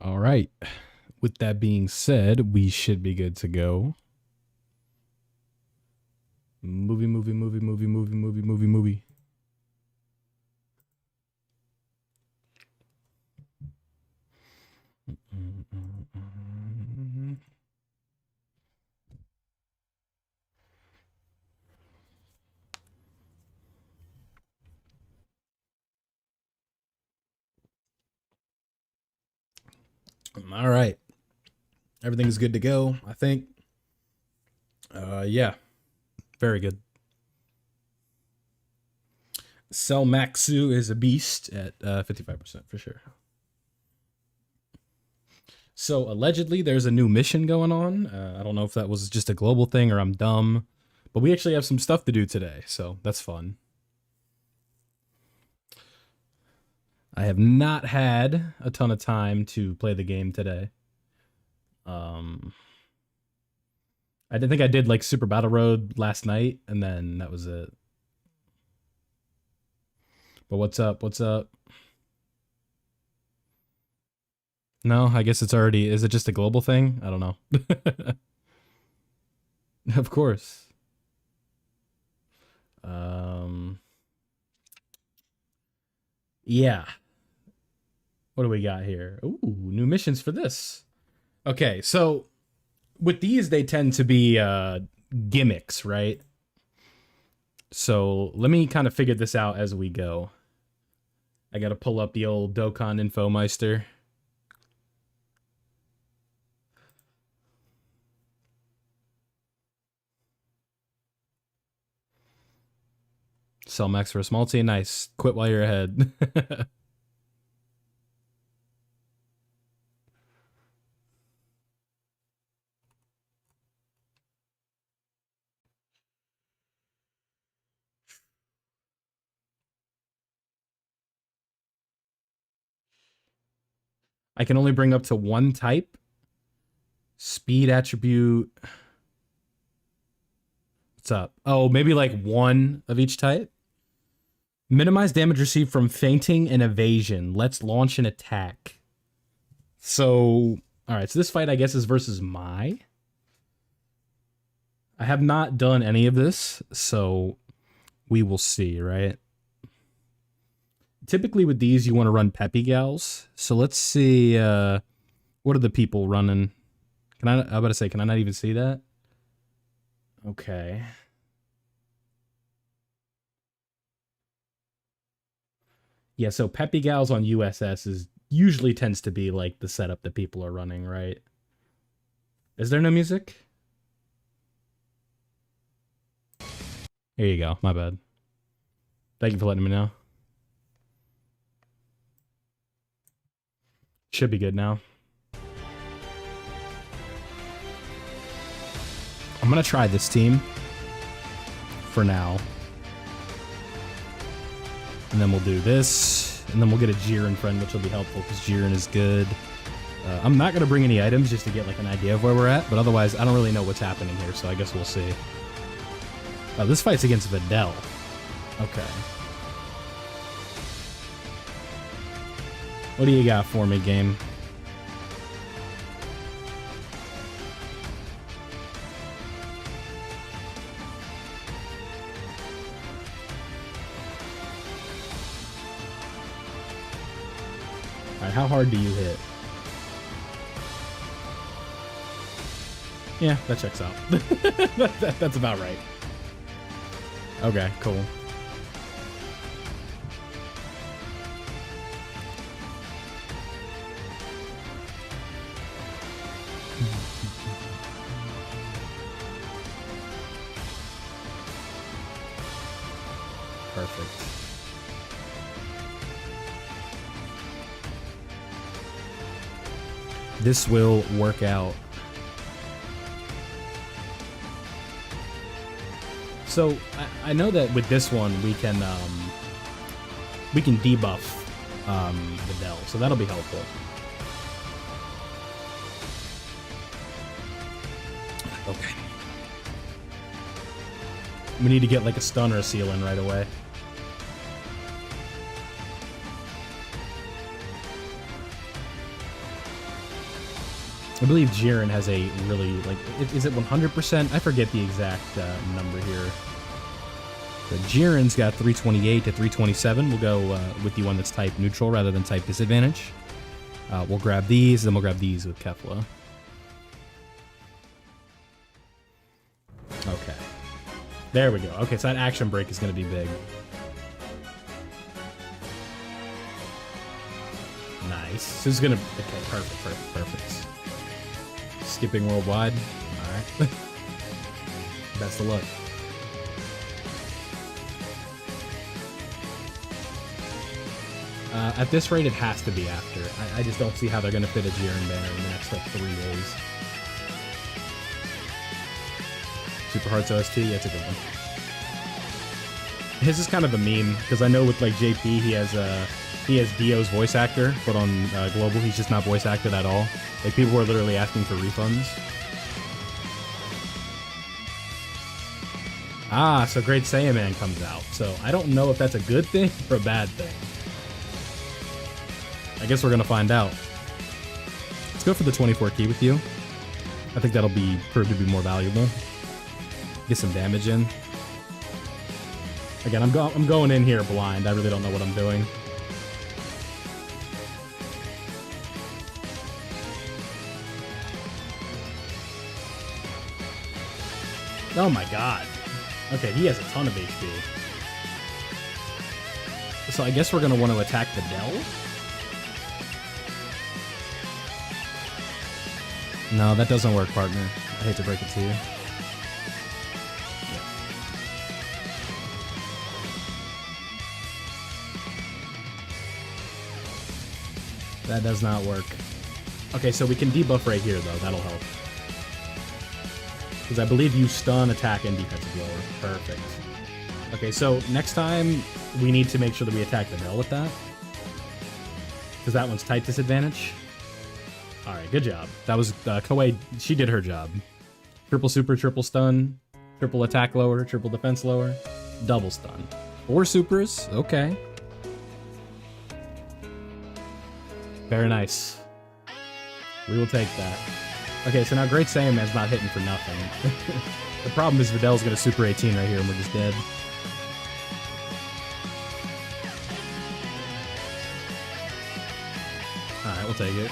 All right. With that being said, we should be good to go. Movie. All right. Everything's good to go, I think. Yeah. Very good. Cell Maxu is a beast at 55% for sure. So allegedly there's a new mission going on. I don't know if that was just a global thing or I'm dumb, but we actually have some stuff to do today, so that's fun. I have not had a ton of time to play the game today. I think I did like Super Battle Road last night, and then that was it. But what's up? What's up? No, I guess it's already... Is it just a global thing? I don't know. Of course. Yeah. What do we got here? Ooh, new missions for this. Okay, so with these, they tend to be gimmicks, right? So let me kind of figure this out as we go. I got to pull up the old Dokkan Infomeister. Sell max for a small team. Nice. Quit while you're ahead. I can only bring up to one type. Speed attribute. What's up? Oh, maybe like one of each type. Minimize damage received from fainting and evasion. Let's launch an attack. So, all right. So this fight, I guess, is versus Mai. I have not done any of this, so we will see, right? Typically with these, you want to run Peppy Gals. So let's see, what are the people running? I'm about to say, can I not even see that? Okay. Yeah, so Peppy Gals on USS is usually tends to be like the setup that people are running, right? Is there no music? Here you go. My bad. Thank you for letting me know. Should be good now. I'm gonna try this team for now. And then we'll do this. And then we'll get a Jiren friend, which will be helpful because Jiren is good. I'm not gonna bring any items just to get like an idea of where we're at, but otherwise I don't really know what's happening here, so I guess we'll see. Oh, this fight's against Videl. Okay. What do you got for me, game? Alright, how hard do you hit? Yeah, that checks out. That's about right. Okay, cool. Perfect. This will work out. So I know that with this one we can debuff Videl, so that'll be helpful. Okay. We need to get like a stun or a seal in right away. I believe Jiren has a really, like, is it 100%? I forget the exact number here. But Jiren's got 328 to 327. We'll go with the one that's type neutral rather than type disadvantage. We'll grab these, then we'll grab these with Kefla. Okay. There we go. Okay, so that action break is going to be big. Nice. So this is going to... Okay, perfect. Skipping worldwide. Alright. Best of luck. At this rate, it has to be after. I just don't see how they're going to fit a Jiren banner in the next, like, 3 days. Super Hearts OST? Yeah, it's a good one. His is kind of a meme, because I know with, like, JP, he has Dio's voice actor, but on Global, he's just not voice acted at all. Like, people were literally asking for refunds. Ah, so Great Saiyaman comes out. So, I don't know if that's a good thing or a bad thing. I guess we're gonna find out. Let's go for the 24 key with you. I think that'll prove to be more valuable. Get some damage in. Again, I'm going in here blind. I really don't know what I'm doing. Oh my god. Okay, he has a ton of HP. So I guess we're gonna want to attack Videl. No, that doesn't work, partner. I hate to break it to you. Yeah. That does not work. Okay, so we can debuff right here, though. That'll help. Because I believe you stun, attack, and defensive lower. Perfect. Okay, so next time, we need to make sure that we attack Videl with that. Because that one's type disadvantage. Alright, good job. That was, Koei, she did her job. Triple super, triple stun, triple attack lower, triple defense lower, double stun. 4 supers, okay. Very nice. We will take that. Okay, so now Great Saiyaman's not hitting for nothing. The problem is Videl's got a Super 18 right here and we're just dead. Alright, we'll take it.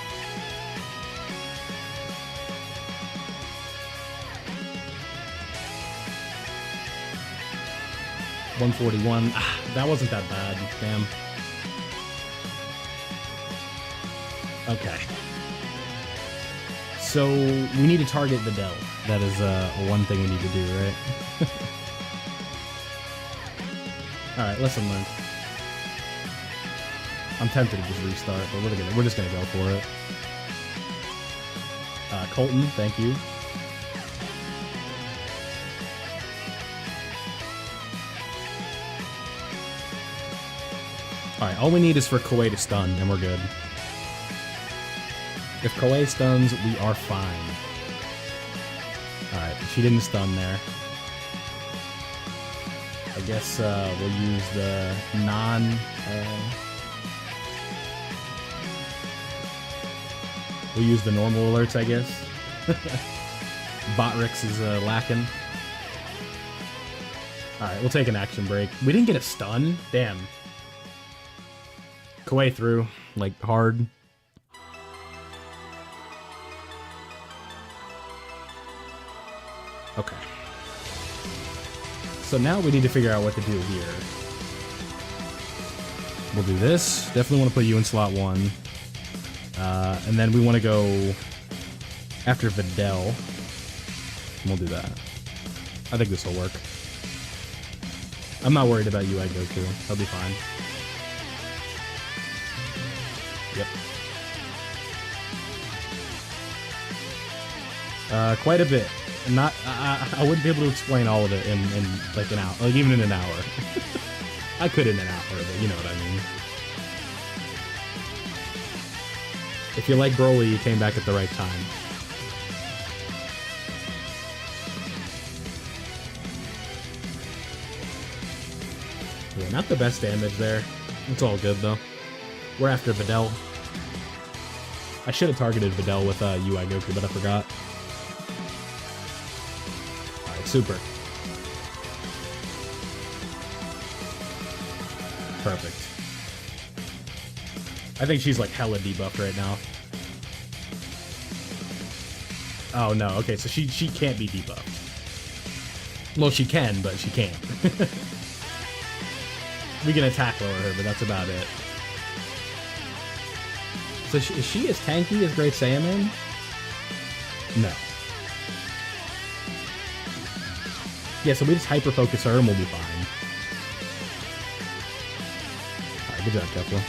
$141. Ah, that wasn't that bad. Damn. Okay. So, we need to target Videl. That is one thing we need to do, right? Alright, lesson learned. I'm tempted to just restart, but we're just gonna go for it. Colton, thank you. Alright, all we need is for Koei to stun, and we're good. If Koei stuns, we are fine. Alright, she didn't stun there. I guess we'll use the we'll use the normal alerts, I guess. Botrix is lacking. Alright, we'll take an action break. We didn't get a stun? Damn. Koei through, like, hard. Okay. So now we need to figure out what to do here. We'll do this. Definitely want to put you in slot 1. And then we want to go after Videl. We'll do that. I think this will work. I'm not worried about you, I go to. I'll be fine. Yep. Quite a bit. Not, I wouldn't be able to explain all of it in like an hour, like even in an hour. I could in an hour, but you know what I mean. If you like Broly, you came back at the right time. Yeah, not the best damage there. It's all good though. We're after Videl. I should have targeted Videl with UI Goku, but I forgot. Alright, super. Perfect. I think she's like hella debuffed right now. Oh no, okay, so she can't be debuffed. Well, she can, but she can't. We can attack lower her, but that's about it. So is she as tanky as Great Saiyaman? No. Yeah, so we just hyper-focus her and we'll be fine. Alright, good job, Kefla.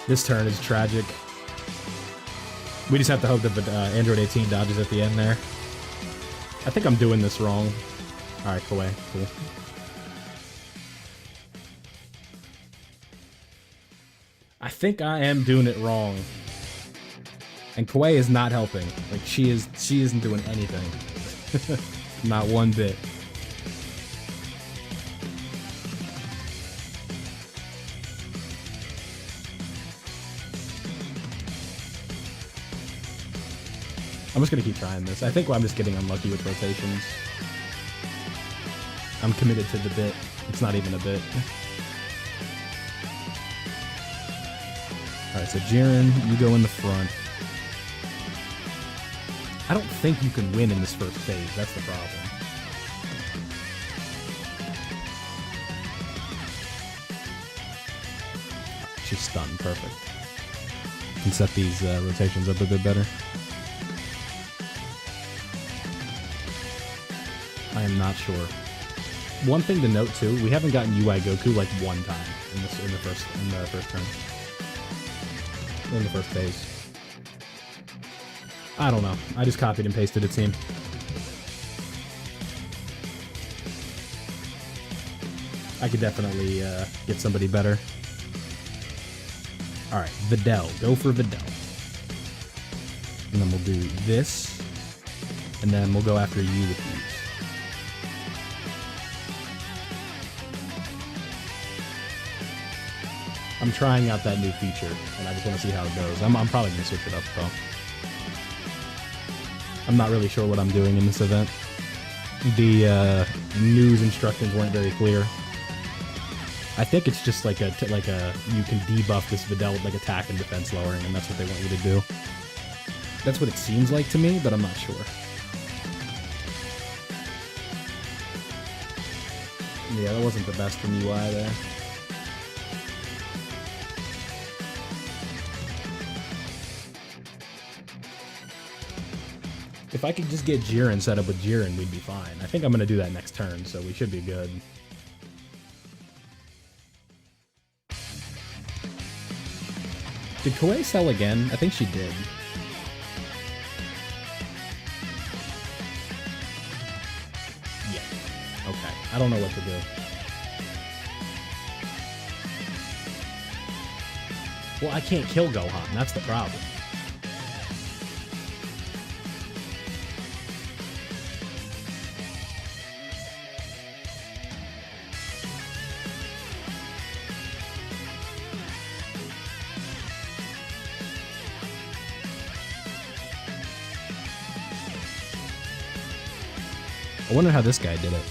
This turn is tragic. We just have to hope that the Android 18 dodges at the end there. I think I'm doing this wrong. Alright, Kawaii. Cool. I think I am doing it wrong. And Kawaii is not helping. Like, she isn't doing anything. Not one bit. I'm just gonna keep trying this. I think I'm just getting unlucky with rotations. I'm committed to the bit. It's not even a bit. Alright, so Jiren, you go in the front. I don't think you can win in this first phase. That's the problem. She's stunned. Perfect. Can set these rotations up a bit better. I am not sure. One thing to note too, we haven't gotten UI Goku like one time in the first turn. In the first phase. I don't know. I just copied and pasted a team. I could definitely get somebody better. Alright, Videl. Go for Videl. And then we'll do this. And then we'll go after you with these. I'm trying out that new feature, and I just want to see how it goes. I'm probably going to switch it up, though. I'm not really sure what I'm doing in this event. The news instructions weren't very clear. I think it's just like a you can debuff this Videl with like attack and defense lowering, and that's what they want you to do. That's what it seems like to me, but I'm not sure. Yeah, that wasn't the best from UI there. If I could just get Jiren set up with Jiren, we'd be fine. I think I'm going to do that next turn, so we should be good. Did Kawaii sell again? I think she did. Yeah. Okay. I don't know what to do. Well, I can't kill Gohan. That's the problem. I wonder how this guy did it.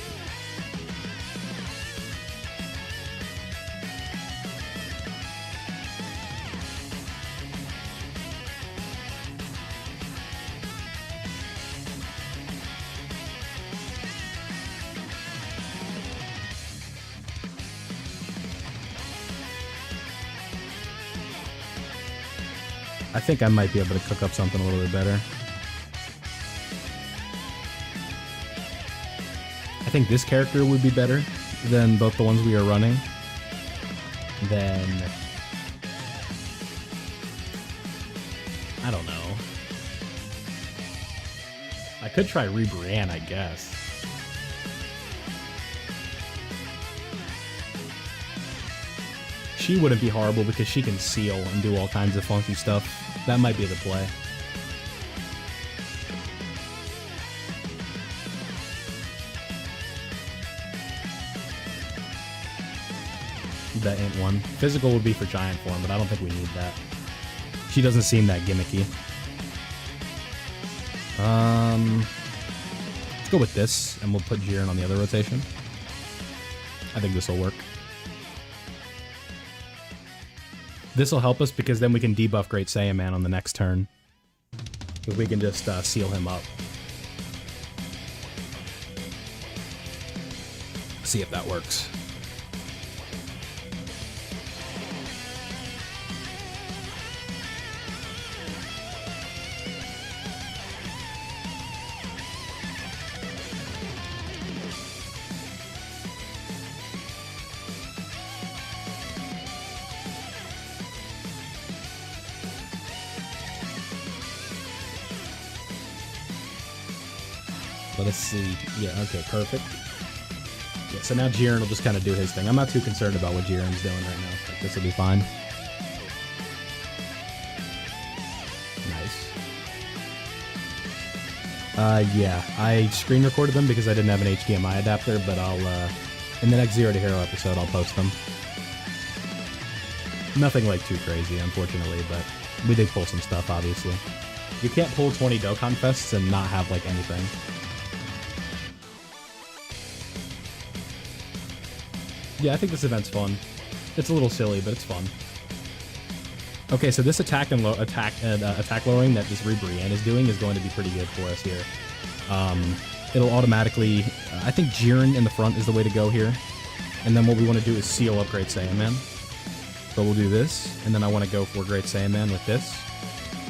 I think I might be able to cook up something a little bit better. I think this character would be better than both the ones we are running. Then I don't know. I could try Rebrianne, I guess. She wouldn't be horrible because she can seal and do all kinds of funky stuff. That might be the play. That ain't one. Physical would be for giant form, but I don't think we need that. She doesn't seem that gimmicky. Let's go with this, and we'll put Jiren on the other rotation. I think this will work. This will help us because then we can debuff Great Saiyaman on the next turn. Because we can just seal him up. See if that works. Let us see. Yeah, okay, perfect. Yeah, so now Jiren will just kind of do his thing. I'm not too concerned about what Jiren's doing right now. Like, this will be fine. Nice. Yeah, I screen recorded them because I didn't have an HDMI adapter, but I'll, in the next Zero to Hero episode, I'll post them. Nothing, like, too crazy, unfortunately, but we did pull some stuff, obviously. You can't pull 20 Dokkan Fests and not have, like, anything. Yeah, I think this event's fun. It's a little silly, but it's fun. Okay, so this attack and attack lowering that this Brienne is doing is going to be pretty good for us here. It'll automatically... I think Jiren in the front is the way to go here. And then what we want to do is seal up Great Saiyaman. So we'll do this, and then I want to go for Great Saiyaman with this.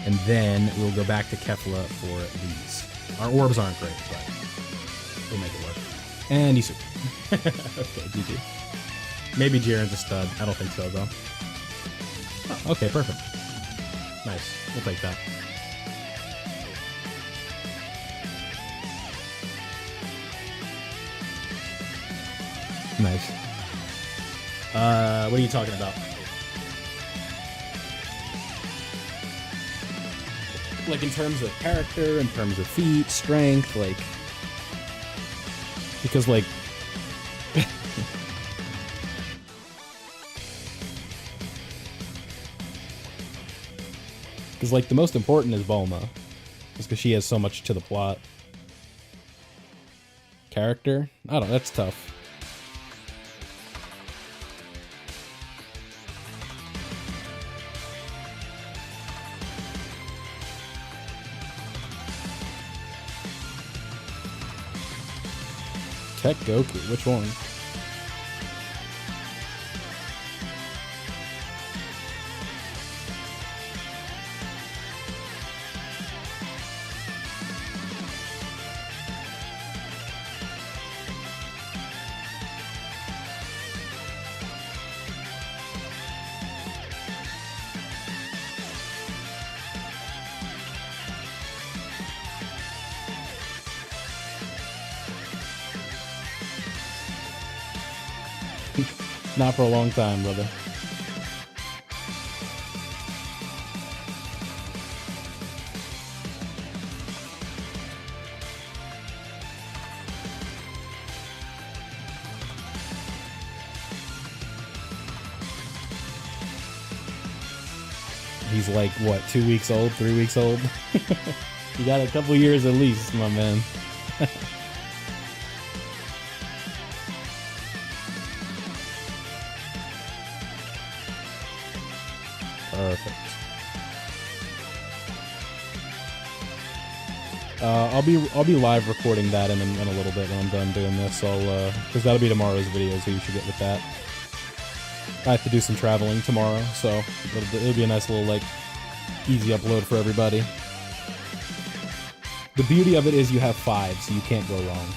And then we'll go back to Kefla for these. Our orbs aren't great, but we'll make it work. And Isu. Okay, GG. Maybe Jiren's a stud. I don't think so, though. Oh, okay, perfect. Nice. We'll take that. Nice. What are you talking about? Like, in terms of character, in terms of feat, strength, like... Because, like... Because, like, the most important is Bulma. Just because she has so much to the plot. Character? I don't know, that's tough. Tech Goku, which one? Not for a long time, brother. He's like, what, 2 weeks old, 3 weeks old? You got a couple years at least, my man. Perfect. I'll be live recording that in a little bit when I'm done doing this. I'll because that'll be tomorrow's video, so you should get with that. I have to do some traveling tomorrow, so it'll be a nice little, like, easy upload for everybody. The beauty of it is you have 5, so you can't go wrong.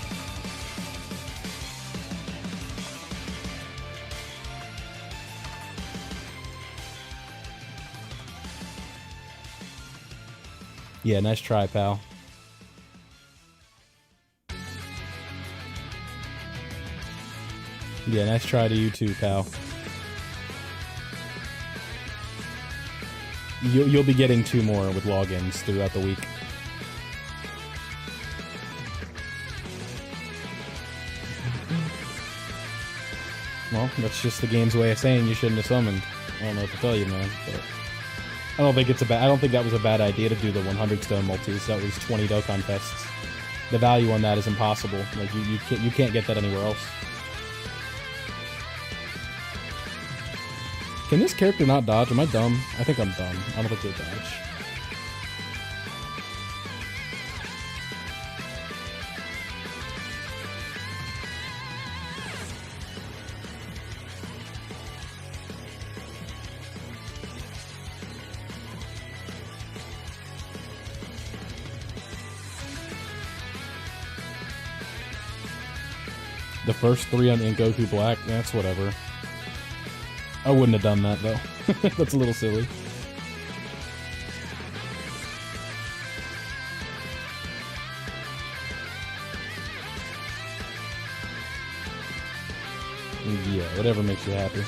Yeah, nice try, pal. Yeah, nice try to you too, pal. You'll be getting 2 more with logins throughout the week. Well, that's just the game's way of saying you shouldn't have summoned. I don't know what to tell you, man. But I don't think that was a bad idea to do the 100 stone multis. That was 20 Dokkan fests. The value on that is impossible. Like you can't get that anywhere else. Can this character not dodge? Am I dumb? I think I'm dumb. I don't think they dodge. The first 3 on Goku Black, that's whatever. I wouldn't have done that, though. That's a little silly. Yeah, whatever makes you happy.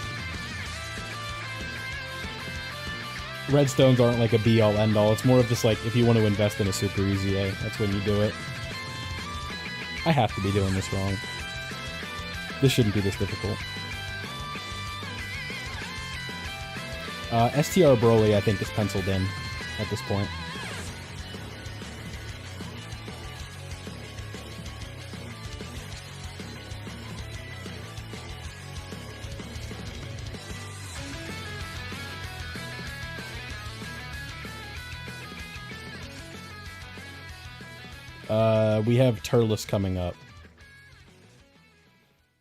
Redstones aren't like a be-all, end-all. It's more of just like, if you want to invest in a super easy A, that's when you do it. I have to be doing this wrong. This shouldn't be this difficult. STR Broly, I think, is penciled in at this point. We have Turles coming up.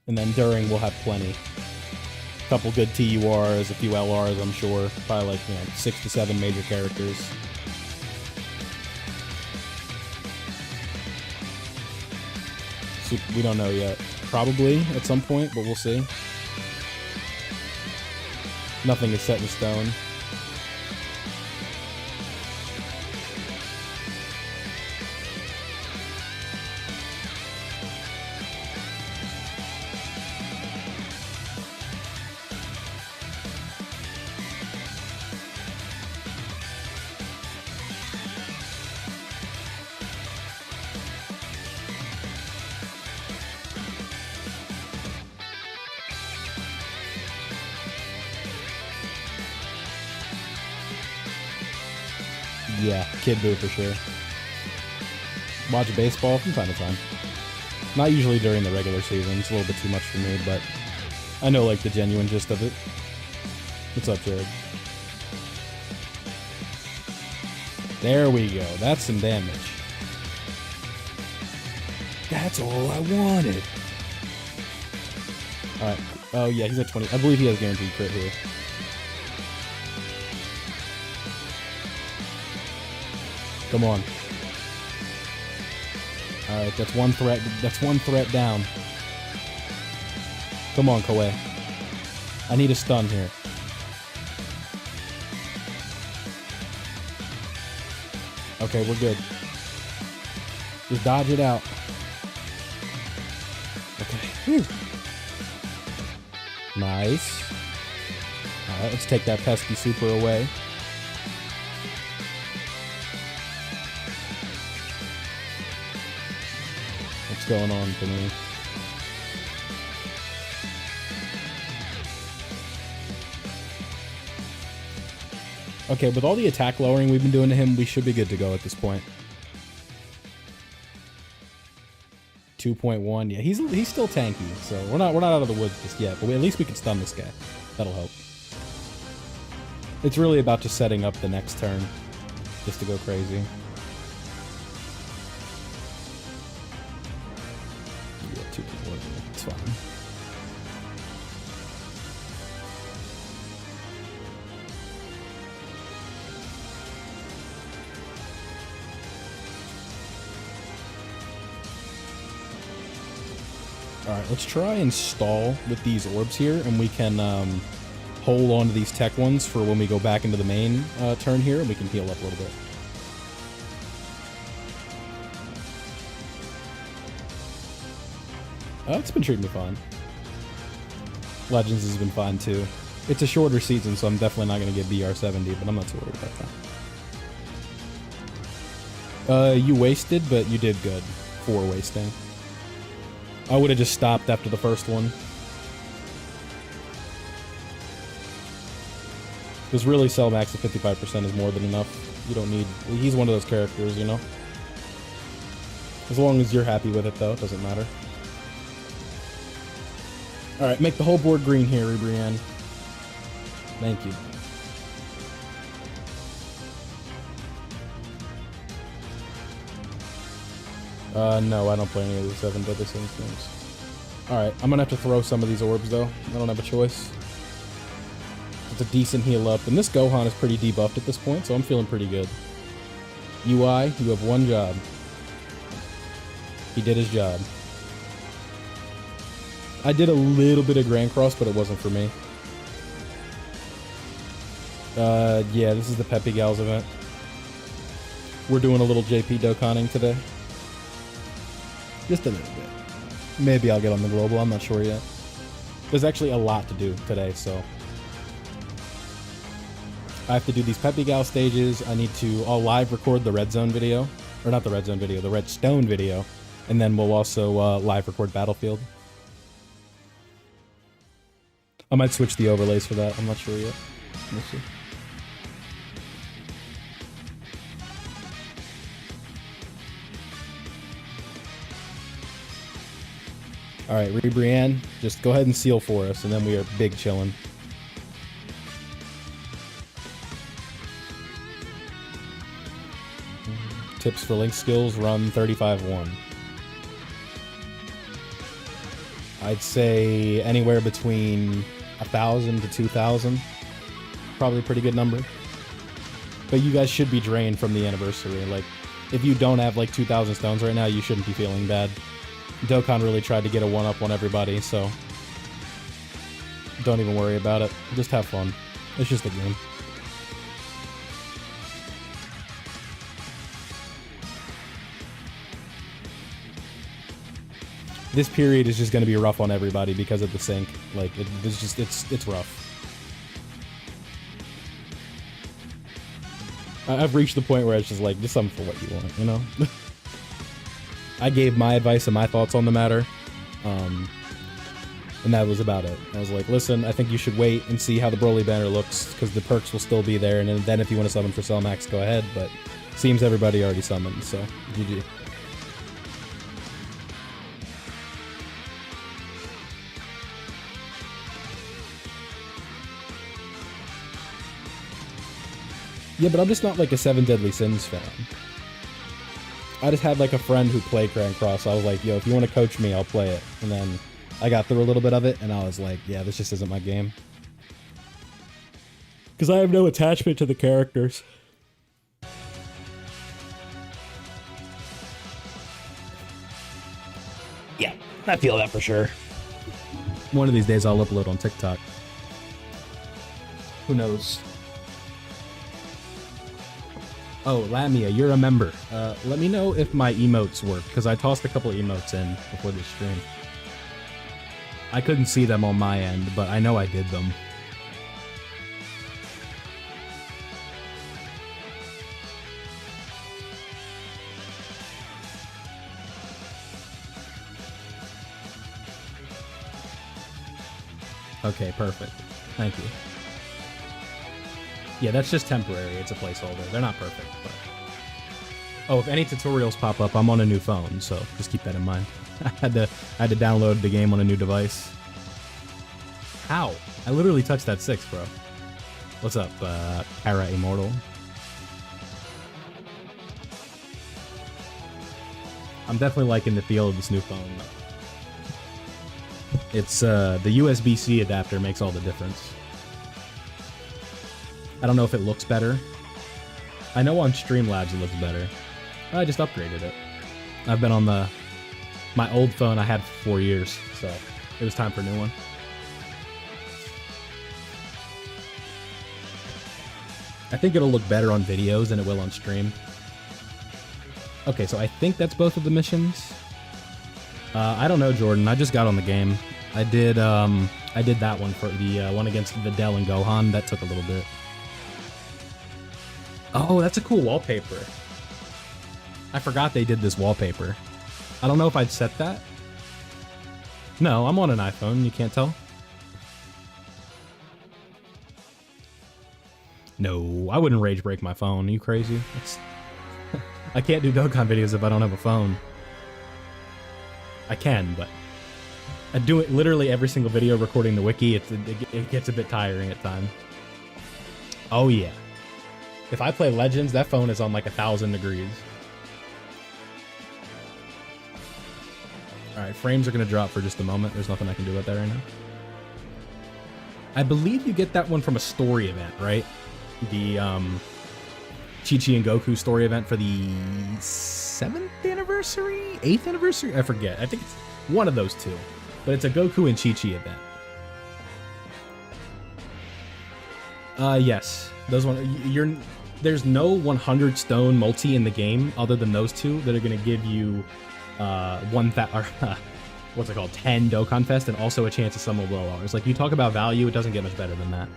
And then during, we'll have plenty. A couple good TURs, a few LRs, I'm sure. Probably like, 6 to 7 major characters. So we don't know yet. Probably at some point, but we'll see. Nothing is set in stone. Yeah, Kid Buu for sure. Watch baseball from time to time. Not usually during the regular season. It's a little bit too much for me, but I know like the genuine gist of it. What's up, Jared? There we go. That's some damage. That's all I wanted. Alright. Oh yeah, he's at 20. I believe he has guaranteed crit here. Come on. Alright, that's one threat. That's one threat down. Come on, Koei. I need a stun here. Okay, we're good. Just dodge it out. Okay. Whew. Nice. Alright, let's take that pesky super away. What's going on for me? Okay, with all the attack lowering we've been doing to him, we should be good to go at this point. 2.1, yeah, he's still tanky, so we're not out of the woods just yet, but at least we can stun this guy. That'll help. It's really about just setting up the next turn, just to go crazy. Yeah, 2.1, it's fine. Alright, let's try and stall with these orbs here, and we can hold on to these tech ones for when we go back into the main turn here, and we can heal up a little bit. It's been treating me fine. Legends has been fine too. It's a shorter season, so I'm definitely not going to get BR70, but I'm not too worried about that. You wasted, but you did good for wasting. I would have just stopped after the first one. Because really, Cell Max at 55% is more than enough. You don't need... He's one of those characters, you know? As long as you're happy with it, though, it doesn't matter. Alright, make the whole board green here, Brienne. Thank you. No, I don't play any of the 7 Deadly Sins games. Alright, I'm gonna have to throw some of these orbs, though. I don't have a choice. It's a decent heal up, and this Gohan is pretty debuffed at this point, so I'm feeling pretty good. UI, you have one job. He did his job. I did a little bit of Grand Cross, but it wasn't for me. Yeah, this is the Peppy Gals event. We're doing a little JP Dokkaning today. Just a little bit. Maybe I'll get on the global, I'm not sure yet. There's actually a lot to do today, so... I have to do these Peppy Gal stages. I'll live record the Red Zone video. Or not the Red Zone video, the Redstone video. And then we'll also live record Battlefield. I might switch the overlays for that, I'm not sure yet. We'll see. Alright, Brienne, just go ahead and seal for us, and then we are big chillin'. Tips for link skills, run 35-1. I'd say anywhere between 1,000 to 2,000. Probably a pretty good number. But you guys should be drained from the anniversary. Like, if you don't have like 2,000 stones right now, you shouldn't be feeling bad. Dokkan really tried to get a 1-up on everybody, so don't even worry about it. Just have fun. It's just a game. This period is just going to be rough on everybody because of the sync. Like, it's rough. I've reached the point where it's just like, just something for what you want, you know? I gave my advice and my thoughts on the matter, and that was about it. I was like, listen, I think you should wait and see how the Broly banner looks, because the perks will still be there, and then if you want to summon for Cell Max, go ahead, but seems everybody already summoned, so GG. Yeah, but I'm just not like a 7 Deadly Sins fan. I just had like a friend who played Grand Cross. So I was like, yo, if you want to coach me, I'll play it. And then I got through a little bit of it, and I was like, yeah, this just isn't my game. Because I have no attachment to the characters. Yeah, I feel that for sure. One of these days I'll upload on TikTok. Who knows? Oh, Lamia, you're a member. Let me know if my emotes work, because I tossed a couple emotes in before this stream. I couldn't see them on my end, but I know I did them. Okay, perfect. Thank you. Yeah, that's just temporary. It's a placeholder. They're not perfect, but... Oh, if any tutorials pop up, I'm on a new phone, so just keep that in mind. I had to download the game on a new device. How? I literally touched that 6, bro. What's up, Para Immortal? I'm definitely liking the feel of this new phone. It's, the USB-C adapter makes all the difference. I don't know if it looks better. I know on Streamlabs it looks better. I just upgraded it. I've been on my old phone I had for 4 years, so it was time for a new one. I think it'll look better on videos than it will on stream. Okay, so I think that's both of the missions. I don't know, Jordan. I just got on the game. I did I did that one for the one against Videl and Gohan. That took a little bit. Oh, that's a cool wallpaper. I forgot they did this wallpaper. I don't know if I'd set that. No, I'm on an iPhone. You can't tell? No, I wouldn't rage break my phone. Are you crazy? I can't do Dokkan videos if I don't have a phone. I can, but I do it literally every single video recording the wiki. It gets a bit tiring at times. Oh yeah. If I play Legends, that phone is on like 1,000 degrees. All right, frames are gonna drop for just a moment. There's nothing I can do about that right now. I believe you get that one from a story event, right? The Chi-Chi and Goku story event for the 7th anniversary? 8th anniversary? I forget. I think it's one of those two. But it's a Goku and Chi-Chi event. Yes. Those one. There's no 100 stone multi in the game other than those two that are going to give you 10 Dokkan Fest and also a chance to summon low hours. Like, you talk about value, it doesn't get much better than that.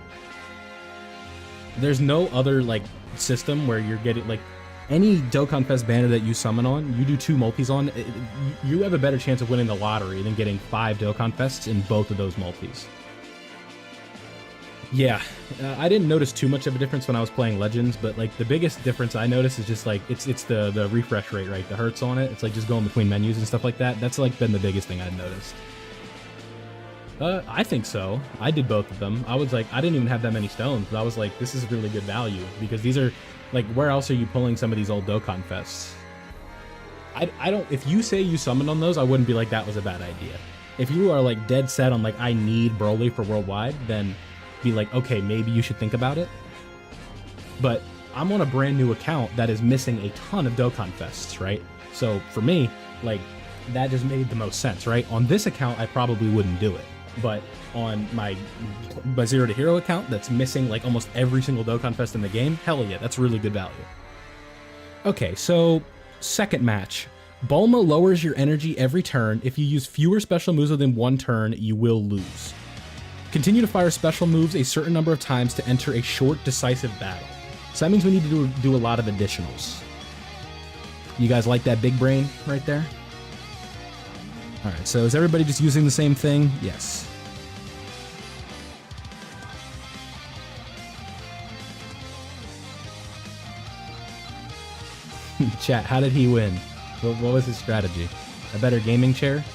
There's no other, like, system where you're getting, like, any Dokkan Fest banner that you summon on, you do 2 multis on, you have a better chance of winning the lottery than getting 5 Dokkan Fests in both of those multis. Yeah, I didn't notice too much of a difference when I was playing Legends, but like the biggest difference I noticed is just like it's the refresh rate, right? The hertz on it. It's like just going between menus and stuff like that. That's like been the biggest thing I've noticed. I think so. I did both of them. I was like, I didn't even have that many stones, but I was like, this is really good value because these are like, where else are you pulling some of these old Dokkan Fests? I don't. If you say you summoned on those, I wouldn't be like that was a bad idea. If you are like dead set on like I need Broly for worldwide, then be like, okay, maybe you should think about it. But I'm on a brand new account that is missing a ton of Dokkan Fests, right? So for me, like, that just made the most sense, right? On this account, I probably wouldn't do it. But on my Zero to Hero account that's missing like almost every single Dokkan Fest in the game, hell yeah, that's really good value. Okay, so second match. Bulma lowers your energy every turn. If you use fewer special moves within one turn, you will lose. Continue to fire special moves a certain number of times to enter a short, decisive battle. So that means we need to do a lot of additionals. You guys like that big brain right there? All right, so is everybody just using the same thing? Yes. Chat, how did he win? What was his strategy? A better gaming chair?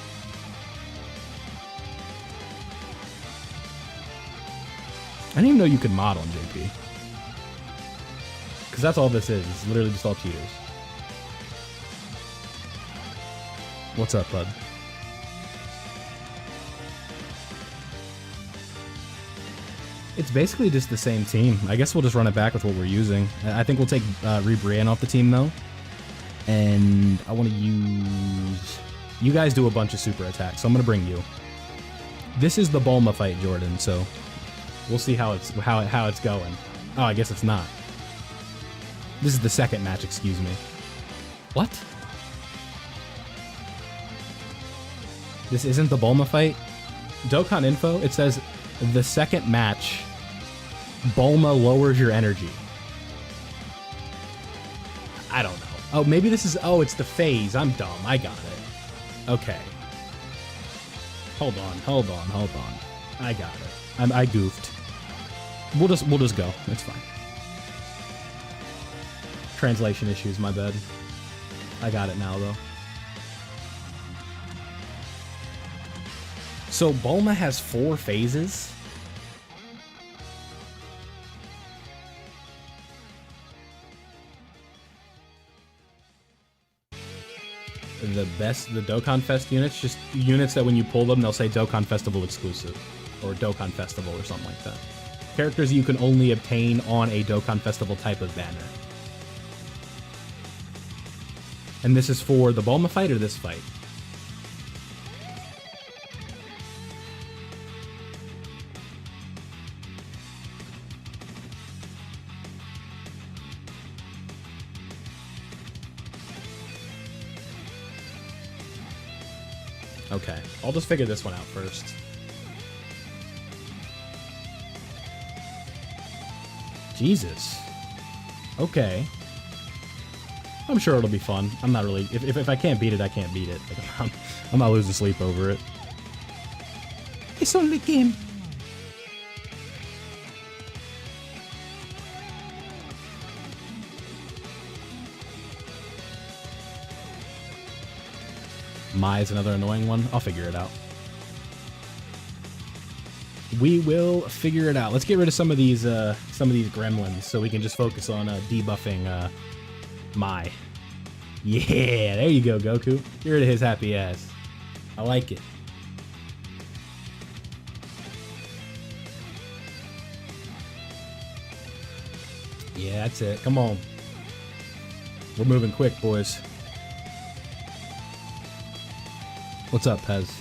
I didn't even know you could mod on JP. Because that's all this is. It's literally just all cheaters. What's up, bud? It's basically just the same team. I guess we'll just run it back with what we're using. I think we'll take Brienne off the team, though. And I want to use... You guys do a bunch of super attacks, so I'm going to bring you. This is the Bulma fight, Jordan, so... We'll see how it's going. Oh, I guess it's not. This is the second match, excuse me. What? This isn't the Bulma fight? Dokkan info, it says the second match, Bulma lowers your energy. I don't know. Oh, maybe this is, oh, it's the phase. I'm dumb. I got it. Okay. Hold on. I got it. I goofed. We'll just go. It's fine. Translation issues, my bad. I got it now, though. So Bulma has 4 phases? The Dokkan Fest units, just units that when you pull them, they'll say Dokkan Festival exclusive, or Dokkan Festival, or something like that. Characters you can only obtain on a Dokkan Festival type of banner. And this is for the Bulma fight or this fight? Okay, I'll just figure this one out first. Jesus. Okay. I'm sure it'll be fun. I'm not really... If I can't beat it, I can't beat it. Like, I'm not losing sleep over it. It's only a game. Mai is another annoying one. I'll figure it out. We will figure it out. Let's get rid of some of these gremlins so we can just focus on debuffing Mai. Yeah, there you go, Goku. Get rid of his happy ass. I like it. Yeah, that's it. Come on. We're moving quick, boys. What's up, Pez?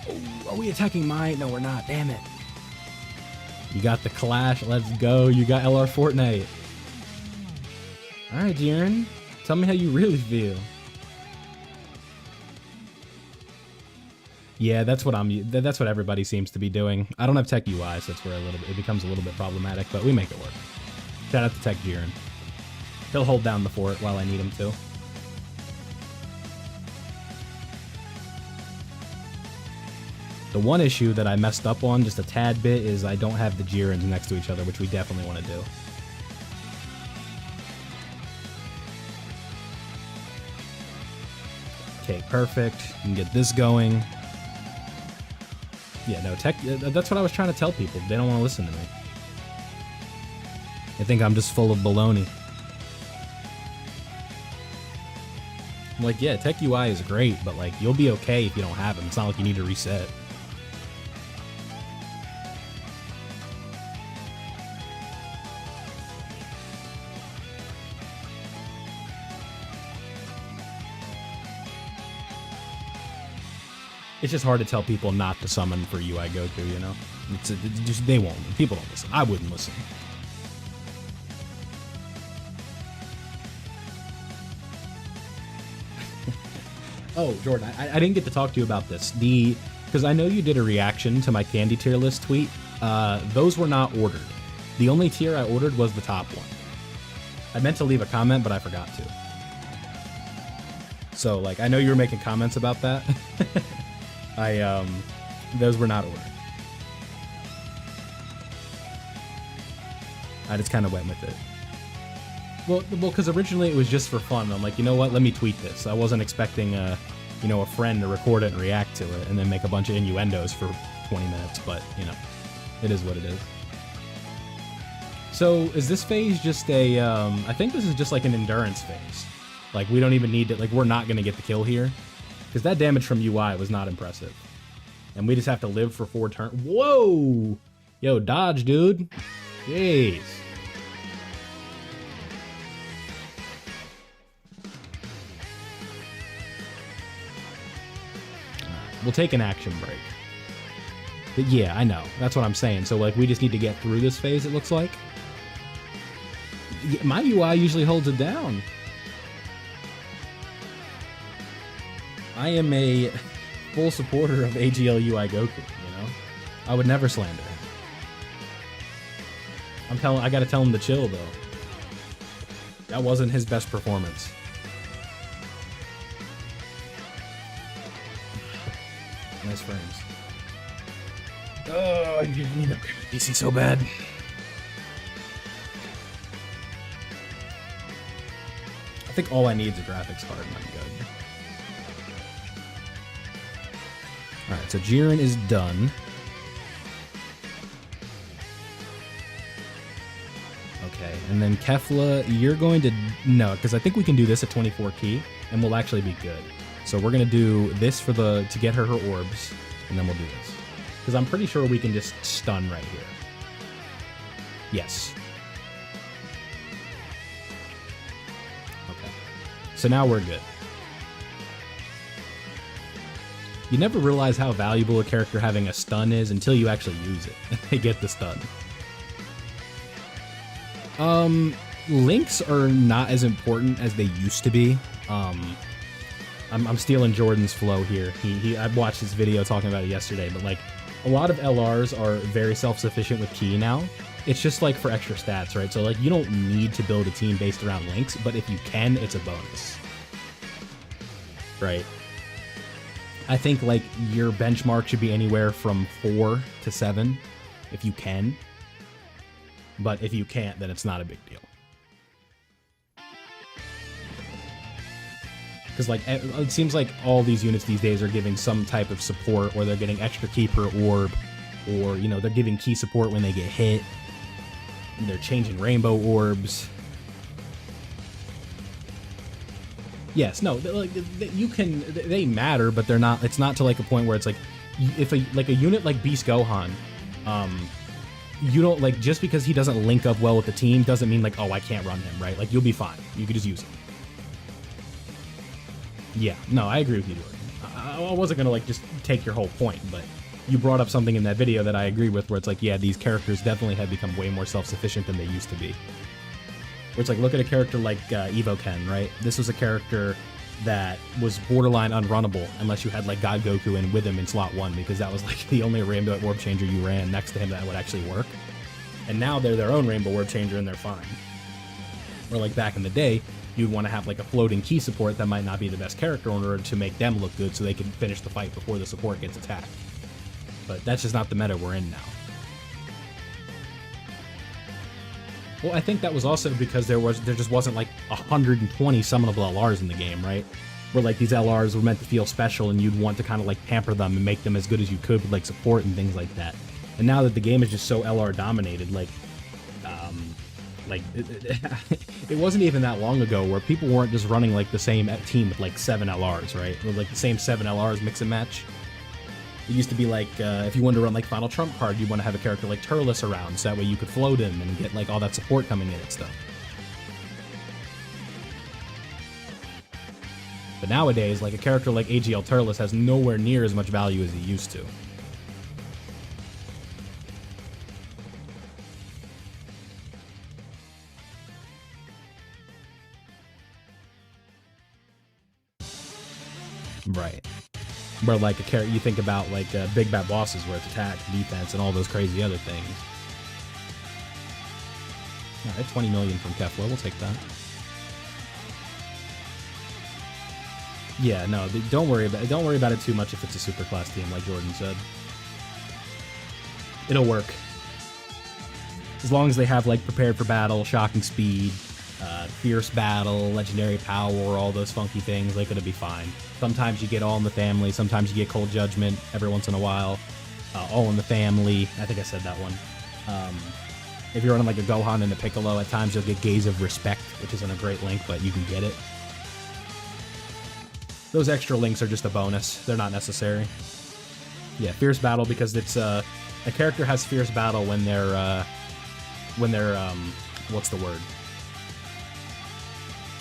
Oh, are we attacking Mai? No, we're not. Damn it. You got the Clash. Let's go. You got LR Fortnite. Alright, Jiren. Tell me how you really feel. Yeah, that's what everybody seems to be doing. I don't have Tech UI, so that's where it becomes a little bit problematic, but we make it work. Shout out to Tech Jiren. He'll hold down the fort while I need him to. The one issue that I messed up on just a tad bit is I don't have the Jirens next to each other, which we definitely want to do. Okay, perfect. You can get this going. Yeah, no, that's what I was trying to tell people. They don't want to listen to me. They think I'm just full of baloney. I'm like, yeah, Tech UI is great, but like, you'll be okay if you don't have them. It's not like you need to reset. It's just hard to tell people not to summon for UI Goku, you know? They won't. People don't listen. I wouldn't listen. Oh, Jordan, I didn't get to talk to you about this. Because I know you did a reaction to my candy tier list tweet. Those were not ordered. The only tier I ordered was the top one. I meant to leave a comment, but I forgot to. So, like, I know you were making comments about that. Those were not ordered. I just kind of went with it. Well, because originally it was just for fun. I'm like, you know what? Let me tweet this. I wasn't expecting, a friend to record it and react to it and then make a bunch of innuendos for 20 minutes. But, you know, it is what it is. So, is this phase just I think this is just like an endurance phase. Like, we don't even need to, like, we're not going to get the kill here. Because that damage from UI was not impressive. And we just have to live for 4 turns. Whoa! Yo, dodge, dude. Jeez. We'll take an action break. But yeah, I know. That's what I'm saying. So, like, we just need to get through this phase, it looks like. My UI usually holds it down. I am a full supporter of AGL UI Goku, you know? I would never slander him. I gotta tell him to chill, though. That wasn't his best performance. Nice frames. Oh, I need a PC so bad. I think all I need is a graphics card and I'm good. Alright, so Jiren is done. Okay, and then Kefla, you're going to... No, because I think we can do this at 24 key, and we'll actually be good. So we're going to do this to get her orbs, and then we'll do this. Because I'm pretty sure we can just stun right here. Yes. Okay. So now we're good. You never realize how valuable a character having a stun is until you actually use it. They get the stun. Links are not as important as they used to be. I'm stealing Jordan's flow here. I watched his video talking about it yesterday, but like a lot of LRs are very self-sufficient with Ki now. It's just like for extra stats, right? So like you don't need to build a team based around links, but if you can, it's a bonus. Right? I think like your benchmark should be anywhere from 4 to 7 if you can. But if you can't, then it's not a big deal. Because like it seems like all these units these days are giving some type of support, or they're getting extra Ki per orb, or you know, they're giving Ki support when they get hit. They're changing rainbow orbs. Yes, no, like you can, they matter, but they're not. It's not to like a point where it's like, if a unit like Beast Gohan, you don't like, just because he doesn't link up well with the team doesn't mean like, oh, I can't run him, right? Like you'll be fine. You could just use him. Yeah, no, I agree with you, Jordan. I wasn't gonna like just take your whole point, but you brought up something in that video that I agree with, where it's like, yeah, these characters definitely have become way more self-sufficient than they used to be. Where it's like, look at a character like Evo Ken, right? This was a character that was borderline unrunnable unless you had like God Goku in with him in slot 1, because that was like the only Rainbow Orb Changer you ran next to him that would actually work. And now they're their own Rainbow Orb Changer and they're fine. Or like back in the day, you'd want to have like a floating Ki support that might not be the best character in order to make them look good so they can finish the fight before the support gets attacked. But that's just not the meta we're in now. Well, I think that was also because there just wasn't like 120 summonable LRs in the game, right? Where like these LRs were meant to feel special and you'd want to kind of like pamper them and make them as good as you could with like support and things like that. And now that the game is just so LR dominated, like it wasn't even that long ago where people weren't just running like the same team with like 7 LRs, right? Or like the same 7 LRs mix and match. It used to be like, if you wanted to run like Final Trump card, you'd want to have a character like Turles around, so that way you could float him and get like all that support coming in and stuff. But nowadays, like a character like AGL Turles has nowhere near as much value as he used to. Right. Where like a character, you think about like big bad bosses where it's attack, defense, and all those crazy other things. Alright, 20 million from Kefla, we'll take that. Yeah, no, don't worry about it too much if it's a super class team, like Jordan said. It'll work. As long as they have like prepared for battle, shocking speed, fierce battle, legendary power, all those funky things, like it'll be fine. Sometimes you get all in the family, sometimes you get cold judgment every once in a while. All in the family, I think I said that one. If you're running like a Gohan and a Piccolo, at times you'll get Gaze of Respect, which isn't a great link, but you can get it. Those extra links are just a bonus, they're not necessary. Yeah, fierce battle, because it's a character has fierce battle when they're what's the word?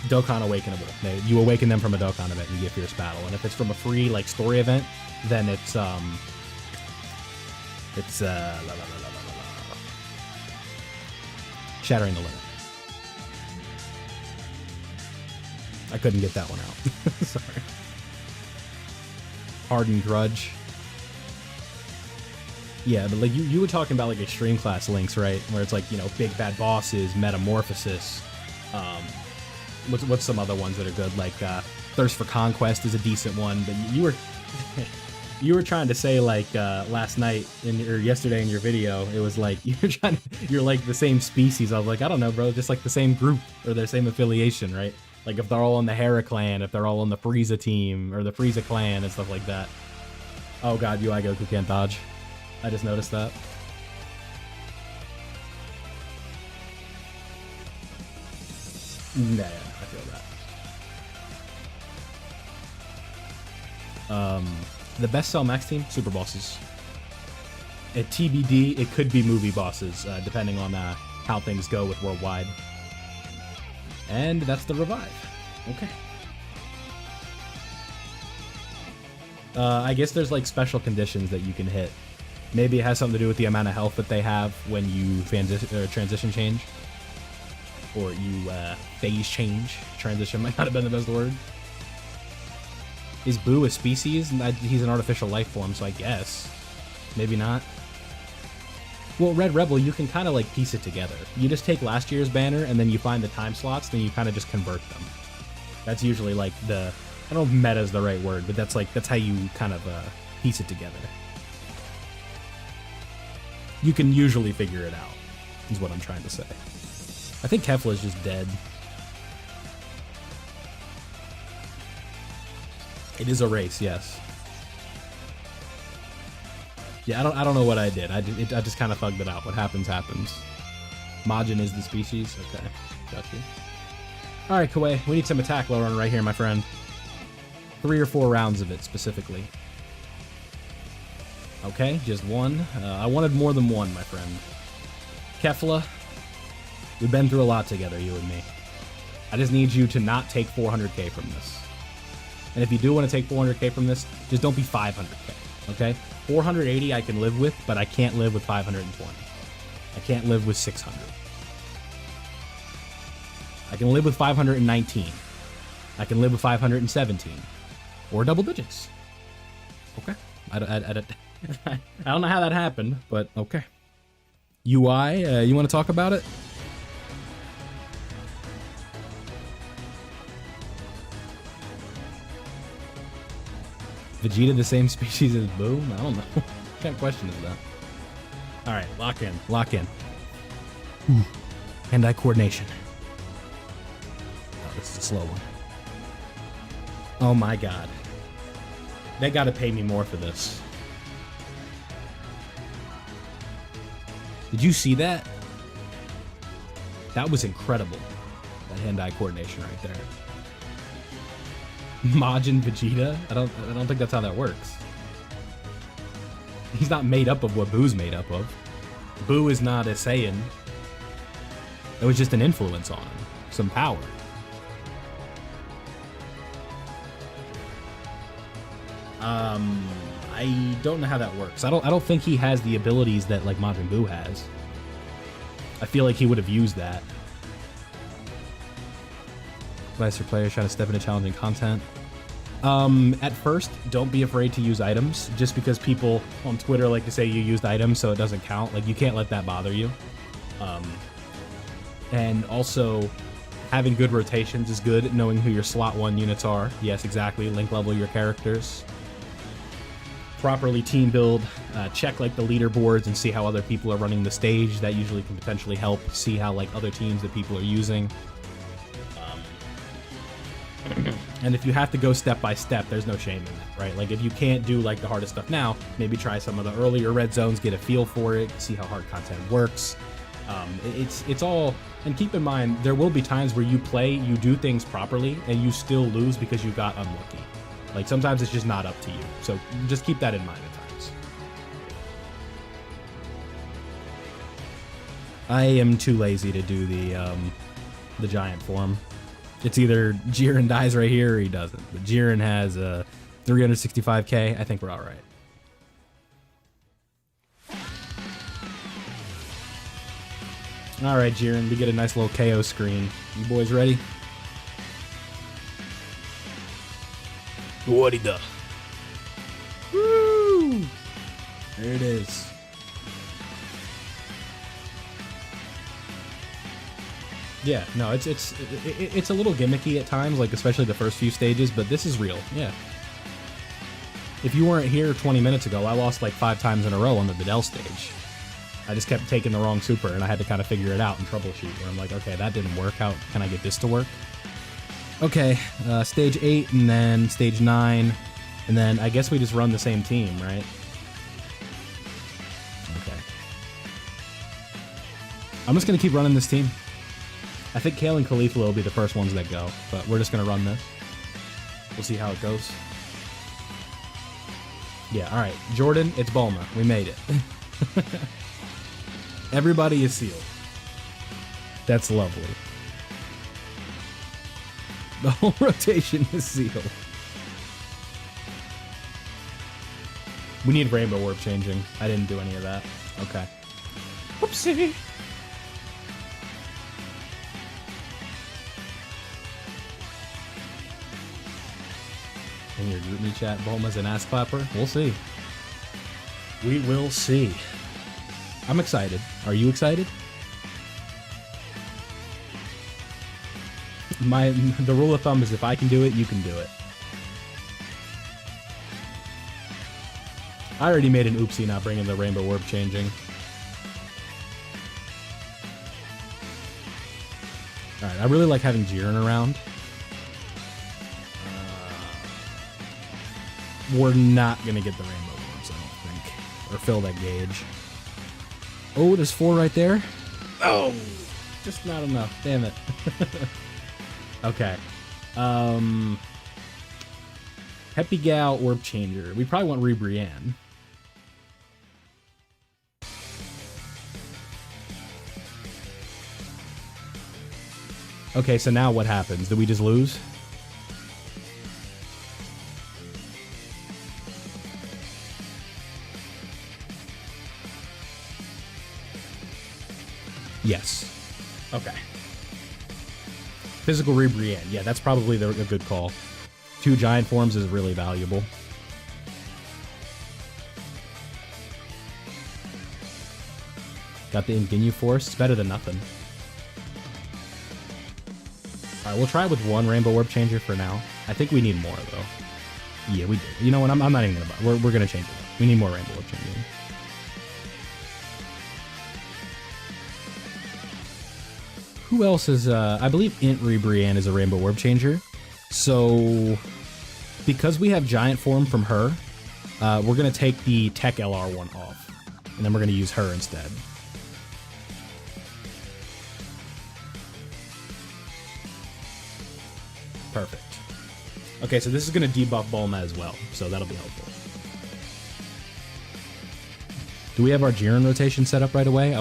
Dokkan awakenable. You awaken them from a Dokkan event and you get fierce battle. And if it's from a free like story event, then it's Shattering the Limit. I couldn't get that one out. Sorry. Hardened Grudge. Yeah, but like you were talking about like extreme class links, right? Where it's like, you know, big bad bosses, metamorphosis. What's some other ones that are good? Like Thirst for Conquest is a decent one, but you were trying to say like last night or yesterday in your video, it was like you're like the same species. I was like, I don't know, bro, just like the same group or the same affiliation, right? Like if they're all in the Hera clan, if they're all in the Frieza team or the Frieza clan and stuff like that. Oh god, UI Goku can't dodge. I just noticed that. Nah, I feel that. The best Cell Max team, Super Bosses. At TBD, it could be movie bosses, depending on how things go with Worldwide. And that's the revive. Okay. I guess there's like special conditions that you can hit. Maybe it has something to do with the amount of health that they have when you transition change. Or you phase change. Transition might not have been the best word. Is Boo a species? He's an artificial life form, so I guess. Maybe not. Well, Red Rebel, you can kind of like piece it together. You just take last year's banner and then you find the time slots, then you kind of just convert them. That's usually like the, I don't know if meta is the right word, but that's how you kind of piece it together. You can usually figure it out, is what I'm trying to say. I think Kefla's just dead. It is a race, yes. Yeah, I don't know what I did. I just kind of thugged it out. What happens, happens. Majin is the species. Okay, got you. All right, Kawaii, we need some attack low run right here, my friend. 3 or 4 rounds of it, specifically. Okay, just 1. I wanted more than 1, my friend. Kefla, we've been through a lot together, you and me. I just need you to not take 400k from this. And if you do want to take 400k from this, just don't be 500k, okay? 480 I can live with, but I can't live with 520. I can't live with 600. I can live with 519. I can live with 517. Or double digits. Okay. I don't know how that happened, but okay. UI, you want to talk about it? Vegeta the same species as Boo? I don't know. What kind of question is that? Alright, lock in. Lock in. Ooh. Hand-eye coordination. Oh, this is a slow one. Oh my god. They gotta pay me more for this. Did you see that? That was incredible. That hand-eye coordination right there. Majin Vegeta? I don't think that's how that works. He's not made up of what Boo's made up of. Boo is not a Saiyan. It was just an influence on him. Some power. I don't know how that works. I don't think he has the abilities that like Majin Buu has. I feel like he would have used that. Advice for players trying to step into challenging content. At first, don't be afraid to use items, just because people on Twitter like to say you used items, so it doesn't count. Like, you can't let that bother you. And also, having good rotations is good, knowing who your slot 1 units are. Yes, exactly. Link level your characters. Properly team build. Check like the leaderboards and see how other people are running the stage. That usually can potentially help. See how like other teams that people are using. And if you have to go step by step, there's no shame in that, right? Like, if you can't do like the hardest stuff now, maybe try some of the earlier red zones, get a feel for it, see how hard content works. It's all, and keep in mind, there will be times where you play, you do things properly, and you still lose because you got unlucky. Like, sometimes it's just not up to you. So just keep that in mind at times. I am too lazy to do the giant form. It's either Jiren dies right here or he doesn't. But Jiren has 365k. I think we're all right. All right, Jiren, we get a nice little KO screen. You boys ready? What'd he do? Woo! There it is. Yeah, no, it's a little gimmicky at times, like especially the first few stages, but this is real. Yeah. If you weren't here 20 minutes ago, I lost like 5 times in a row on the Videl stage. I just kept taking the wrong super, and I had to kind of figure it out and troubleshoot. Where I'm like, okay, that didn't work. How can I get this to work? Okay, stage 8, and then stage 9, and then I guess we just run the same team, right? Okay. I'm just gonna keep running this team. I think Kale and Caulifla will be the first ones that go, but we're just going to run this. We'll see how it goes. Yeah, alright. Jordan, it's Bulma. We made it. Everybody is sealed. That's lovely. The whole rotation is sealed. We need Rainbow Warp changing. I didn't do any of that. Okay. Whoopsie! In your group me chat, Bulma's an ass clapper? We'll see. We will see. I'm excited. Are you excited? The rule of thumb is if I can do it, you can do it. I already made an oopsie not bringing the rainbow orb changing. Alright, I really like having Jiren around. We're not gonna get the rainbow orbs, I don't think. Or fill that gauge. Oh, there's 4 right there. Oh! Just not enough. Damn it. Okay. Peppy Gal Orb Changer. We probably want Brienne. Okay, so now what happens? Do we just lose? Yes. Okay. Physical Brienne. Yeah, that's probably a good call. 2 giant forms is really valuable. Got the Inginyu Force. It's better than nothing. Alright, we'll try with 1 Rainbow Orb Changer for now. I think we need more, though. Yeah, we do. You know what? I'm not even gonna buy. We're gonna change it up. We need more Rainbow Orb Changing. Who else is, I believe Brienne is a Rainbow Orb Changer. So, because we have Giant Form from her, we're going to take the Tech LR one off. And then we're going to use her instead. Perfect. Okay, so this is going to debuff Bulma as well, so that'll be helpful. Do we have our Jiren rotation set up right away?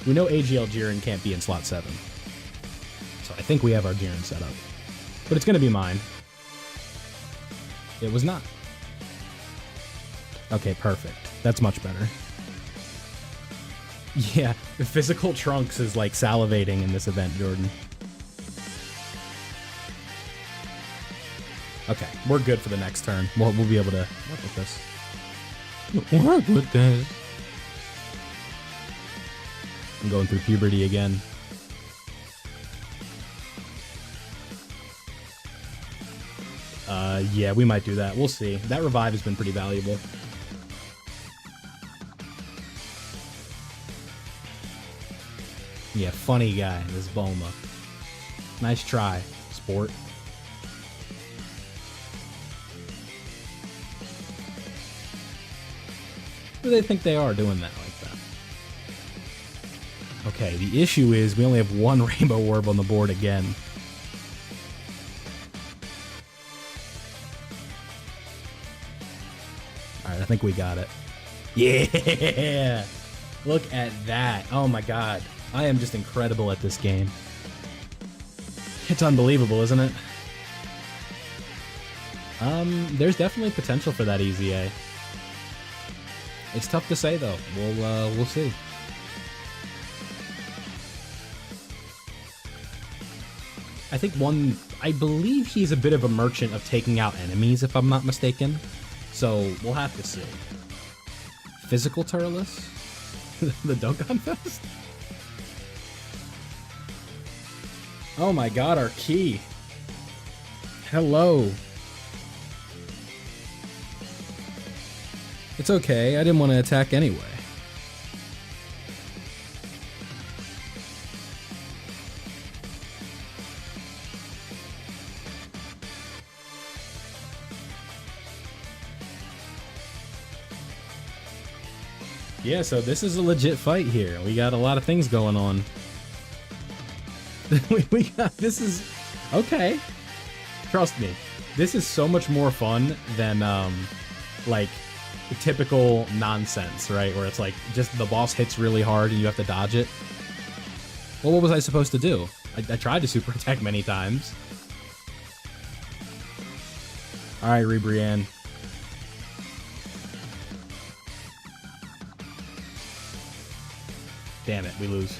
We know AGL Jiren can't be in slot 7. So I think we have our Jiren set up. But it's going to be mine. It was not. Okay, perfect. That's much better. Yeah, the physical Trunks is like salivating in this event, Jordan. Okay, we're good for the next turn. We'll be able to work with this. Work with this. I'm going through puberty again. Yeah, we might do that. We'll see. That revive has been pretty valuable. Yeah, funny guy, this Bulma. Nice try, sport. Who do they think they are doing that like that? Okay, the issue is we only have 1 Rainbow Orb on the board again. Alright, I think we got it. Yeah! Look at that. Oh my god. I am just incredible at this game. It's unbelievable, isn't it? There's definitely potential for that easy A. It's tough to say though. We'll see. I believe he's a bit of a merchant of taking out enemies, if I'm not mistaken. So we'll have to see. Physical Turles? The Dokkan Fest? Oh my god, our key. Hello. It's okay, I didn't want to attack anyway. Yeah, so this is a legit fight here. We got a lot of things going on. This is okay. Trust me, this is so much more fun than like the typical nonsense, right? Where it's like just the boss hits really hard and you have to dodge it. Well, what was I supposed to do? I tried to super attack many times. All right, Brienne. Damn it, we lose.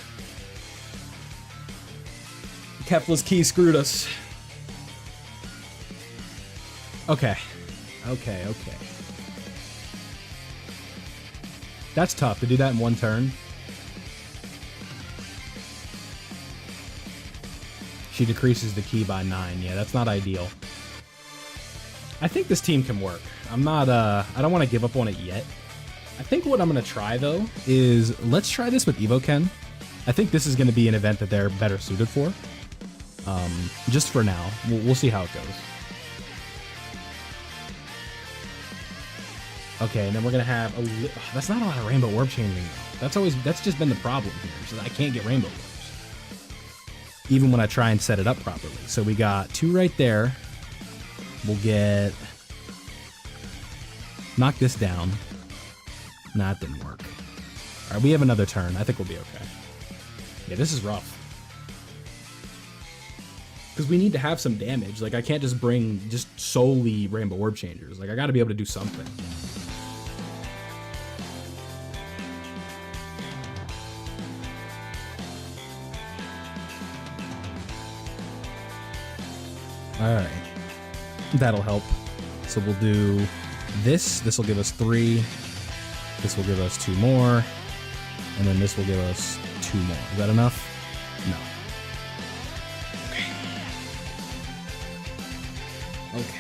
Kefla's key screwed us. Okay. Okay. That's tough to do that in one turn. She decreases the key by 9. Yeah, that's not ideal. I think this team can work. I'm not, I don't want to give up on it yet. I think what I'm going to try, though, is let's try this with Evoken. I think this is going to be an event that they're better suited for. Just for now. We'll see how it goes. Okay, and then we're going to have that's not a lot of rainbow orb changing, though. That's just been the problem here, so I can't get rainbow orbs. Even when I try and set it up properly. So we got 2 right there. We'll get... knock this down. Nah, it didn't work. All right, we have another turn. I think we'll be okay. Yeah, this is rough. Because we need to have some damage. Like, I can't just bring just solely rainbow orb changers. Like, I got to be able to do something. All right. That'll help. So we'll do this. This will give us 3. This will give us 2 more. And then this will give us 2 more. Is that enough? No. Okay. Okay.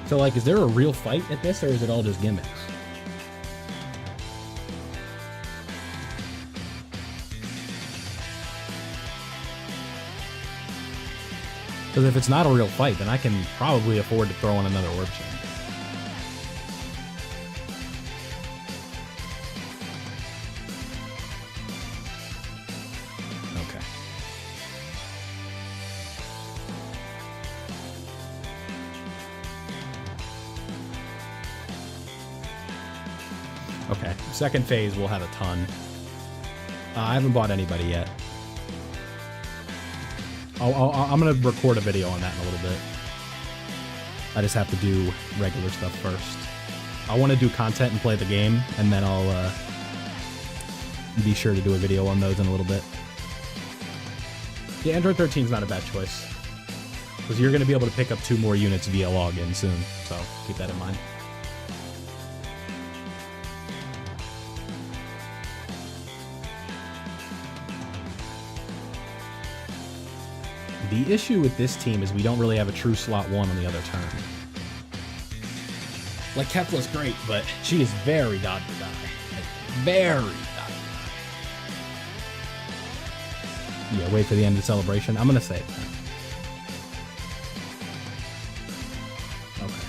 So, like, is there a real fight at this, or is it all just gimmicks? Because if it's not a real fight, then I can probably afford to throw in another orb chain. Okay. Okay, second phase we'll have a ton. I haven't bought anybody yet. I'm going to record a video on that in a little bit. I just have to do regular stuff first. I want to do content and play the game, and then I'll be sure to do a video on those in a little bit. Yeah, Android 13 is not a bad choice. Because you're going to be able to pick up 2 more units via login soon, so keep that in mind. The issue with this team is we don't really have a true slot 1 on the other turn. Like, Kefla's great, but she is very dot to die. Like, very dot to die. Yeah, wait for the end of the celebration. I'm going to say it then. Okay.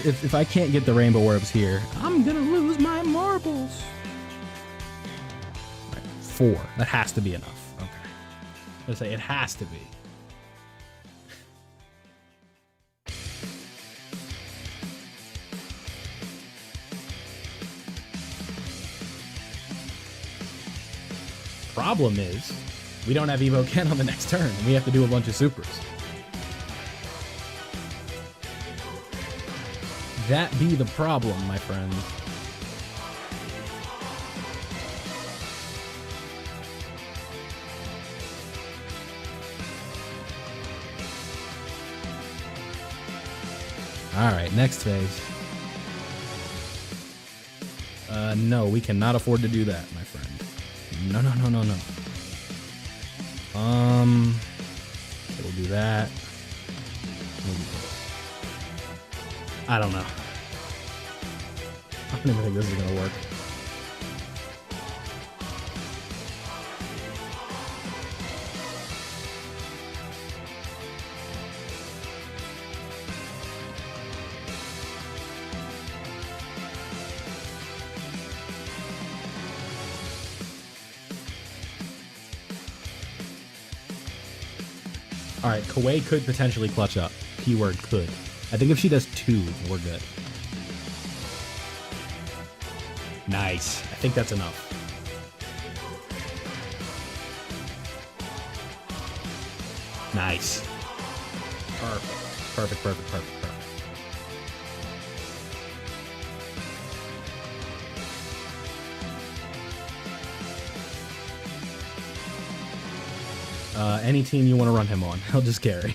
If I can't get the rainbow orbs here, I'm going to lose my marbles. Right, 4. That has to be enough. I say it has to be. Problem is, we don't have Evo Ken on the next turn, and we have to do a bunch of supers. That be the problem, my friend. Alright, next phase. No, we cannot afford to do that, my friend. No, no, no, no, no. We'll do that. I don't know. I don't even think this is gonna work. Alright, Kawaii could potentially clutch up. Keyword could. I think if she does 2, we're good. Nice. I think that's enough. Nice. Perfect. Perfect, perfect, perfect, perfect. Any team you want to run him on, he'll just carry.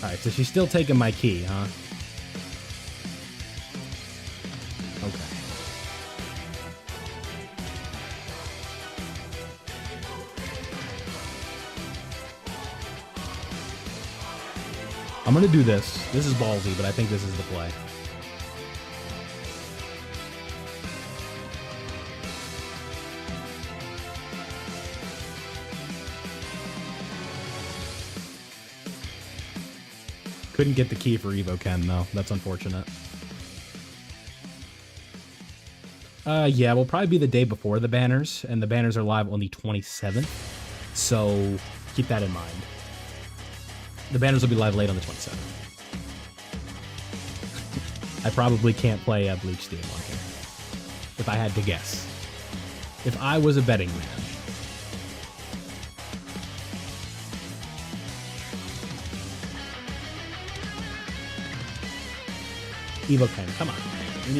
Alright, so she's still taking my key, huh? Okay. I'm gonna do this. This is ballsy, but I think this is the play. Couldn't get the key for Evo Ken, though. That's unfortunate. Yeah, we'll probably be the day before the banners, and the banners are live on the 27th, so keep that in mind. The banners will be live late on the 27th. I probably can't play Bleach Steel on here, if I had to guess. If I was a betting man. Evo Ken, come on. We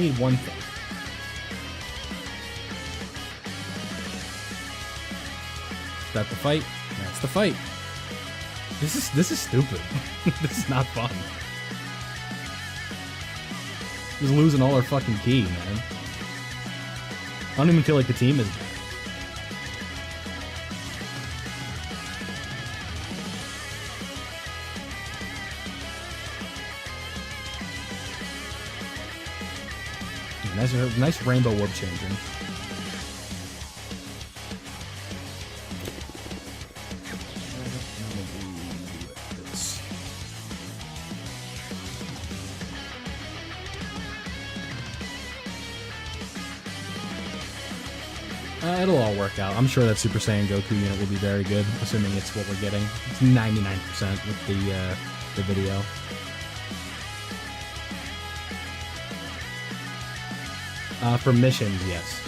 need one thing. Is that the fight? That's the fight. This is stupid. This is not fun. Just losing all our fucking key, man. I don't even feel like the team is. Nice rainbow warp changing. It'll all work out. I'm sure that Super Saiyan Goku unit will be very good, assuming it's what we're getting. It's 99% with the video. For missions, yes.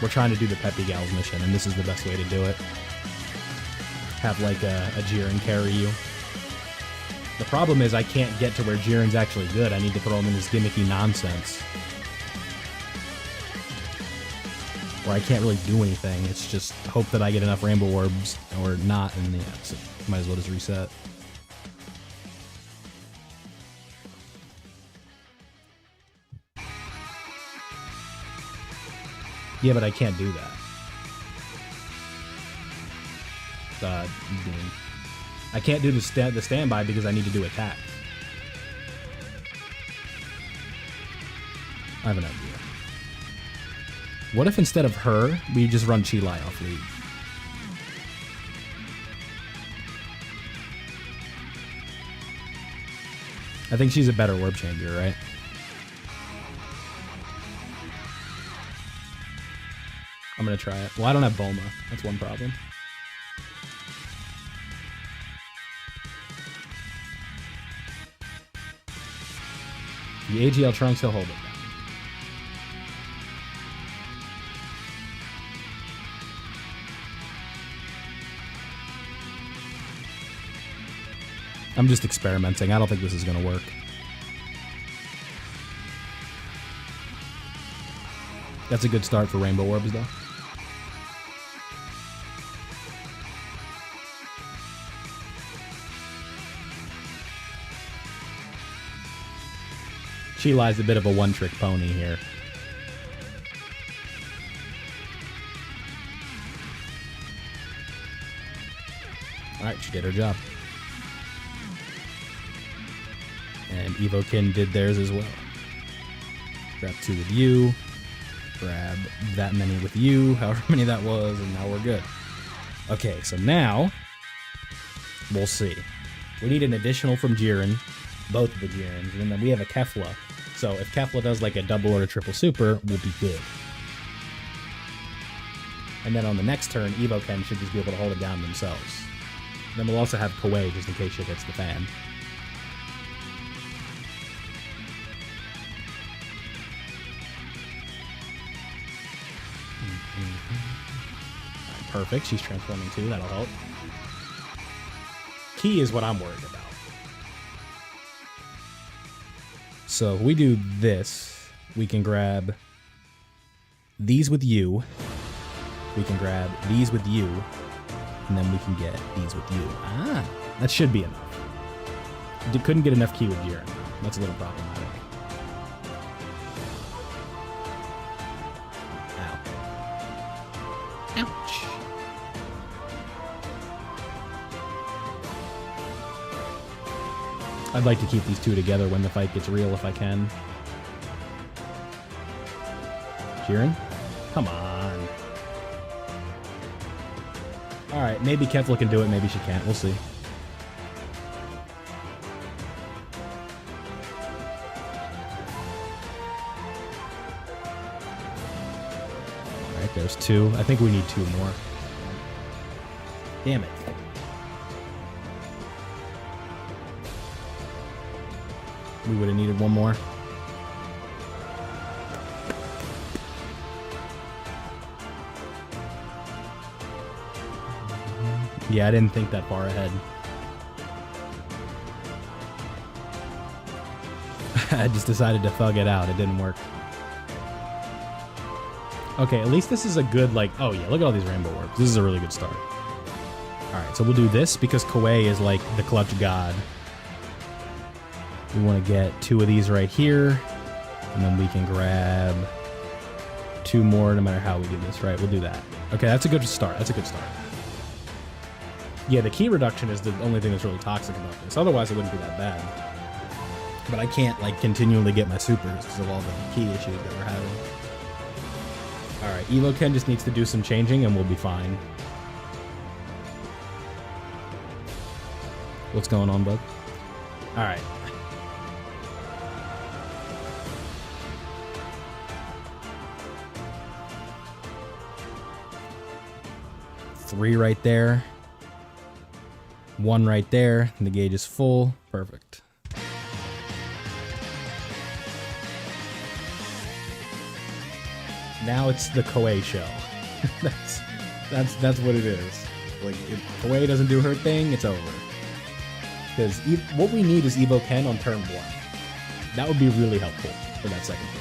We're trying to do the Peppy Gals mission, and this is the best way to do it. Have, like, a Jiren carry you. The problem is I can't get to where Jiren's actually good. I need to throw him in this gimmicky nonsense. Where I can't really do anything. It's just hope that I get enough Rainbow Orbs, or not, and yeah, so might as well just reset. Yeah, but I can't do that. I can't do the standby because I need to do attacks. I have an idea. What if instead of her, we just run Chi-Lai off lead? I think she's a better orb changer, right? I'm gonna try it. Well, I don't have Bulma. That's one problem. The AGL Trunks, he'll hold it down. I'm just experimenting. I don't think this is gonna work. That's a good start for Rainbow Orbs, though. Chi-Lai's a bit of a one-trick pony here. Alright, she did her job. And Evokin did theirs as well. Grab 2 with you. Grab that many with you, however many that was, and now we're good. Okay, so now, we'll see. We need an additional from Jiren, both of the Jirens, and then we have a Kefla. So if Kefla does like a double or a triple super, we'll be good. And then on the next turn, Evoken should just be able to hold it down themselves. Then we'll also have Koei just in case shit hits the fan. Right, perfect, she's transforming too, that'll help. Key is what I'm worried about. So if we do this, we can grab these with you. We can grab these with you. And then we can get these with you. Ah, that should be enough. Couldn't get enough ki with Jiren. That's a little problematic. Ow. Ouch. I'd like to keep these two together when the fight gets real if I can. Jiren? Come on. Alright, maybe Kefla can do it, maybe she can't. We'll see. Alright, there's two. I think we need two more. Damn it. We would have needed one more. Yeah, I didn't think that far ahead. I just decided to thug it out. It didn't work. Okay, at least this is a good, like... Oh, yeah, look at all these rainbow orbs. This is a really good start. Alright, so we'll do this because Koei is, like, the clutch god. We want to get two of these right here. And then we can grab two more no matter how we do this, right? We'll do that. Okay, that's a good start. That's a good start. Yeah, the ki reduction is the only thing that's really toxic about this. Otherwise, it wouldn't be that bad. But I can't, like, continually get my supers because of all the ki issues that we're having. Alright, Evo-Ken just needs to do some changing and we'll be fine. What's going on, bud? Alright. Three right there. One right there. The gauge is full. Perfect. Now it's the Koei show. that's what it is. Like, if Koei doesn't do her thing, it's over. Because what we need is Evo-Ken on turn 1. That would be really helpful for that second phase.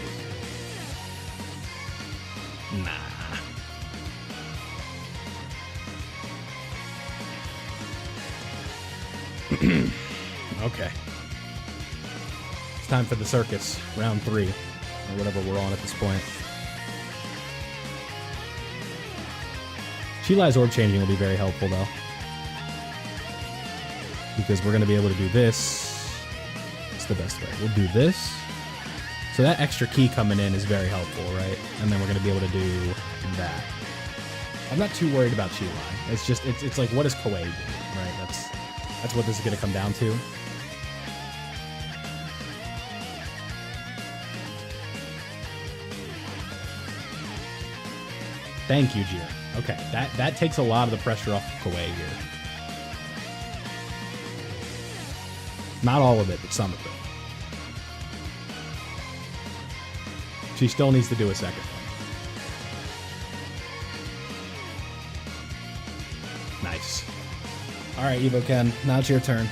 Nah. Okay. It's time for the circus, round 3, or whatever we're on at this point. Chilai's orb changing will be very helpful, though. Because we're going to be able to do this. It's the best way. We'll do this. So that extra ki coming in is very helpful, right? And then we're going to be able to do that. I'm not too worried about Chilai. It's just, it's like, what does Koei do, right? That's what this is going to come down to. Thank you, Jiren. Okay, that takes a lot of the pressure off of Koei here. Not all of it, but some of it. She still needs to do a second one. Nice. Alright, Evo-Ken, now it's your turn.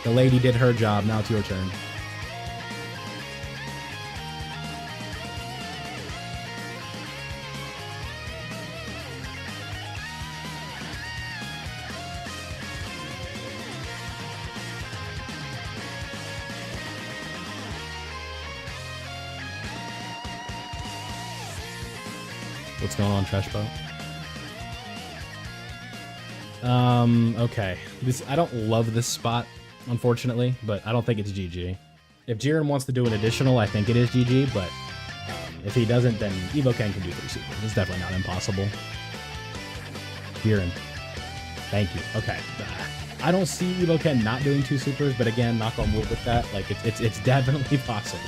The lady did her job, now it's your turn. What's going on, Trash Boat? Okay. I don't love this spot, unfortunately, but I don't think it's GG. If Jiren wants to do an additional, I think it is GG, but if he doesn't, then Evo-Ken can do 3 supers. It's definitely not impossible. Jiren. Thank you. Okay. I don't see Evo-Ken not doing 2 supers, but again, knock on wood with that. Like, it's definitely possible.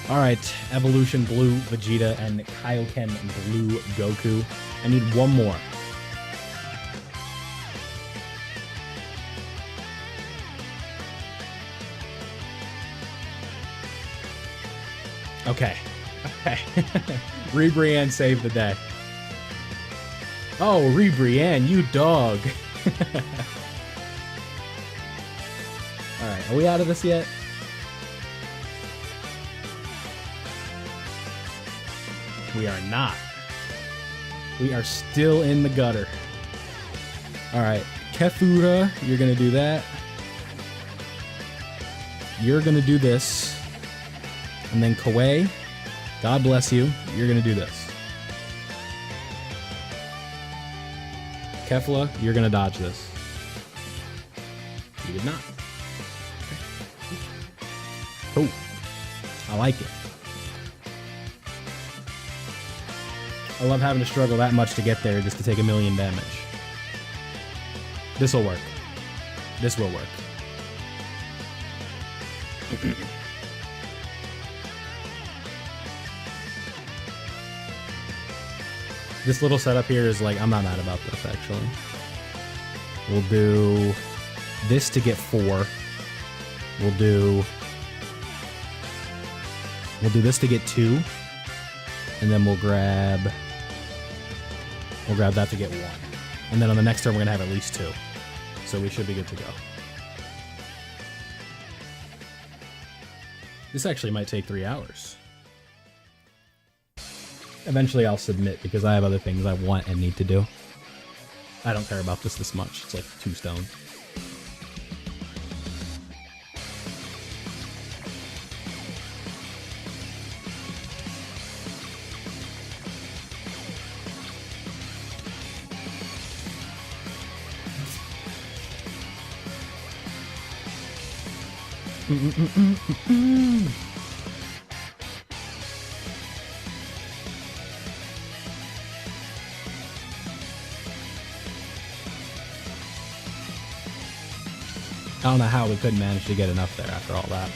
Alright, Evolution Blue Vegeta and Kaioken Blue Goku. I need one more. Okay. Okay. Rebrienne saved the day. Oh, Brienne, you dog. Alright, are we out of this yet? We are not. We are still in the gutter. Alright, Kefura, you're gonna do that. You're gonna do this. And then Kawaii, God bless you, you're gonna do this. Kefla, you're gonna dodge this. You did not. Cool. I like it. I love having to struggle that much to get there just to take 1,000,000 damage. This'll work. This will work. This little setup here is like, I'm not mad about this actually. We'll do this to get 4. We'll do this to get 2. And then we'll grab that to get 1. And then on the next turn we're gonna have at least 2. So we should be good to go. This actually might take 3 hours. Eventually I'll submit because I have other things I want and need to do. I don't care about this much. It's like 2 stone. I don't know how we couldn't manage to get enough there after all that.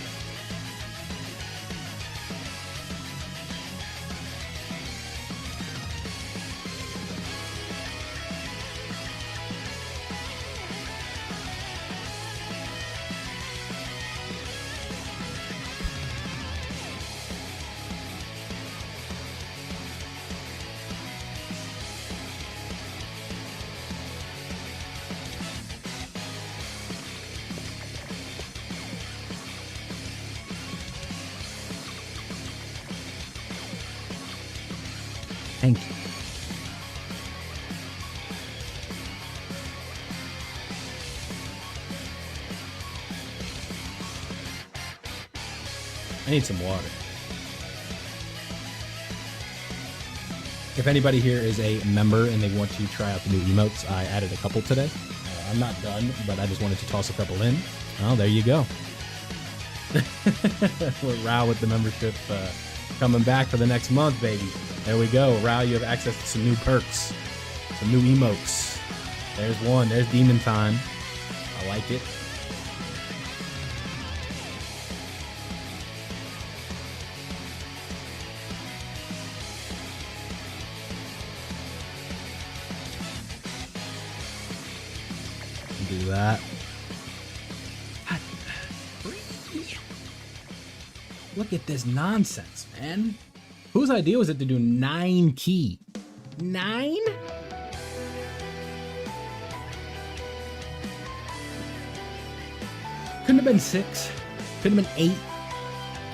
Thank you. I need some water. If anybody here is a member and they want to try out the new emotes, I added a couple today. I'm not done, but I just wanted to toss a couple in. Oh, there you go. We're Rao with the membership coming back for the next month, baby. There we go. Rao, you have access to some new perks, some new emotes. There's one. There's Demon Time. I like it. Do that. Look at this nonsense, man. Whose idea was it to do 9 key? 9? Couldn't have been 6. Couldn't have been 8.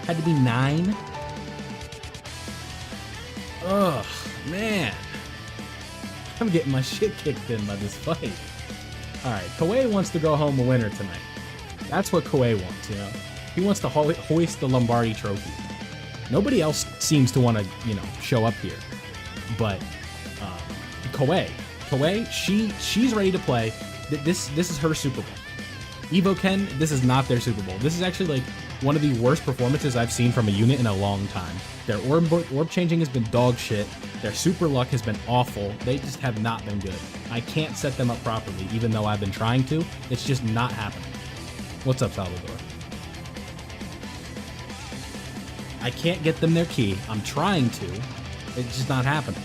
Had to be 9. Ugh, man. I'm getting my shit kicked in by this fight. Alright, Kawaii wants to go home a winner tonight. That's what Kawaii wants, you know? He wants to hoist the Lombardi trophy. Nobody else seems to want to, you know, show up here. But Kawaii, she's ready to play. This is her Super Bowl. Evo Ken, this is not their Super Bowl. This is actually like one of the worst performances I've seen from a unit in a long time. Their orb changing has been dog shit. Their super luck has been awful. They just have not been good. I can't set them up properly, even though I've been trying to. It's just not happening. What's up, Salvador? I can't get them their key. I'm trying to. It's just not happening.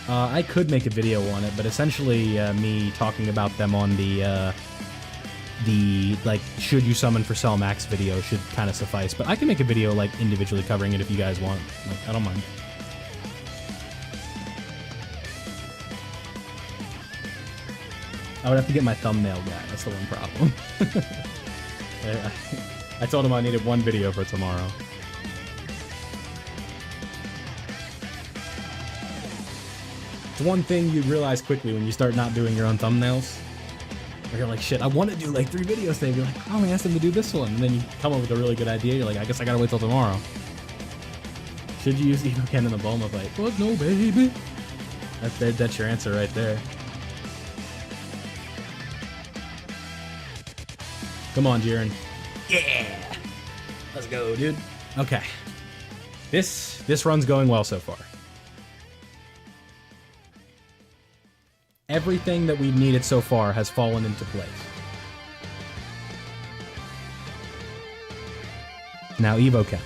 I could make a video on it, but essentially me talking about them on the like should you summon for Cell Max video should kind of suffice. But I can make a video like individually covering it if you guys want. Like, I don't mind. I would have to get my thumbnail guy. That's the one problem. I told him I needed one video for tomorrow. It's one thing you realize quickly when you start not doing your own thumbnails. Where you're like, shit, I want to do like 3 videos today. You're like, oh, I asked him to do this one. And then you come up with a really good idea. You're like, I guess I gotta wait till tomorrow. Should you use Dokkan in the Bulma fight? What? No, baby. That's your answer right there. Come on, Jiren. Yeah! Let's go, dude. Okay. This run's going well so far. Everything that we've needed so far has fallen into place. Now, EvoChem.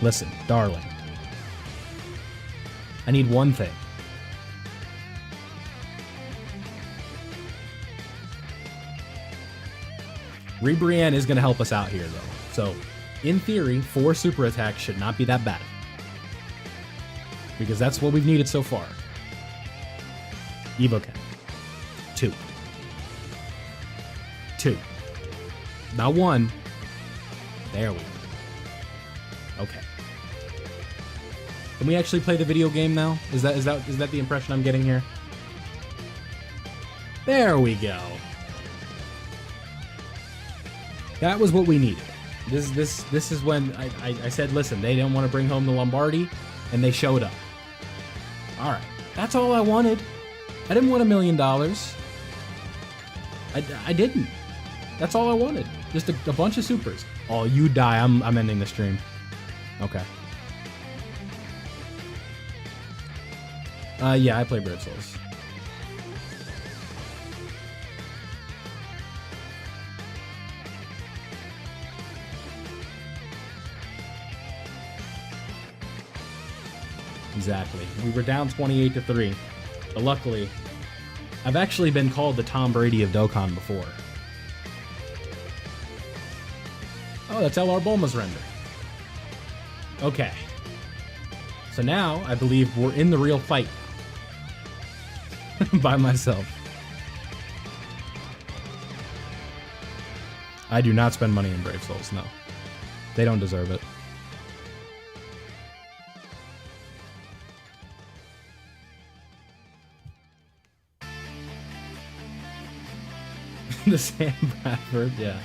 Listen, darling. I need one thing. Brienne is going to help us out here, though. So, in theory, 4 super attacks should not be that bad. Because that's what we've needed so far. EvoChem. 2. 2. Not 1. There we go. Okay. Can we actually play the video game now? Is that the impression I'm getting here? There we go. That was what we needed. This is when I said, listen, they didn't want to bring home the Lombardi, and they showed up. All right, that's all I wanted. I didn't want $1 million. I didn't. That's all I wanted. Just a bunch of supers. Oh, you die. I'm ending the stream. Okay. Yeah, I play Brave Souls. Exactly. We were down 28-3, but luckily, I've actually been called the Tom Brady of Dokkan before. Oh, that's LR Bulma's render. Okay. So now, I believe we're in the real fight. By myself. I do not spend money in Brave Souls, no. They don't deserve it. The Sam Bradford, yeah.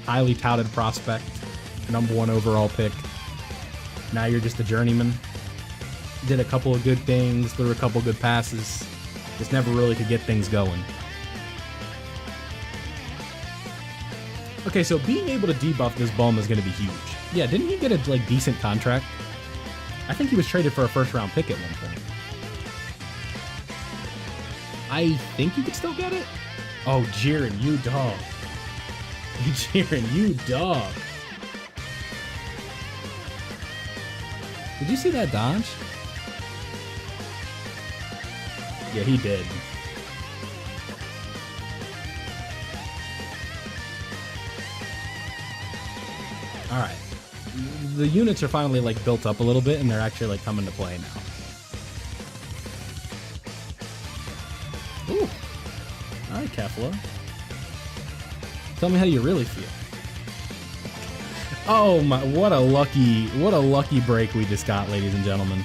Highly touted prospect. #1 overall pick. Now you're just a journeyman. Did a couple of good things, threw a couple good passes. Just never really could get things going. Okay, so being able to debuff this Bulma is going to be huge. Yeah, didn't he get a decent contract? I think he was traded for a first-round pick at one point. I think he could still get it? Oh, Jiren, you dog. Jiren, you dog. Did you see that dodge? Yeah, he did. Alright. The units are finally built up a little bit and they're actually coming to play now. Ooh. Alright, Kefla. Tell me how you really feel. Oh my, what a lucky break we just got, ladies and gentlemen.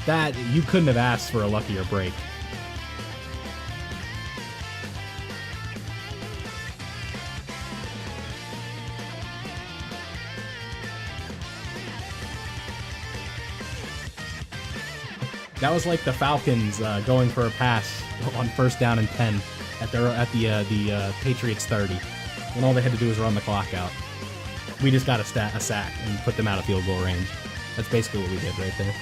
That, you couldn't have asked for a luckier break. That was like the Falcons going for a pass on 1st down and 10 at the Patriots 30, when all they had to do was run the clock out. We just got a sack and put them out of field goal range. That's basically what we did right there.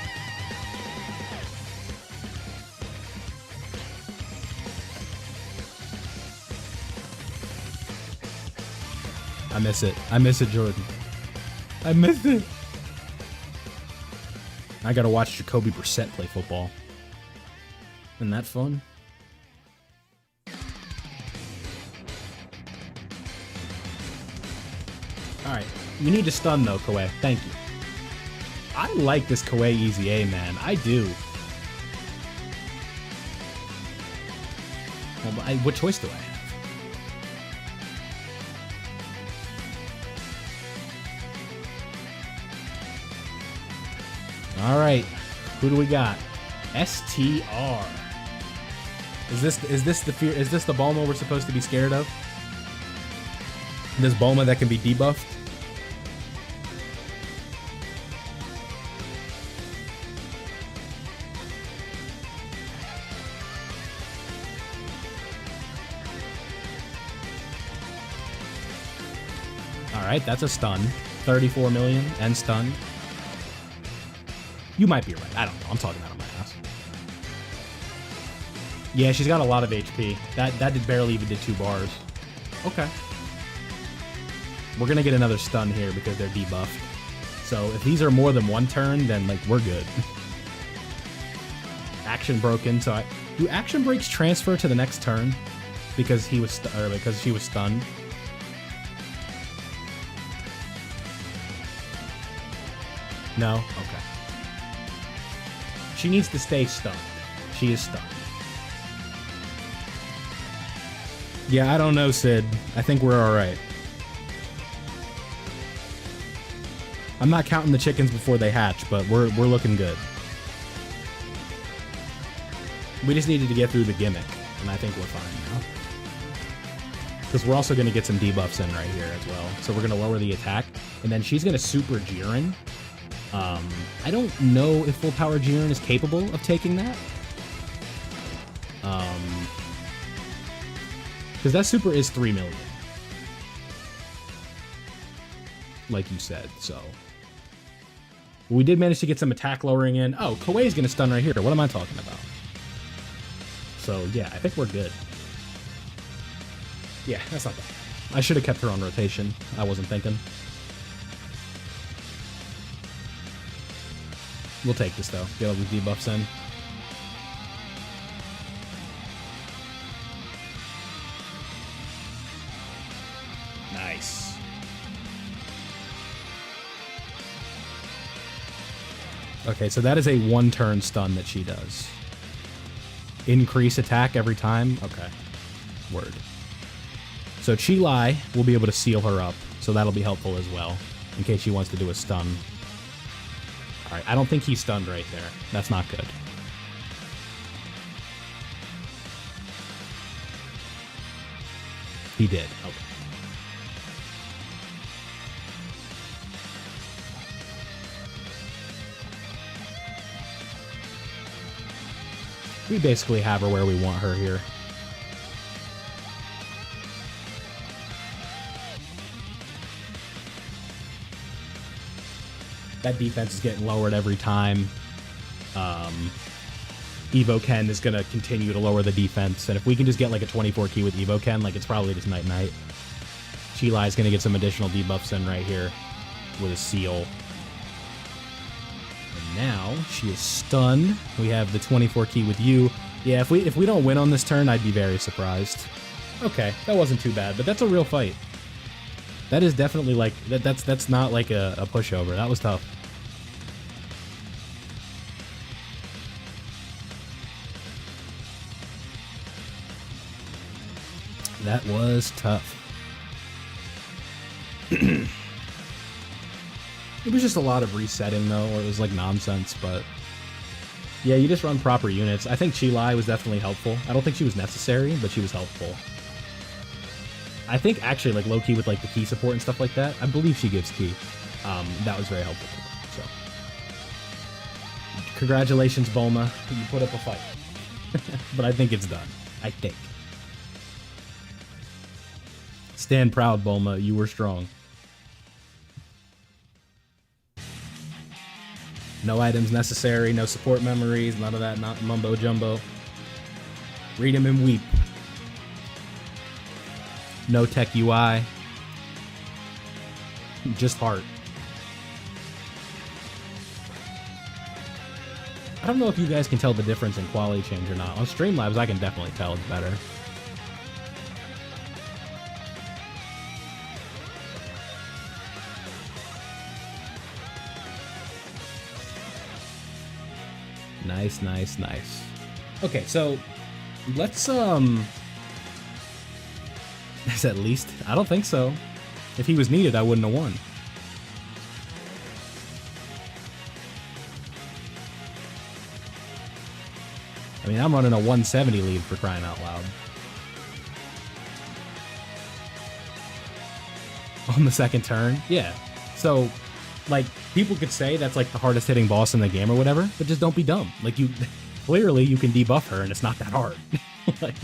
I miss it. I miss it, Jordan. I miss it. I gotta watch Jacoby Brissett play football. Isn't that fun? Alright. You need to stun though, Koei. Thank you. I like this Koei Easy A, man. I do. Well, what choice do I have? All right, who do we got? STR. Is this the fear? Is this the Bulma we're supposed to be scared of? This Bulma that can be debuffed? All right, that's a stun. 34 million and stun. You might be right. I don't know. I'm talking out of my ass. Yeah, she's got a lot of HP. That did barely even did 2 bars. Okay. We're gonna get another stun here because they're debuffed. So if these are more than 1 turn, then like we're good. Action broken. So do action breaks transfer to the next turn because he was because she was stunned? No. Okay. She needs to stay stunned. She is stunned. Yeah, I don't know, Sid. I think we're alright. I'm not counting the chickens before they hatch, but we're looking good. We just needed to get through the gimmick, and I think we're fine now. Because we're also going to get some debuffs in right here as well. So we're going to lower the attack, and then she's going to super Jiren. I don't know if full power Jiren is capable of taking that. Because that super is 3 million. Like you said, so. We did manage to get some attack lowering in. Oh, Koei's going to stun right here. What am I talking about? So, yeah, I think we're good. Yeah, that's not bad. I should have kept her on rotation. I wasn't thinking. We'll take this, though. Get all the debuffs in. Nice. Okay, so that is a 1-turn stun that she does. Increase attack every time? Okay. Word. So Chi-Lai will be able to seal her up, so that'll be helpful as well, in case she wants to do a stun. Alright, I don't think he's stunned right there. That's not good. He did. Okay. We basically have her where we want her here. That defense is getting lowered every time. Evo Ken is going to continue to lower the defense. And if we can just get like a 24 key with Evo Ken, like it's probably just night-night. Chi-Lai is going to get some additional debuffs in right here with a seal. And now she is stunned. We have the 24 key with you. Yeah, if we don't win on this turn, I'd be very surprised. Okay, that wasn't too bad, but that's a real fight. That is definitely like that's not like a pushover. That was tough. That was tough. It was just a lot of resetting though, or it was like nonsense, but yeah, you just run proper units. I think Chi-Lai was definitely helpful. I don't think she was necessary, but she was helpful. I think actually like low-key with like the key support and stuff like that, I believe she gives key. That was very helpful to them, so. Congratulations, Bulma. You put up a fight. But I think it's done. I think. Stand proud, Bulma. You were strong. No items necessary, no support memories, none of that, not mumbo jumbo. Read them and weep. No tech UI. Just heart. I don't know if you guys can tell the difference in quality change or not. On Streamlabs, I can definitely tell it's better. Nice, nice, nice. Okay, so let's Is at least? I don't think so. If he was needed, I wouldn't have won. I mean, I'm running a 170 lead for crying out loud. On the second turn? Yeah. So, like, people could say that's like the hardest hitting boss in the game or whatever, but just don't be dumb. Like, you clearly you can debuff her and it's not that hard. Like,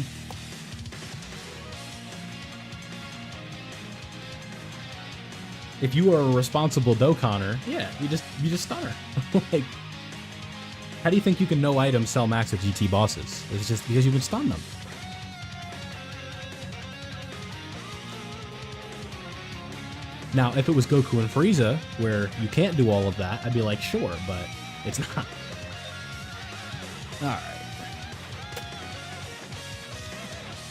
if you are a responsible Dokkaner, yeah, you just stun her. Like, how do you think you can no item sell max with GT bosses? It's just because you can stun them. Now, if it was Goku and Frieza, where you can't do all of that, I'd be like, sure, but it's not. Alright.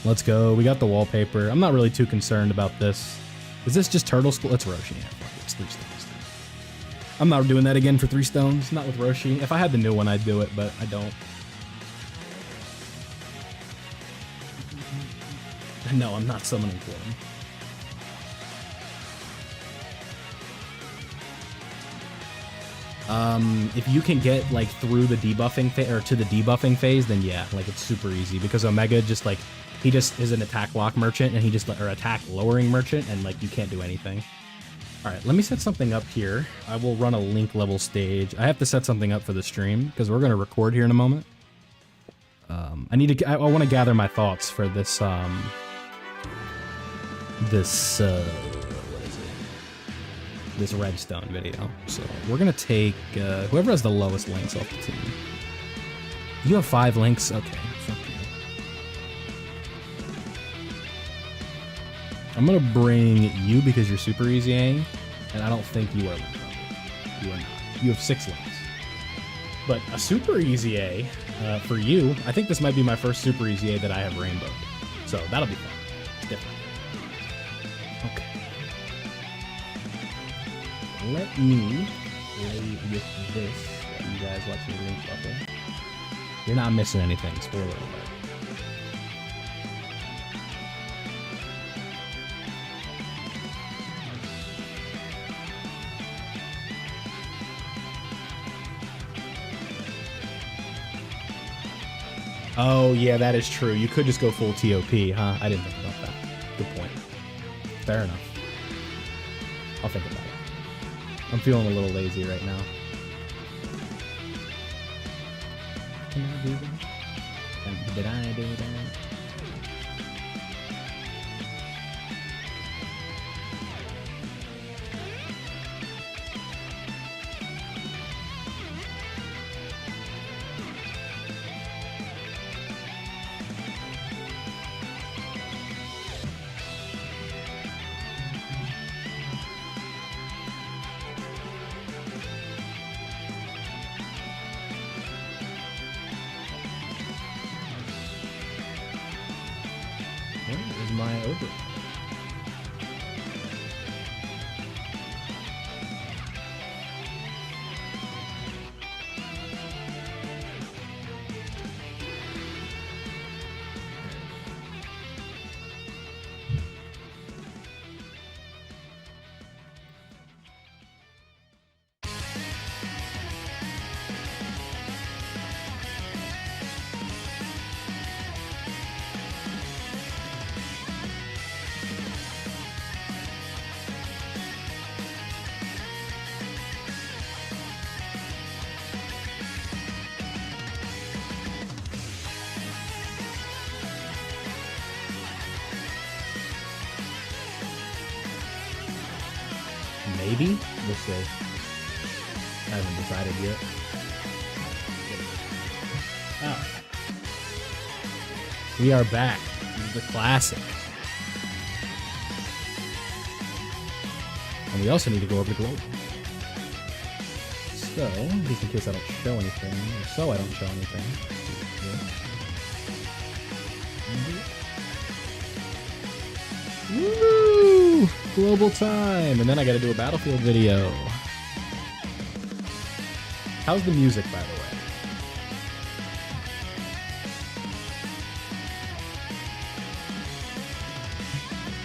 Let's go. We got the wallpaper. I'm not really too concerned about this. Is this just Turtle Skull? It's Roshi. Yeah, fuck it. It's 3 stones. I'm not doing that again for 3 stones. Not with Roshi. If I had the new one, I'd do it, but I don't. No, I'm not summoning for him. If you can get like through the debuffing phase or to the debuffing phase, then yeah, like it's super easy because Omega just like he just is an attack lock merchant and he just or attack lowering merchant and like you can't do anything. All right, let me set something up here. I will run a link level stage. I have to set something up for the stream because we're gonna record here in a moment. I want to gather my thoughts for this this redstone video. So we're gonna take whoever has the lowest links off the team. You have 5 links? Okay, fuck you. I'm gonna bring you because you're super easy A, and I don't think you are linked. You are not. You have 6 links. But a super easy A for you, I think this might be my first super easy A that I have rainbow. So that'll be fun. It's different. Okay. Let me play with this. You guys watch the link bubble. You're not missing anything. Spoiler alert. Oh yeah, that is true. You could just go full TOP, huh? I didn't think about that. Good point. Fair enough. I'll think about it. I'm feeling a little lazy right now. Can I do that? Did I do that? Where is my over? Maybe? We'll see. I haven't decided yet. Alright. We are back. This is the classic. And we also need to go over the globe. So, just in case I don't show anything, or so I don't show anything. Woo! Global time! And then I gotta do a Battlefield video. How's the music, by the way?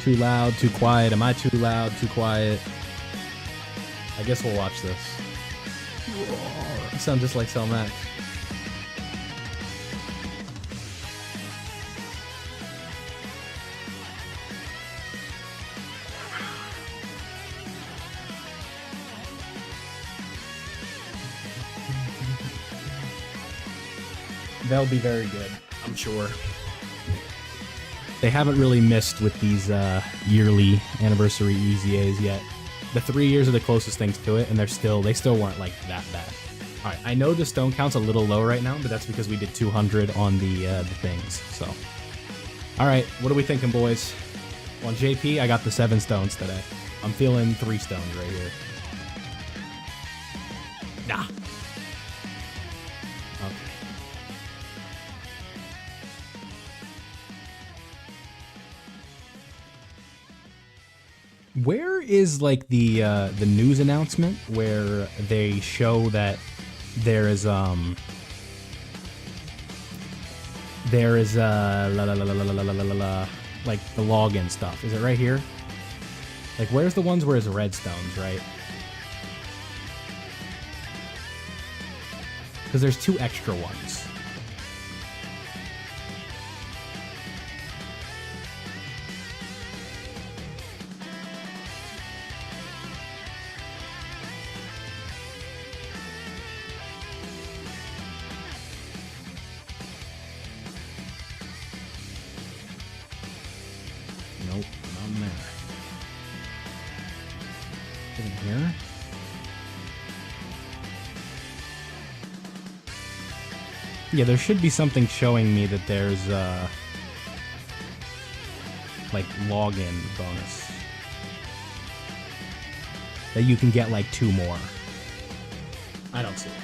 Too loud, too quiet. Am I too loud, too quiet? I guess we'll watch this. You sound just like Cell Max. They'll be very good, I'm sure. They haven't really missed with these yearly anniversary EZAs yet. The 3 years are the closest things to it, and they still weren't like that bad. All right, I know the stone count's a little low right now, but that's because we did 200 on the things. So, all right, what are we thinking, boys? On JP, I got the 7 stones today. I'm feeling 3 stones right here. Nah. Okay. Where is like the news announcement where they show that there is like the login stuff? Is it right here? Like, where's the ones where it's redstones, right? Because there's 2 extra ones. Nope, not in there. Is it here? Yeah, there should be something showing me that there's like login bonus that you can get like 2 more. I don't see it.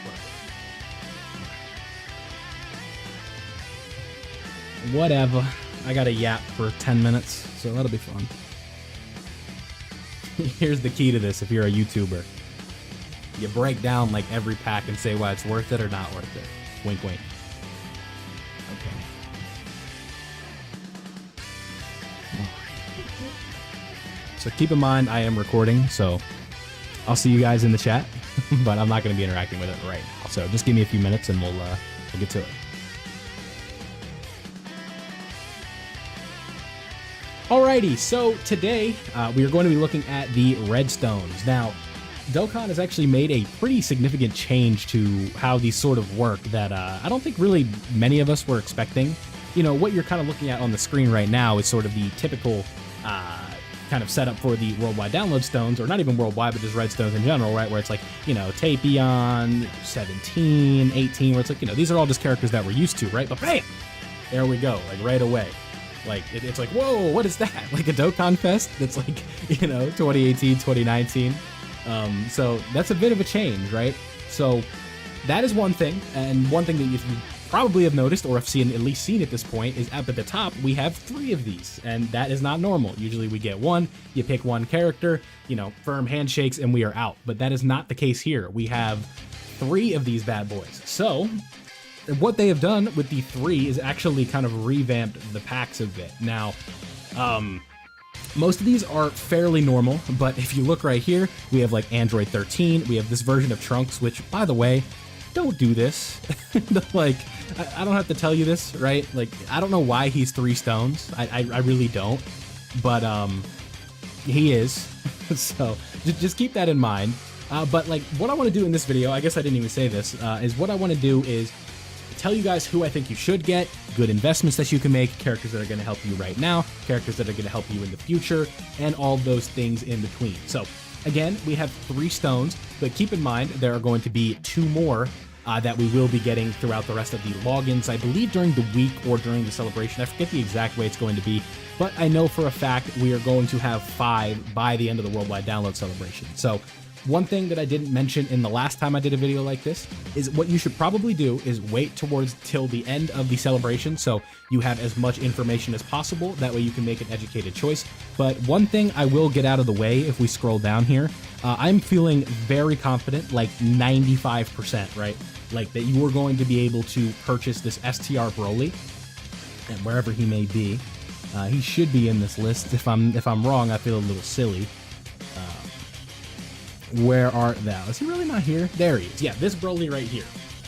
Whatever. I got a yap for 10 minutes, so that'll be fun. Here's the key to this if you're a YouTuber. You break down like every pack and say why it's worth it or not worth it. Wink, wink. Okay. So keep in mind, I am recording, so I'll see you guys in the chat, but I'm not going to be interacting with it right now. So just give me a few minutes and we'll get to it. Alrighty, so today we are going to be looking at the redstones. Now, Dokkan has actually made a pretty significant change to how these sort of work that I don't think really many of us were expecting. You know, what you're kind of looking at on the screen right now is sort of the typical kind of setup for the worldwide download stones, or not even worldwide, but just redstones in general, right? Where it's like, you know, Tapion, 17, 18, where it's like, you know, these are all just characters that we're used to, right? But bam! There we go, like right away. Like, it's like, whoa, what is that? Like a Dokkan Fest that's like, you know, 2018, 2019. So that's a bit of a change, right? So that is one thing. And one thing that you probably have noticed or have seen, at least seen at this point, is up at the top, we have 3 of these. And that is not normal. Usually we get 1, you pick 1 character, you know, firm handshakes, and we are out. But that is not the case here. We have 3 of these bad boys. So what they have done with the 3 is actually kind of revamped the packs a bit. Now, most of these are fairly normal, but if you look right here, we have like Android 13, we have this version of Trunks, which, by the way, don't do this. Like, I don't have to tell you this, right? Like, I don't know why he's 3 stones. I really don't, but he is. So just keep that in mind. But like, what I want to do in this video, I guess I didn't even say this, is what I want to do is tell you guys who I think you should get, good investments that you can make, characters that are going to help you right now, characters that are going to help you in the future, and all those things in between. So again, we have 3 stones, but keep in mind there are going to be 2 more that we will be getting throughout the rest of the logins, I believe during the week or during the celebration. I forget the exact way it's going to be, but I know for a fact we are going to have 5 by the end of the worldwide download celebration. So one thing that I didn't mention in the last time I did a video like this is what you should probably do is wait till the end of the celebration so you have as much information as possible. That way you can make an educated choice. But one thing I will get out of the way if we scroll down here, I'm feeling very confident, like 95%, right? Like that you are going to be able to purchase this STR Broly, and wherever he may be. He should be in this list. If I'm wrong, I feel a little silly. Where art thou? Is he really not here? There he is. Yeah, this Broly right here.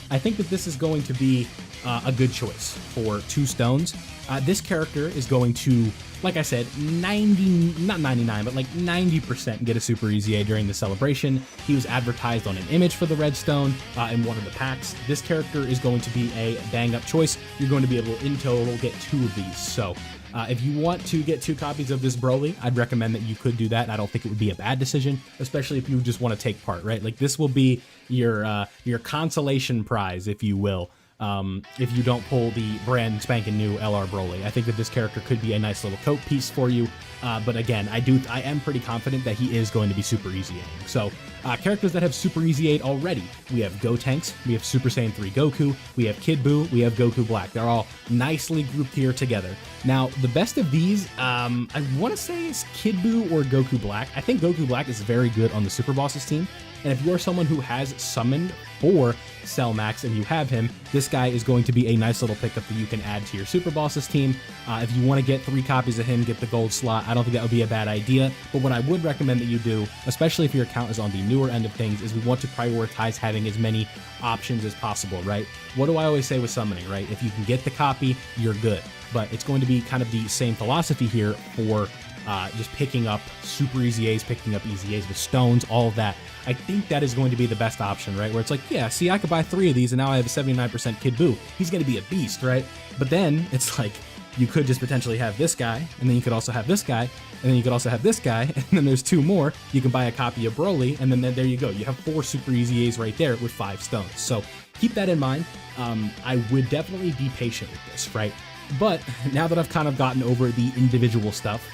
I think that this is going to be a good choice for 2 stones. This character is going to, like I said, not 99, but like 90% get a Super EZA during the celebration. He was advertised on an image for the red stone in one of the packs. This character is going to be a bang-up choice. You're going to be able to, in total, get 2 of these. So if you want to get 2 copies of this Broly, I'd recommend that you could do that. I don't think it would be a bad decision, especially if you just want to take part, right? Like, this will be your consolation prize, if you will. If you don't pull the brand spanking new LR Broly. I think that this character could be a nice little coat piece for you. But again, I am pretty confident that he is going to be Super EZAing. So characters that have Super EZA'd already, we have Gotenks, we have Super Saiyan 3 Goku, we have Kid Buu, we have Goku Black. They're all nicely grouped here together. Now, the best of these, I want to say is Kid Buu or Goku Black. I think Goku Black is very good on the Super Bosses team. And if you are someone who has summoned for Cell Max and you have him, this guy is going to be a nice little pickup that you can add to your Super Bosses team. If you want to get 3 copies of him, get the gold slot, I don't think that would be a bad idea. But what I would recommend that you do, especially if your account is on the newer end of things, is we want to prioritize having as many options as possible, right? What do I always say with summoning, right? If you can get the copy, you're good. But it's going to be kind of the same philosophy here for just picking up Super EZAs, picking up EZAs with stones, all of that. I think that is going to be the best option, right? Where it's like, yeah, see, I could buy 3 of these and now I have a 79% Kid Buu. He's going to be a beast, right? But then it's like, you could just potentially have this guy, and then you could also have this guy, and then you could also have this guy, and then there's 2 more. You can buy a copy of Broly, and then there you go. You have 4 Super EZAs right there with 5 stones. So keep that in mind. I would definitely be patient with this, right? But now that I've kind of gotten over the individual stuff,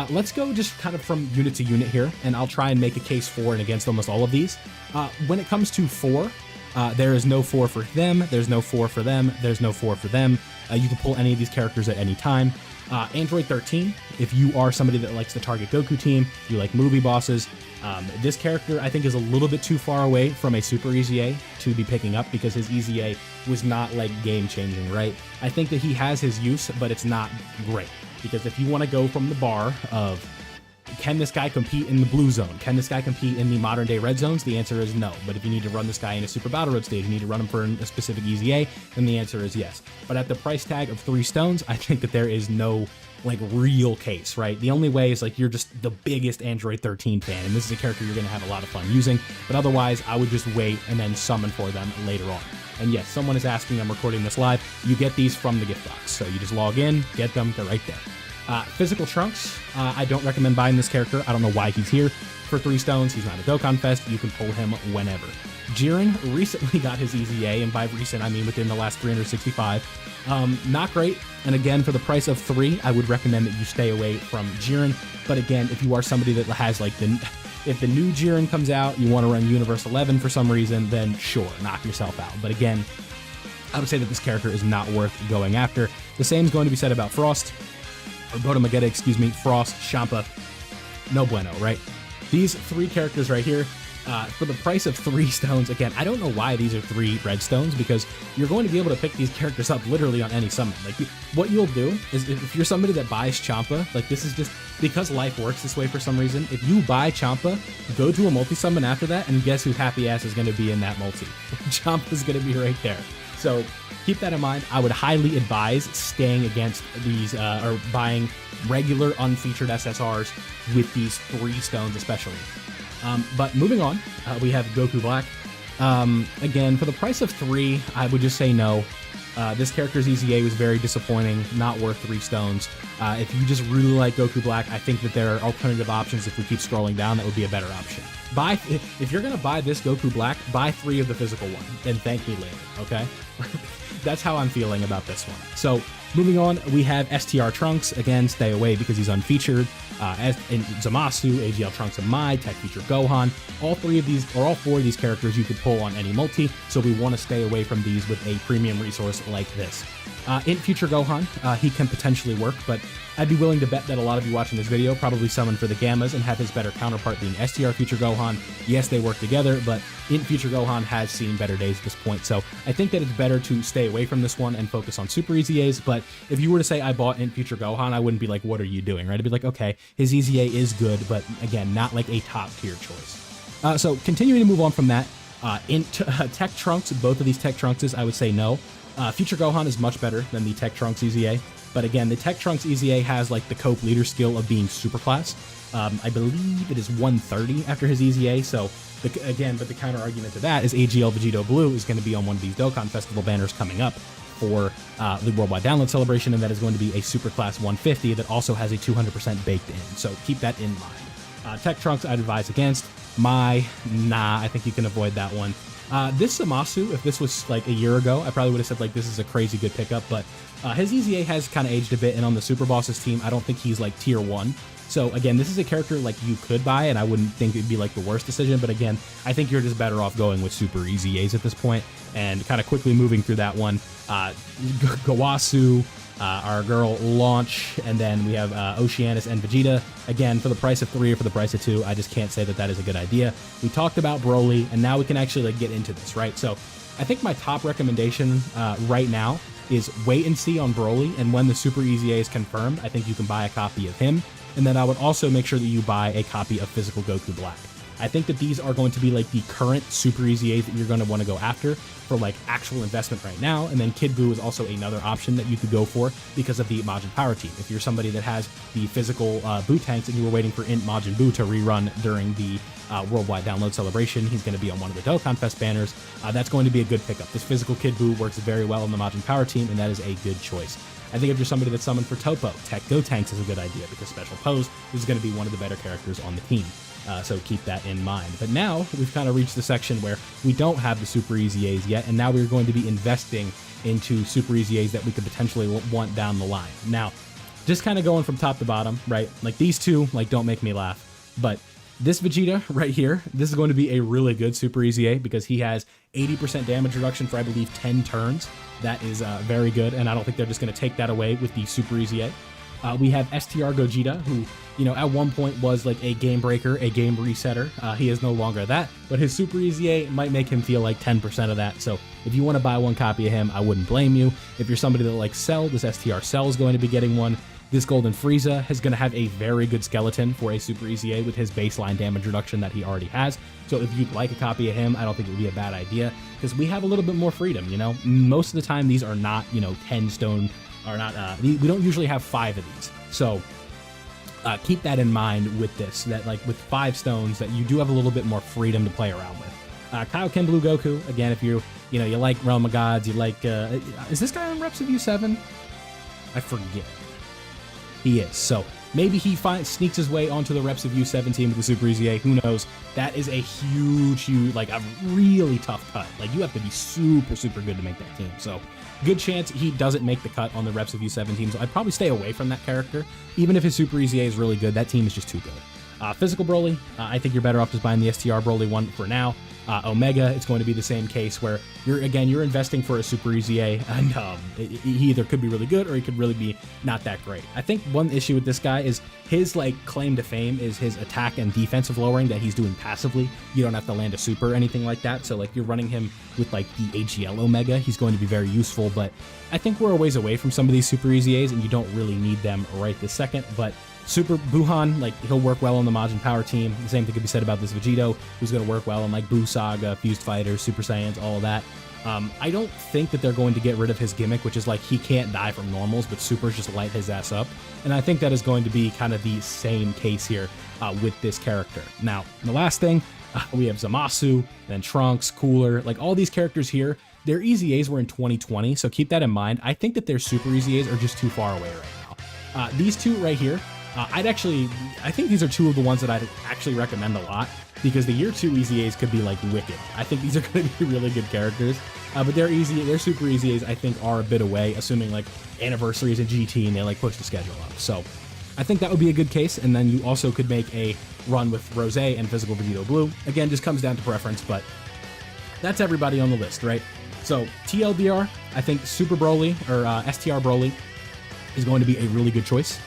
let's go just kind of from unit to unit here, and I'll try and make a case for and against almost all of these. When it comes to 4, there is no 4 for them, there's no 4 for them, there's no 4 for them. You can pull any of these characters at any time. Android 13, if you are somebody that likes the Target Goku team, you like movie bosses, this character I think is a little bit too far away from a Super EZA to be picking up because his EZA was not like game changing, right? I think that he has his use, but it's not great. Because if you want to go from the bar of, can this guy compete in the blue zone? Can this guy compete in the modern day red zones? The answer is no. But if you need to run this guy in a Super Battle Road stage, you need to run him for a specific EZA, then the answer is yes. But at the price tag of 3 stones, I think that there is no like real case, right? The only way is like you're just the biggest Android 13 fan, and this is a character you're going to have a lot of fun using. But otherwise, I would just wait and then summon for them later on. And yes, someone is asking, I'm recording this live, you get these from the gift box. So you just log in, get them, they're right there. Physical Trunks, I don't recommend buying this character. I don't know why he's here. For 3 stones, he's not a Dokkan Fest. You can pull him whenever. Jiren recently got his EZA, and by recent, I mean within the last 365. Not great. And again, for the price of 3, I would recommend that you stay away from Jiren. But again, if you are somebody that has like if the new Jiren comes out, you want to run Universe 11 for some reason, then sure, knock yourself out. But again, I would say that this character is not worth going after. The same is going to be said about Frost. Or Botamagetta, excuse me, Frost, Champa, no bueno, right? These 3 characters right here, for the price of 3 stones, again, I don't know why these are 3 red stones, because you're going to be able to pick these characters up literally on any summon. Like, what you'll do is, if you're somebody that buys Champa, like this is just, because life works this way for some reason, if you buy Champa, go to a multi-summon after that, and guess whose happy ass is going to be in that multi? Champa's going to be right there. So keep that in mind. I would highly advise staying against these, or buying regular unfeatured SSRs with these 3 stones especially. But moving on, we have Goku Black. Again, for the price of 3, I would just say no. This character's EZA was very disappointing, not worth 3 stones. If you just really like Goku Black, I think that there are alternative options. If we keep scrolling down, that would be a better option. If you're gonna buy this Goku Black, buy 3 of the physical one, and thank me later, okay? That's how I'm feeling about this one. So moving on, we have STR Trunks. Again, stay away because he's unfeatured. In Zamasu, AGL Trunks and Mai, Tech Feature Gohan. All 3 of these, or all 4 of these characters you could pull on any multi, so we want to stay away from these with a premium resource like this. In Future Gohan, he can potentially work, but I'd be willing to bet that a lot of you watching this video probably summon for the Gammas and have his better counterpart being STR Future Gohan. Yes, they work together, but in Future Gohan has seen better days at this point, so I think that it's better to stay away from this one and focus on Super EZAs, but if you were to say I bought Int Future Gohan, I wouldn't be like, what are you doing, right? I'd be like, okay, his EZA is good, but again, not like a top tier choice. So continuing to move on from that, Tech Trunks, both of these Tech Trunkses, I would say no. Future Gohan is much better than the Tech Trunks EZA, but again, the Tech Trunks EZA has like the Cope leader skill of being super class. I believe it is 130 after his EZA, so but the counter argument to that is AGL Vegito Blue is going to be on one of these Dokkan Festival banners coming up for the Worldwide Download Celebration, and that is going to be a super class 150 that also has a 200% baked in, so keep that in mind. Tech Trunks I'd advise against. I think you can avoid that one. This Zamasu, if this was like a year ago, I probably would have said like this is a crazy good pickup, but his EZA has kind of aged a bit, and on the Super Bosses team, I don't think he's like tier 1. So again, this is a character like you could buy, and I wouldn't think it'd be like the worst decision, but again, I think you're just better off going with super EZAs at this point, and kind of quickly moving through that one. Gawasu, our girl Launch, and then we have Oceanus and Vegeta. Again, for the price of 3 or for the price of 2, I just can't say that that is a good idea. We talked about Broly, and now we can actually like get into this, right? So I think my top recommendation right now is wait and see on Broly, and when the Super EZA is confirmed, I think you can buy a copy of him. And then I would also make sure that you buy a copy of Physical Goku Black. I think that these are going to be like the current Super EZAs that you're going to want to go after for like actual investment right now. And then Kid Buu is also another option that you could go for because of the Majin Power Team. If you're somebody that has the physical Buu tanks and you were waiting for Int Majin Buu to rerun during the Worldwide Download Celebration, he's going to be on one of the Dokkan Fest banners. That's going to be a good pickup. This physical Kid Buu works very well on the Majin Power Team, and that is a good choice. I think if you're somebody that's summoned for Topo, Tech Gotenks is a good idea because Special Pose is going to be one of the better characters on the team. So keep that in mind. But now we've kind of reached the section where we don't have the Super EZAs yet, and now we're going to be investing into Super EZAs that we could potentially want down the line. Now, just kind of going from top to bottom, right? Like these two, like don't make me laugh, but this Vegeta right here, this is going to be a really good Super EZA because he has 80% damage reduction for, I believe, 10 turns. That is very good, and I don't think they're just going to take that away with the Super EZA. We have STR Gogeta, who, you know, at one point was like a game breaker, a game resetter. He is no longer that, but his Super EZA might make him feel like 10% of that. So if you want to buy one copy of him, I wouldn't blame you. If you're somebody that likes Cell, this STR Cell is going to be getting one. This Golden Frieza is going to have a very good skeleton for a Super EZA with his baseline damage reduction that he already has. So if you'd like a copy of him, I don't think it would be a bad idea because we have a little bit more freedom, you know? Most of the time, these are not, you know, 10 stone, or not, we don't usually have 5 of these. So keep that in mind with this, that like with 5 stones, that you do have a little bit more freedom to play around with. Kaioken Blue Goku, again, if you like Realm of Gods, you like, is this guy on Reps of U7? I forget. He is. So maybe he sneaks his way onto the Reps of U17 with the Super EZA. Who knows? That is a huge, like a really tough cut. Like you have to be super, super good to make that team. So good chance he doesn't make the cut on the Reps of U17. So I'd probably stay away from that character. Even if his Super EZA is really good, that team is just too good. Physical Broly, I think you're better off just buying the STR Broly one for now. Omega, it's going to be the same case where you're investing for a Super EZA, and he either could be really good or he could really be not that great. I think one issue with this guy is his like claim to fame is his attack and defensive lowering that he's doing passively. You don't have to land a super or anything like that. So like you're running him with like the AGL Omega, he's going to be very useful, but I think we're a ways away from some of these Super EZAs and you don't really need them right this second. But Super Buhan, like he'll work well on the Majin Power Team. The same thing could be said about this Vegito, who's going to work well on like Buu Saga, Fused Fighters, Super Saiyans, all of that. I don't think that they're going to get rid of his gimmick, which is like he can't die from normals, but supers just light his ass up. And I think that is going to be kind of the same case here with this character. Now, the last thing, we have Zamasu, then Trunks, Cooler, like all these characters here, their EZAs were in 2020, so keep that in mind. I think that their Super EZAs are just too far away right now. These two right here, I think these are two of the ones that I'd actually recommend a lot because the year 2 EZAs could be like wicked. I think these are going to be really good characters, but their Super EZAs I think are a bit away, assuming like anniversaries and GT and they like push the schedule up. So I think that would be a good case, and then you also could make a run with Rose and Physical Vegito Blue. Again, just comes down to preference, but that's everybody on the list, right? So TLDR, I think Super Broly or STR Broly is going to be a really good choice.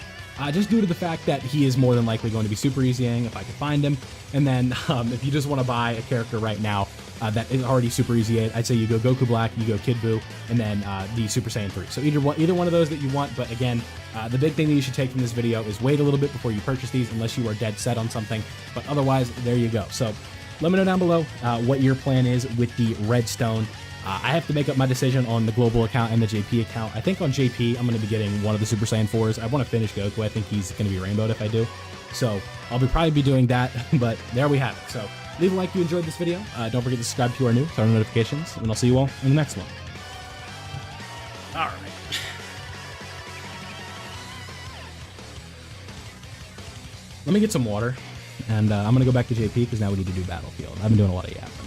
Just due to the fact that he is more than likely going to be Super EZAing if I can find him. And then if you just want to buy a character right now, that is already Super Easy 8. I'd say you go Goku Black, you go Kid Buu, and then the Super Saiyan 3. So either one of those that you want, but again, the big thing that you should take from this video is wait a little bit before you purchase these unless you are dead set on something, but otherwise, there you go. So let me know down below what your plan is with the Redstone. I have to make up my decision on the global account and the JP account. I think on JP, I'm going to be getting one of the Super Saiyan 4s. I want to finish Goku. I think he's going to be rainbowed if I do. So I'll probably be doing that, but there we have it. So leave a like if you enjoyed this video. Don't forget to subscribe if you are new, turn on notifications, and I'll see you all in the next one. All right. Let me get some water, and I'm going to go back to JP because now we need to do Battlefield. I've been doing a lot of yapping.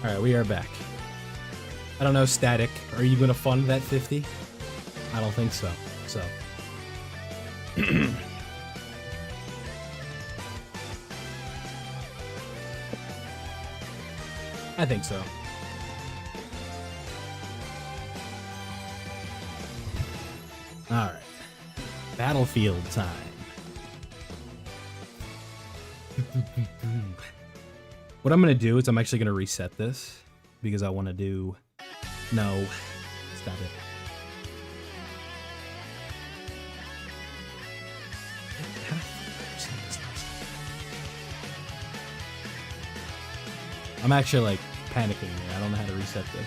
All right, we are back. I don't know, Static, are you going to fund that 50? I don't think so. So. I think so. All right. Battlefield time. What I'm going to do is I'm actually going to reset this because I want to do... No. Stop it. I'm actually like panicking here. I don't know how to reset this.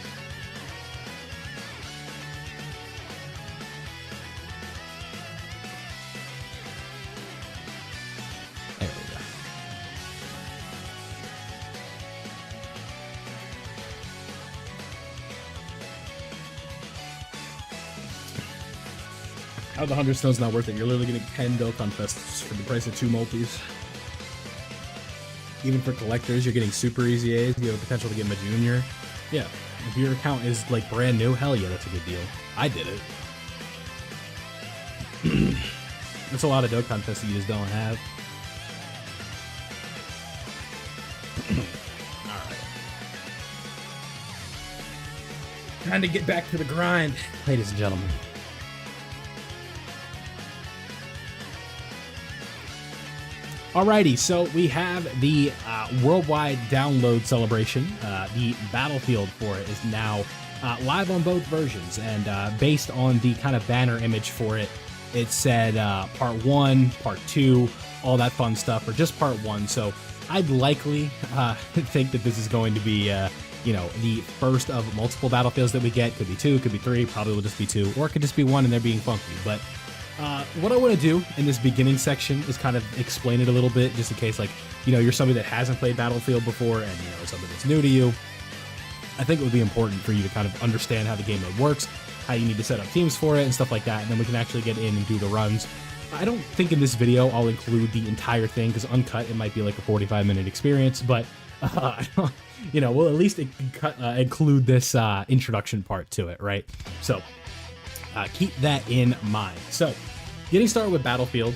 There we go. How the 100 stone's not worth it. You're literally getting 10 Dokkan Fests for the price of 2 multis. Even for collectors, you're getting super easy A's. You have the potential to get them a junior. Yeah, if your account is like brand new, hell yeah, that's a good deal. I did it. That's a lot of Dokkan tests that you just don't have. Alright. Time to get back to the grind, ladies and gentlemen. Alrighty, so we have the worldwide download celebration. The battlefield for it is now live on both versions, and based on the kind of banner image for it, it said part 1, part 2, all that fun stuff, or just part 1. So I'd likely think that this is going to be, you know, the first of multiple battlefields that we get. Could be 2, could be 3, probably will just be 2, or it could just be 1 and they're being funky. But what I want to do in this beginning section is kind of explain it a little bit, just in case, like, you know, you're somebody that hasn't played Battlefield before and, you know, something that's new to you. I think it would be important for you to kind of understand how the game mode works, how you need to set up teams for it and stuff like that, and then we can actually get in and do the runs. I don't think in this video I'll include the entire thing, because uncut it might be like a 45-minute experience, but you know, we'll at least include this introduction part to it, right? So keep that in mind. So getting started with Battlefield,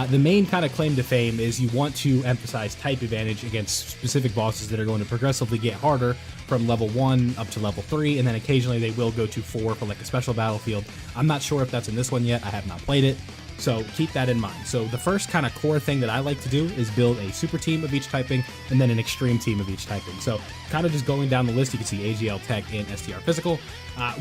the main kind of claim to fame is you want to emphasize type advantage against specific bosses that are going to progressively get harder from level 1 up to level 3, and then occasionally they will go to 4 for like a special battlefield. I'm not sure if that's in this one yet. I have not played it, so keep that in mind. So the first kind of core thing that I like to do is build a super team of each typing and then an extreme team of each typing. So kind of just going down the list, you can see AGL, Tech, and STR Physical.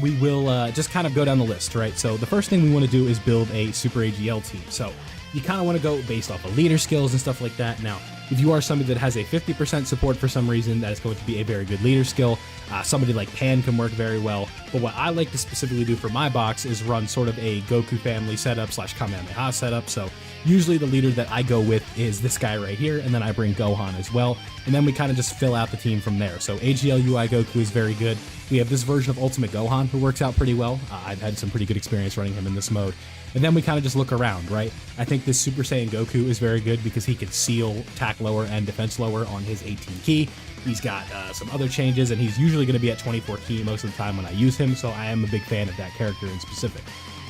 We will just kind of go down the list, right? So the first thing we want to do is build a super AGL team. So you kind of want to go based off of leader skills and stuff like that. Now, if you are somebody that has a 50% support for some reason, that is going to be a very good leader skill. Somebody like Pan can work very well. But what I like to specifically do for my box is run sort of a Goku family setup / Kamehameha setup. So usually the leader that I go with is this guy right here, and then I bring Gohan as well. And then we kind of just fill out the team from there. So AGL UI Goku is very good. We have this version of Ultimate Gohan who works out pretty well. I've had some pretty good experience running him in this mode. And then we kind of just look around, right? I think this Super Saiyan Goku is very good because he can seal attack lower and defense lower on his 18 key. He's got some other changes, and he's usually going to be at 24 key most of the time when I use him, so I am a big fan of that character in specific.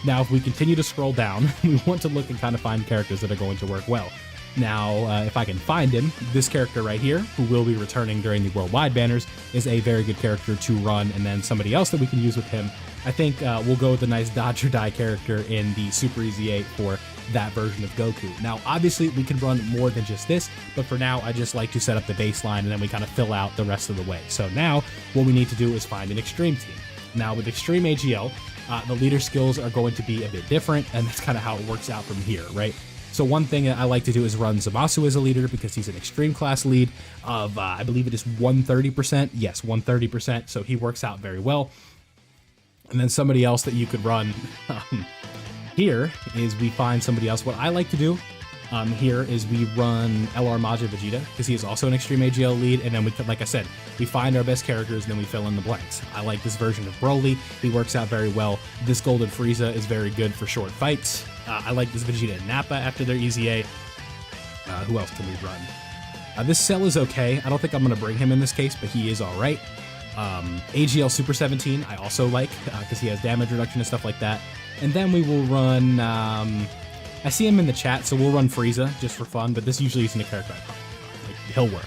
Now, if we continue to scroll down, we want to look and kind of find characters that are going to work well. Now, if I can find him, this character right here, who will be returning during the worldwide banners, is a very good character to run, and then somebody else that we can use with him. I think we'll go with a nice dodge or die character in the Super Easy 8 for that version of Goku. Now, obviously, we can run more than just this, but for now, I just like to set up the baseline, and then we kind of fill out the rest of the way. So now, what we need to do is find an extreme team. Now, with Extreme AGL, the leader skills are going to be a bit different, and that's kind of how it works out from here, right? So one thing that I like to do is run Zamasu as a leader because he's an extreme class lead of, I believe it is 130%. Yes, 130%, so he works out very well. And then somebody else that you could run here is we find somebody else. What I like to do here is we run LR Majin Vegeta because he is also an extreme AGL lead, and then we, like I said, we find our best characters and then we fill in the blanks. I like this version of Broly. He works out very well. This Golden Frieza is very good for short fights. I like this Vegeta and Nappa after their Easy A. Who else can we run? This Cell is okay. I don't think I'm going to bring him in this case, but he is all right. AGL Super 17 I also like because he has damage reduction and stuff like that. And then we will run, I see him in the chat, so we'll run Frieza just for fun, but this usually isn't a character I probably run. Like, he'll work.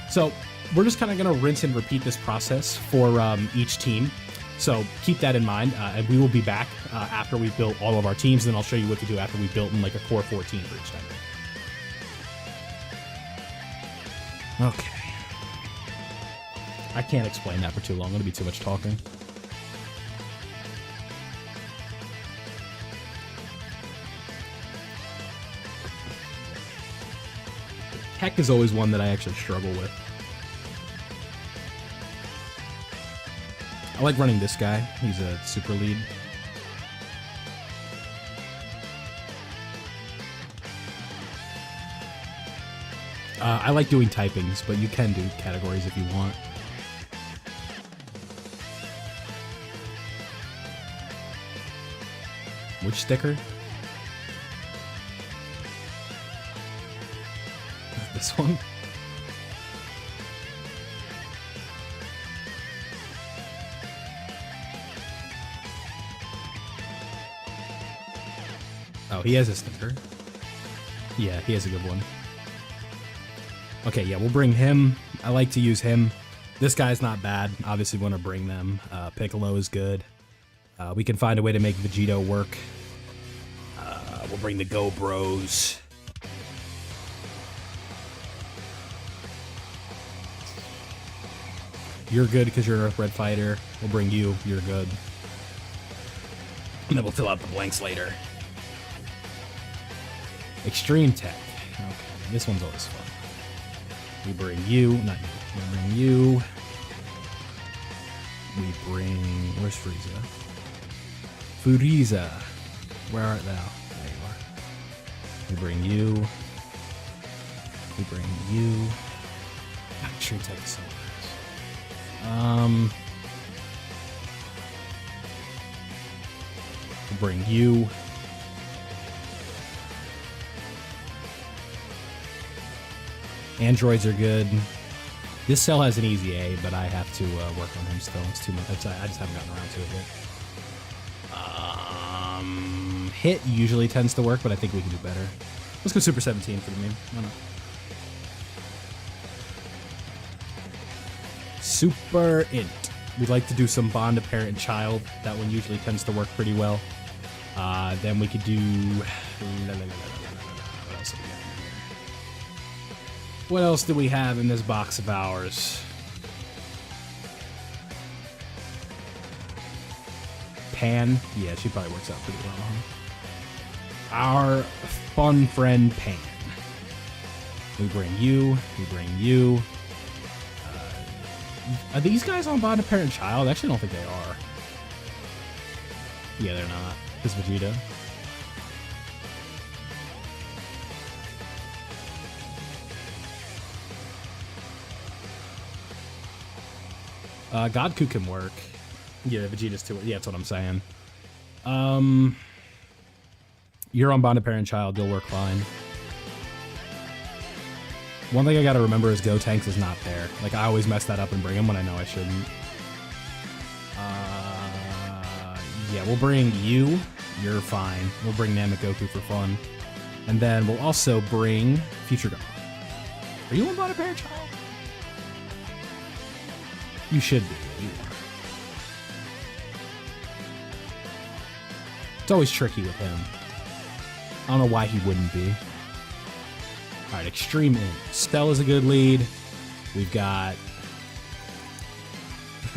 So we're just kind of going to rinse and repeat this process for each team. So keep that in mind, and we will be back after we've built all of our teams, and then I'll show you what to do after we've built in like a core 14 for each time. Okay. I can't explain that for too long. It'll be too much talking. Tech is always one that I actually struggle with. I like running this guy. He's a super lead. I like doing typings, but you can do categories if you want. Which sticker? This one? Oh, he has a sticker. Yeah, he has a good one. Okay, yeah, we'll bring him. I like to use him. This guy's not bad. Obviously, want to bring them. Piccolo is good. We can find a way to make Vegito work. We'll bring the Go Bros. You're good because you're an Earth-bred fighter. We'll bring you. You're good. And then we'll fill out the blanks later. Extreme Tech. Okay, this one's always fun. We bring you. Not you. We bring you. We bring... Where's Frieza? Frieza. Where art thou? There you are. We bring you. We bring you. God, Extreme Tech is so nice. We'll bring you. Androids are good. This cell has an easy A, but I have to work on him still. It's too much. I just haven't gotten around to it yet. Hit usually tends to work, but I think we can do better. Let's go Super 17 for the meme. Why not? Super Int. We'd like to do some bond of parent and child. That one usually tends to work pretty well. Then we could do... What else have we got in here? What else do we have in this box of ours? Pan. Yeah, she probably works out pretty well, huh? Our fun friend Pan. We bring you. We bring you. Are these guys on bond of parent and child? I actually don't think they are. Yeah, they're not. This Vegeta. Godku can work. Yeah, Vegeta's too. Yeah, that's what I'm saying. You're on bonded parent child. You'll work fine. One thing I gotta remember is Gotenks is not there. Like, I always mess that up and bring him when I know I shouldn't. Yeah, we'll bring you. You're fine. We'll bring Namekoku for fun. And then we'll also bring Future God. Are you on bonded parent child? You should be. You are. It's always tricky with him. I don't know why he wouldn't be. Alright, Extreme Int. Stell is a good lead. We've got...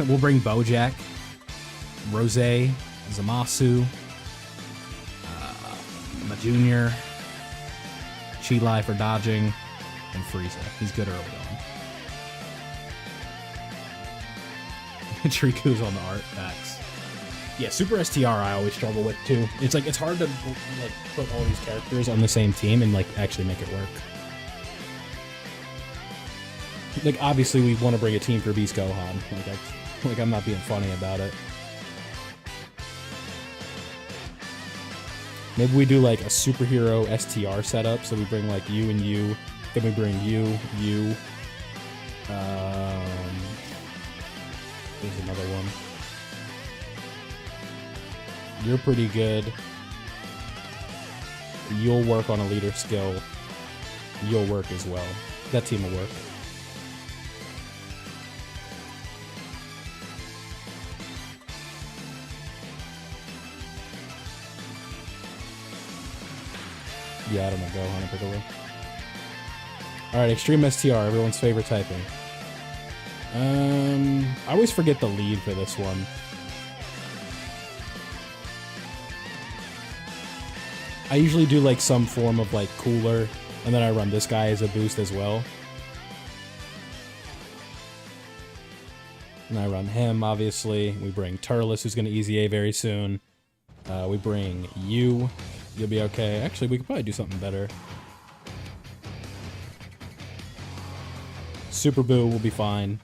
we'll bring Bojack. Rose. Zamasu. Ma Junior. Chi-Lai for dodging. And Frieza. He's good early on. Triku's on the art packs. Yeah, Super STR I always struggle with too. It's like, it's hard to like put all these characters on the same team and like actually make it work. Like, obviously we want to bring a team for Beast Gohan. Like I'm not being funny about it. Maybe we do like a superhero STR setup, so we bring like you and you, then we bring you. There's another one. You're pretty good. You'll work on a leader skill. You'll work as well. That team will work. Yeah, I don't know. Gohan and Piccolo. Alright, Extreme STR, everyone's favorite typing. I always forget the lead for this one. I usually do like some form of like cooler, and then I run this guy as a boost as well. And I run him, obviously. We bring Turles, who's going to easy A very soon. We bring you. You'll be okay. Actually, we could probably do something better. Super Boo will be fine.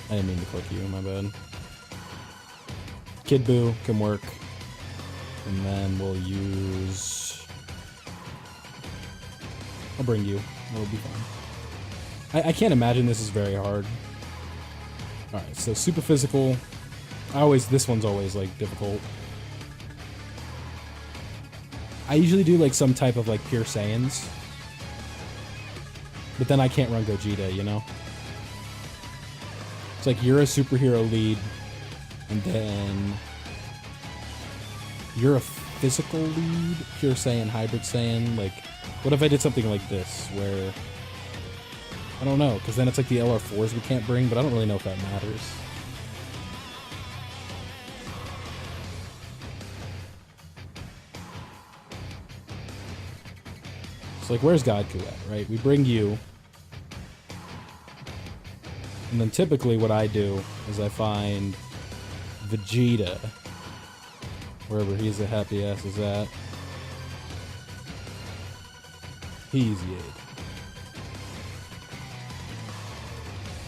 I didn't mean to click you, my bad. Kid Boo can work. And then we'll use... I'll bring you. It'll be fine. I can't imagine this is very hard. Alright, so super physical. This one's always like difficult. I usually do like some type of like pure Saiyans. But then I can't run Gogeta, you know? It's like you're a superhero lead, and then you're a physical lead, pure Saiyan, hybrid Saiyan. Like, what if I did something like this, where, I don't know, because then it's like the LR4s we can't bring, but I don't really know if that matters. So like, where's Godku at, right? We bring you. And then typically what I do is I find Vegeta, wherever he's a happy ass is at. He's Yade.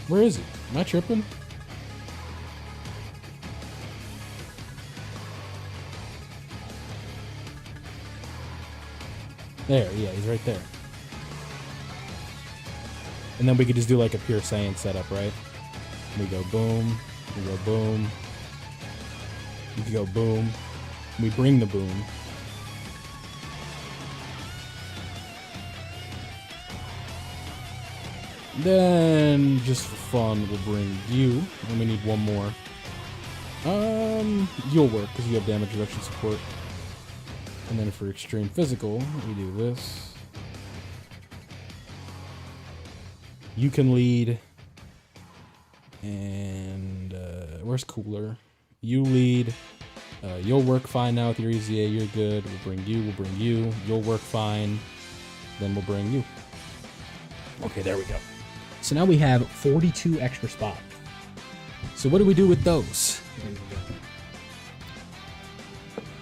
Where is he? Am I tripping? There, yeah, he's right there. And then we could just do like a pure Saiyan setup, right? We go boom, we go boom, we go boom, we bring the boom. Then, just for fun, we'll bring you, and we need one more. You'll work, because you have damage reduction support. And then for extreme physical, we do this. You can lead, and where's Cooler? You lead. You'll work fine now with your EZA. You're good. We'll bring you. We'll bring you. You'll work fine. Then we'll bring you. Okay, there we go. So now we have 42 extra spots. So what do we do with those?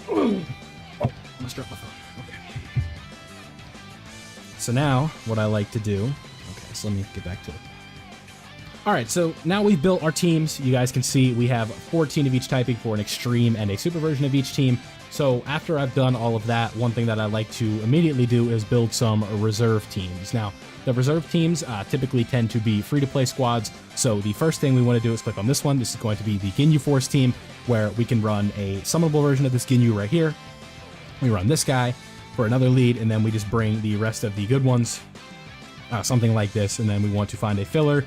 Oh, I dropped my phone. Okay. So now what I like to do. So let me get back to it. All right, so now we've built our teams. You guys can see we have 14 of each typing for an extreme and a super version of each team. So after I've done all of that, one thing that I like to immediately do is build some reserve teams. Now, the reserve teams typically tend to be free-to-play squads. So the first thing we want to do is click on this one. This is going to be the Ginyu Force team, where we can run a summonable version of this Ginyu right here. We run this guy for another lead, and then we just bring the rest of the good ones. Something like this, and then we want to find a filler.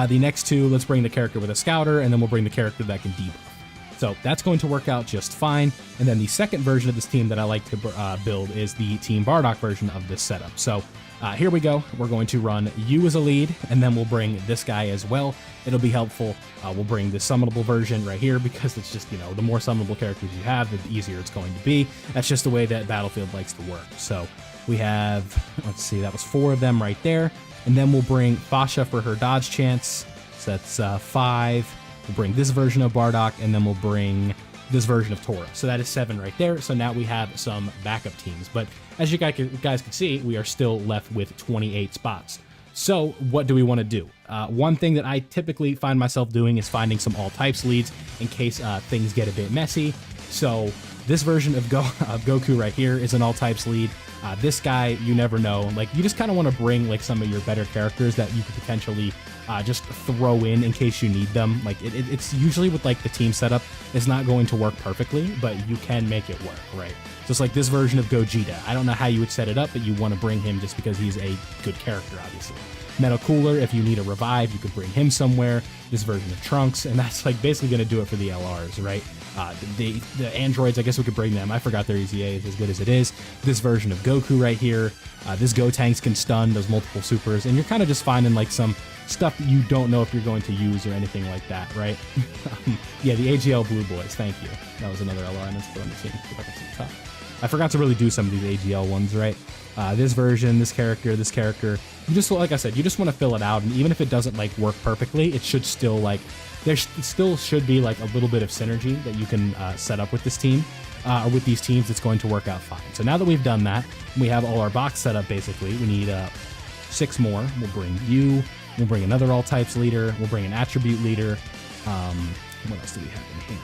The next two, let's bring the character with a scouter, and then we'll bring the character that can debuff. So that's going to work out just fine. And then the second version of this team that I like to build is the Team Bardock version of this setup. So here we go. We're going to run you as a lead, and then we'll bring this guy as well. It'll be helpful. We'll bring the summonable version right here, because it's just, you know, the more summonable characters you have, the easier it's going to be. That's just the way that Battlefield likes to work. So we have, let's see, that was 4 of them right there. And then we'll bring Fasha for her dodge chance. So that's 5. We'll bring this version of Bardock, and then we'll bring this version of Tora. So that is 7 right there. So now we have some backup teams. But as you guys can see, we are still left with 28 spots. So what do we want to do? One thing that I typically find myself doing is finding some all types leads in case things get a bit messy. So this version of Goku right here is an all types lead. This guy, you never know. Like, you just kind of want to bring like some of your better characters that you could potentially just throw in case you need them. Like, it's usually with like the team setup, it's not going to work perfectly, but you can make it work, right? Just like this version of Gogeta. I don't know how you would set it up, but you want to bring him just because he's a good character, obviously. Metal Cooler, if you need a revive, you could bring him somewhere. This version of Trunks, and that's like basically going to do it for the LRs, right? The androids, I guess we could bring them. I forgot their EZA is as good as it is. This version of Goku right here. This Gotenks can stun, does multiple supers, and you're kind of just finding like some stuff that you don't know if you're going to use or anything like that, right? Yeah, the AGL Blue Boys, thank you. That was another LR I meant to put on the team. I forgot to really do some of these AGL ones, right? This version, this character, you just, like I said, you just want to fill it out, and even if it doesn't like work perfectly, it should still like, there still should be like a little bit of synergy that you can set up with this team, or with these teams. It's going to work out fine. So now that we've done that, we have all our box set up basically. We need 6 more. We'll bring you, we'll bring another all types leader, we'll bring an attribute leader. What else do we have in here?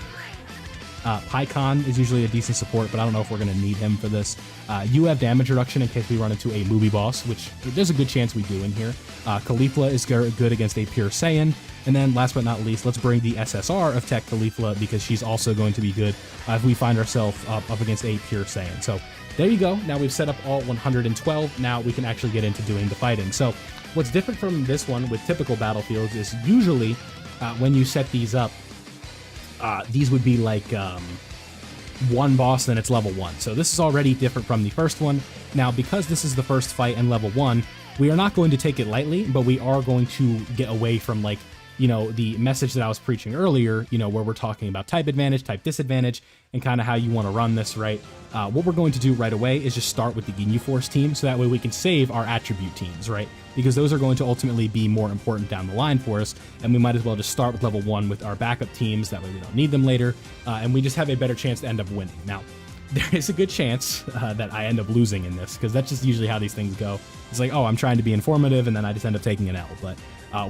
Pycon is usually a decent support, but I don't know if we're going to need him for this. You have damage reduction in case we run into a movie boss, which there's a good chance we do in here. Caulifla is good against a pure Saiyan. And then last but not least, let's bring the SSR of Tech Caulifla because she's also going to be good if we find ourselves up against a pure Saiyan. So there you go. Now we've set up all 112. Now we can actually get into doing the fighting. So what's different from this one with typical battlefields is usually when you set these up, these would be like one boss, then it's level 1. So this is already different from the first one. Now, because this is the first fight in level 1, we are not going to take it lightly, but we are going to get away from, like, you know, the message that I was preaching earlier, you know, where we're talking about type advantage, type disadvantage, and kind of how you want to run this, right? What we're going to do right away is just start with the Ginyu Force team, so that way we can save our attribute teams, right? Because those are going to ultimately be more important down the line for us, and we might as well just start with level 1 with our backup teams, that way we don't need them later, and we just have a better chance to end up winning. Now, there is a good chance that I end up losing in this, because that's just usually how these things go. It's like, oh, I'm trying to be informative, and then I just end up taking an L, but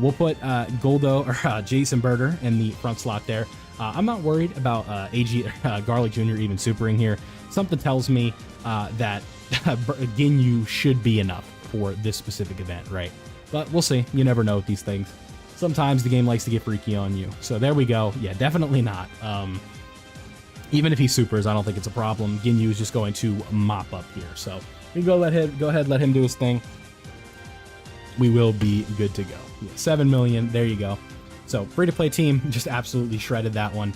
we'll put Goldo, or Jason Berger in the front slot there. I'm not worried about Garlic Jr. even supering here. Something tells me that Ginyu should be enough for this specific event, right? But we'll see. You never know with these things. Sometimes the game likes to get freaky on you. So there we go. Yeah, definitely not. Even if he supers, I don't think it's a problem. Ginyu is just going to mop up here. So we can go ahead, let him do his thing. We will be good to go. Yeah, 7 million. There you go. So free-to-play team just absolutely shredded that one.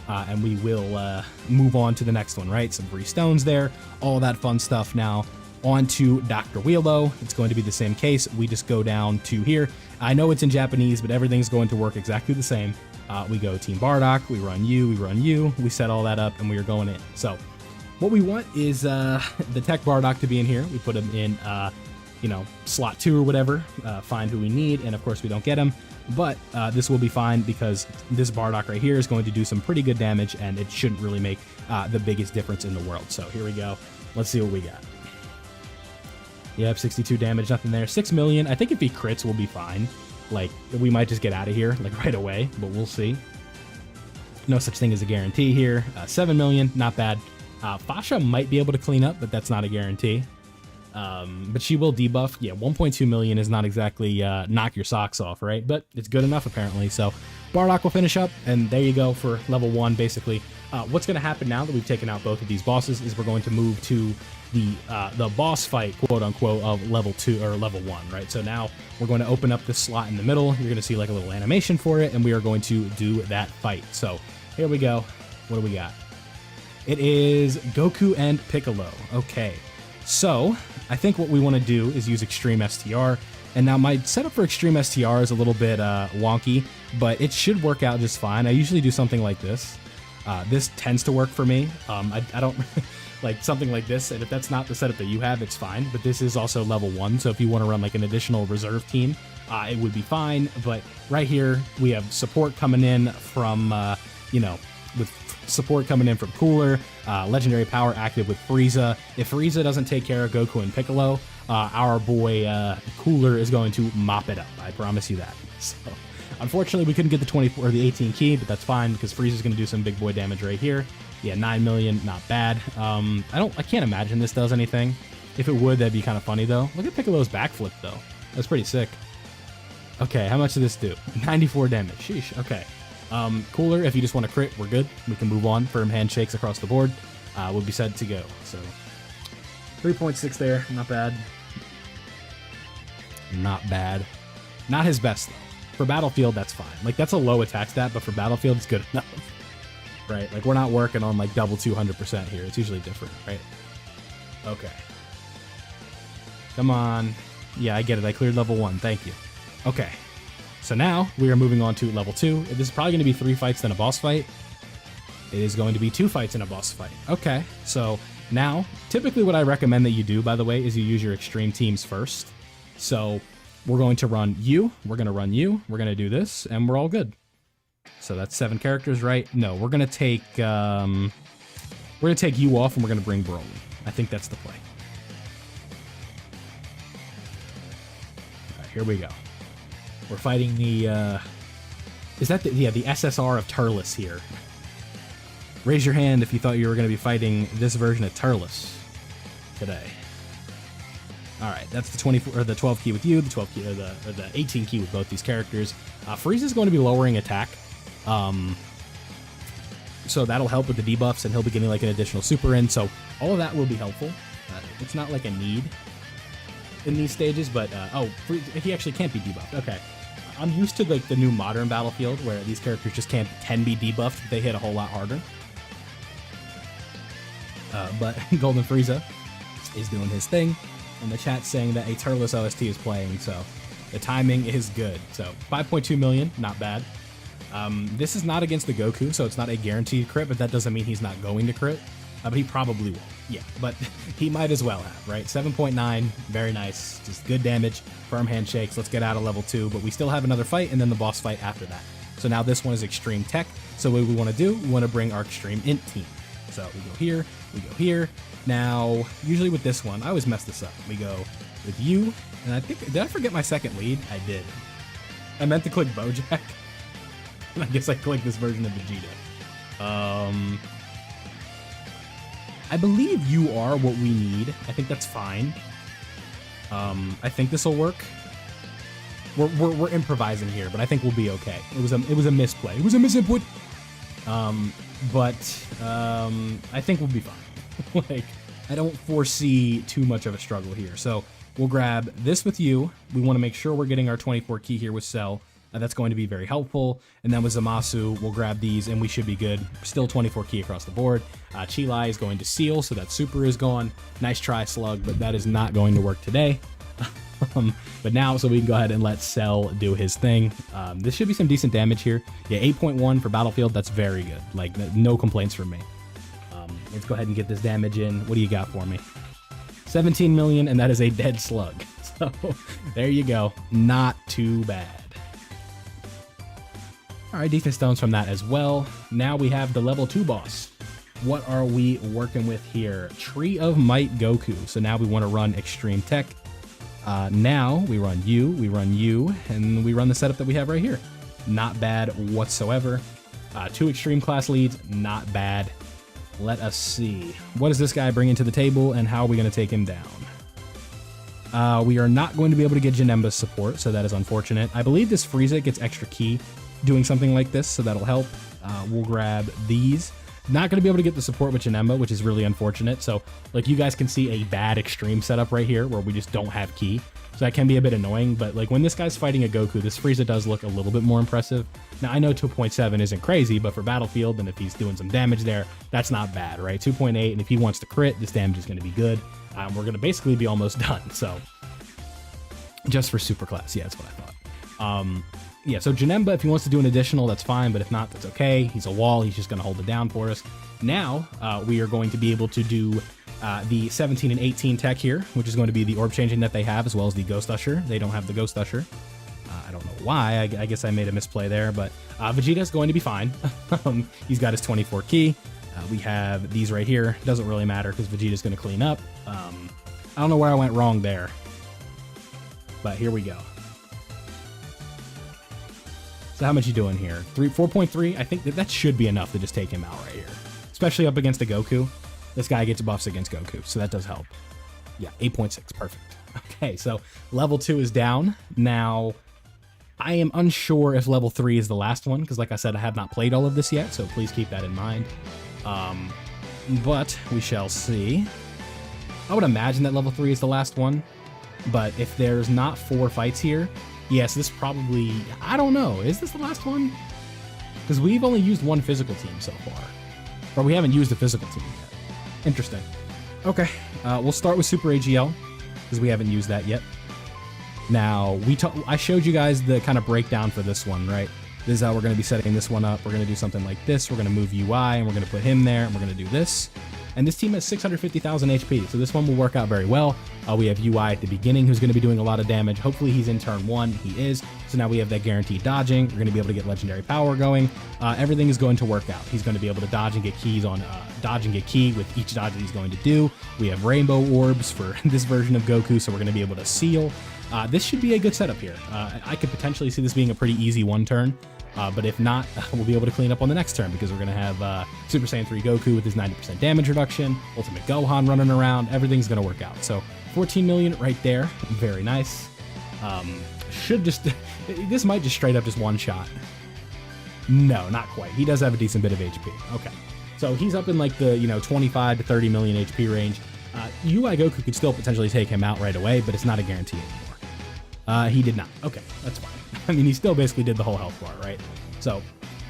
And we will move on to the next one, right? Some free stones there, all that fun stuff. Now on to Dr. Wheelo. It's going to be the same case. We just go down to here. I know it's in Japanese, but everything's going to work exactly the same. We go Team Bardock, we run you, we set all that up, and we are going in. So what we want is the Tech Bardock to be in here. We put him in, you know, slot 2 or whatever, find who we need, and of course we don't get him. But this will be fine because this Bardock right here is going to do some pretty good damage, and it shouldn't really make the biggest difference in the world. So here we go. Let's see what we got. Yep, 62 damage, nothing there. 6 million. I think if he crits, we'll be fine. Like, we might just get out of here, like, right away, but we'll see. No such thing as a guarantee here. 7 million, not bad. Fasha might be able to clean up, but that's not a guarantee. But she will debuff. Yeah, 1.2 million is not exactly knock your socks off, right? But it's good enough, apparently. So Bardock will finish up, and there you go for level 1, basically. What's going to happen now that we've taken out both of these bosses is we're going to move to the boss fight, quote unquote, of level 2 or level 1, right? So now we're going to open up this slot in the middle. You're going to see like a little animation for it, and we are going to do that fight. So here we go. What do we got? It is Goku and Piccolo. Okay. So I think what we want to do is use Extreme STR. And now my setup for Extreme STR is a little bit wonky, but it should work out just fine. I usually do something like this. This tends to work for me. I don't like something like this. And if that's not the setup that you have, it's fine. But this is also level 1. So if you want to run like an additional reserve team, it would be fine. But right here, we have support coming in from, you know, with support coming in from Cooler, legendary power active with Frieza. If Frieza doesn't take care of Goku and Piccolo, our boy Cooler is going to mop it up. I promise you that. So, unfortunately, we couldn't get the 24 or the 18 key, but that's fine because Frieza's going to do some big boy damage right here. Yeah, 9 million, not bad. I can't imagine this does anything. If it would, that'd be kind of funny though. Look at Piccolo's backflip though. That's pretty sick. Okay, how much did this do? 94 damage. Sheesh. Okay. Cooler, if you just want to crit, we're good. We can move on. Firm handshakes across the board. We'll be set to go. So 3.6 there. Not bad. Not bad. Not his best, though. For Battlefield, that's fine. Like, that's a low attack stat, but for Battlefield, it's good enough. Right? Like, we're not working on, like, double 200% here. It's usually different, right? Okay. Come on. Yeah, I get it. I cleared level 1. Thank you. Okay. So now we are moving on to level 2. This is probably going to be 3 fights then a boss fight. It is going to be 2 fights in a boss fight. Okay, so now typically what I recommend that you do, by the way, is you use your extreme teams first. So we're going to run you, we're going to run you, we're going to do this, and we're all good. So that's 7 characters, right? No, we're going to take you off, and we're going to bring Broly. I think that's the play. All right, here we go. We're fighting the, is that the, yeah, the SSR of Turles here. Raise your hand if you thought you were going to be fighting this version of Turles today. All right, that's the 24 or the 12 key with you, the 12 key or the 18 key with both these characters. Frieza's going to be lowering attack, so that'll help with the debuffs, and he'll be getting like an additional super in. So all of that will be helpful. It's not like a need in these stages, but oh, he actually can't be debuffed. Okay, I'm used to like the new modern Battlefield where these characters just can be debuffed. But they hit a whole lot harder. But Golden Frieza is doing his thing. And the chat's saying that a Turles OST is playing, so the timing is good. So 5.2 million, not bad. This is not against the Goku, so it's not a guaranteed crit, but that doesn't mean he's not going to crit. But he probably will. Yeah, but he might as well have, right? 7.9, very nice. Just good damage, firm handshakes. Let's get out of level 2, but we still have another fight and then the boss fight after that. So now this one is Extreme Tech. So what we want to do, we want to bring our Extreme Int team. So we go here, we go here. Now, usually with this one, I always mess this up. We go with you, and I think, did I forget my second lead? I did. I meant to click Bojack, and I guess I clicked this version of Vegeta. I believe you are what we need. I think that's fine. I think this will work. We're improvising here, but I think we'll be okay. It was a misplay. It was a misinput. But I think we'll be fine. Like, I don't foresee too much of a struggle here. So we'll grab this with you. We want to make sure we're getting our 24 key here with Cell. That's going to be very helpful. And then with Zamasu, we'll grab these and we should be good. Still 24 key across the board. Chilai is going to seal, so that super is gone. Nice try, Slug, but that is not going to work today. But now, so we can go ahead and let Cell do his thing. This should be some decent damage here. Yeah, 8.1 for Battlefield. That's very good. Like, no complaints from me. Let's go ahead and get this damage in. What do you got for me? 17 million, and that is a dead Slug. So there you go. Not too bad. All right, defense stones from that as well. Now we have the level 2 boss. What are we working with here? Tree of Might Goku. So now we want to run Extreme Tech. Now we run you, and we run the setup that we have right here. Not bad whatsoever. 2 extreme class leads, not bad. Let us see. What is this guy bringing to the table, and how are we going to take him down? We are not going to be able to get Janemba's support, so that is unfortunate. I believe this Frieza gets extra ki doing something like this, so that'll help. We'll grab these. Not going to be able to get the support with Janemba, which is really unfortunate. So, like, you guys can see a bad extreme setup right here where we just don't have ki. So that can be a bit annoying, but like when this guy's fighting a Goku, this Frieza does look a little bit more impressive. Now, I know 2.7 isn't crazy, but for Battlefield, and if he's doing some damage there, that's not bad, right? 2.8, and if he wants to crit, this damage is going to be good. We're going to basically be almost done, so just for super class. Yeah, that's what I thought. Yeah, so Janemba, if he wants to do an additional, that's fine, but if not, that's okay. He's a wall. He's just going to hold it down for us. Now, we are going to be able to do the 17 and 18 tech here, which is going to be the orb changing that they have, as well as the Ghost Usher. They don't have the Ghost Usher. I don't know why. I guess I made a misplay there, but Vegeta's going to be fine. He's got his 24 key. We have these right here. Doesn't really matter because Vegeta's going to clean up. I don't know where I went wrong there, but here we go. So how much you doing here? 4.3? I think that should be enough to just take him out right here, especially up against a Goku. This guy gets buffs against Goku, so that does help. Yeah, 8.6, perfect. Okay, so level 2 is down. Now, I am unsure if level 3 is the last one, because like I said, I have not played all of this yet, so please keep that in mind. But we shall see. I would imagine that level 3 is the last one, but if there's not 4 fights here, yes, this probably, I don't know, is this the last one? Because we've only used 1 physical team so far, or we haven't used a physical team yet. Interesting. Okay, we'll start with Super AGL, because we haven't used that yet. Now, I showed you guys the kind of breakdown for this one, right? This is how we're going to be setting this one up. We're going to do something like this. We're going to move UI, and we're going to put him there, and we're going to do this. And this team has 650,000 HP, so this one will work out very well. We have UI at the beginning, who's going to be doing a lot of damage. Hopefully he's in turn 1. He is. So now we have that guaranteed dodging. We're going to be able to get legendary power going. Everything is going to work out. He's going to be able to dodge and get keys on dodge and get key with each dodge that he's going to do. We have rainbow orbs for this version of Goku, so we're going to be able to seal. This should be a good setup here. I could potentially see this being a pretty easy 1 turn. But if not, we'll be able to clean up on the next turn because we're going to have Super Saiyan 3 Goku with his 90% damage reduction, Ultimate Gohan running around. Everything's going to work out. So 14 million right there. Very nice. This might just straight up just one shot. No, not quite. He does have a decent bit of HP. Okay. So he's up in like the, 25 to 30 million HP range. UI Goku could still potentially take him out right away, but it's not a guarantee anymore. He did not. Okay, that's fine. I mean, he still basically did the whole health bar, right? So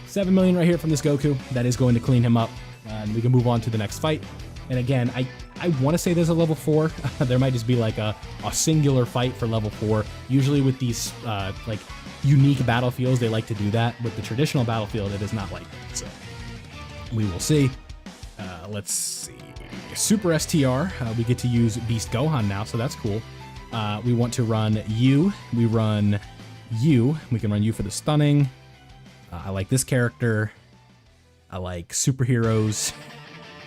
7 million right here from this Goku. That is going to clean him up, and we can move on to the next fight. And again, I want to say there's a level 4. There might just be like a singular fight for level 4. Usually with these like unique battlefields, they like to do that. With the traditional battlefield, it is not like that. So we will see. Let's see. Super STR. We get to use Beast Gohan now, so that's cool. We want to run U. We run U. We can run U for the stunning. I like this character. I like superheroes.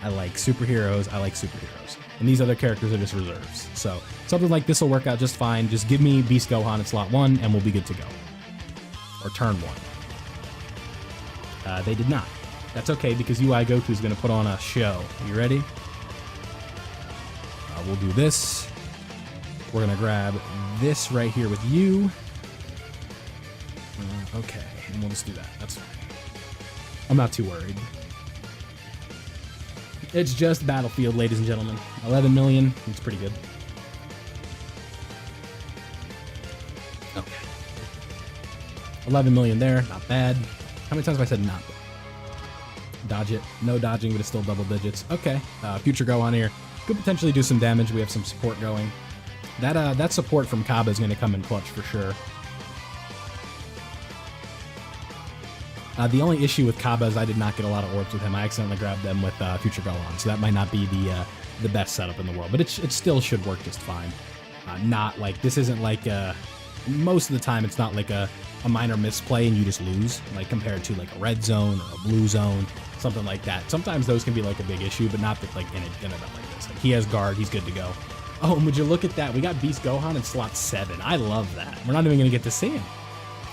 I like superheroes. I like superheroes. And these other characters are just reserves. So something like this will work out just fine. Just give me Beast Gohan at slot 1 and we'll be good to go. Or turn 1. They did not. That's okay because UI Goku is going to put on a show. You ready? We'll do this. We're going to grab this right here with you. Okay, and we'll just do that. That's fine. I'm not too worried. It's just Battlefield, ladies and gentlemen. 11 million. It's pretty good. Okay. 11 million there. Not bad. How many times have I said not bad? Dodge it. No dodging, but it's still double digits. Okay. Future Gohan here. Could potentially do some damage. We have some support going. That support from Kaba is going to come in clutch for sure. The only issue with Kaba is I did not get a lot of orbs with him. I accidentally grabbed them with Future Gohan, so that might not be the best setup in the world, but it still should work just fine. Not like, this isn't like, most of the time it's not like a minor misplay and you just lose, like compared to like a red zone or a blue zone, something like that. Sometimes those can be like a big issue, but not that like in an event like this. Like he has guard, he's good to go. Oh, and would you look at that? We got Beast Gohan in slot 7. I love that. We're not even going to get to see him.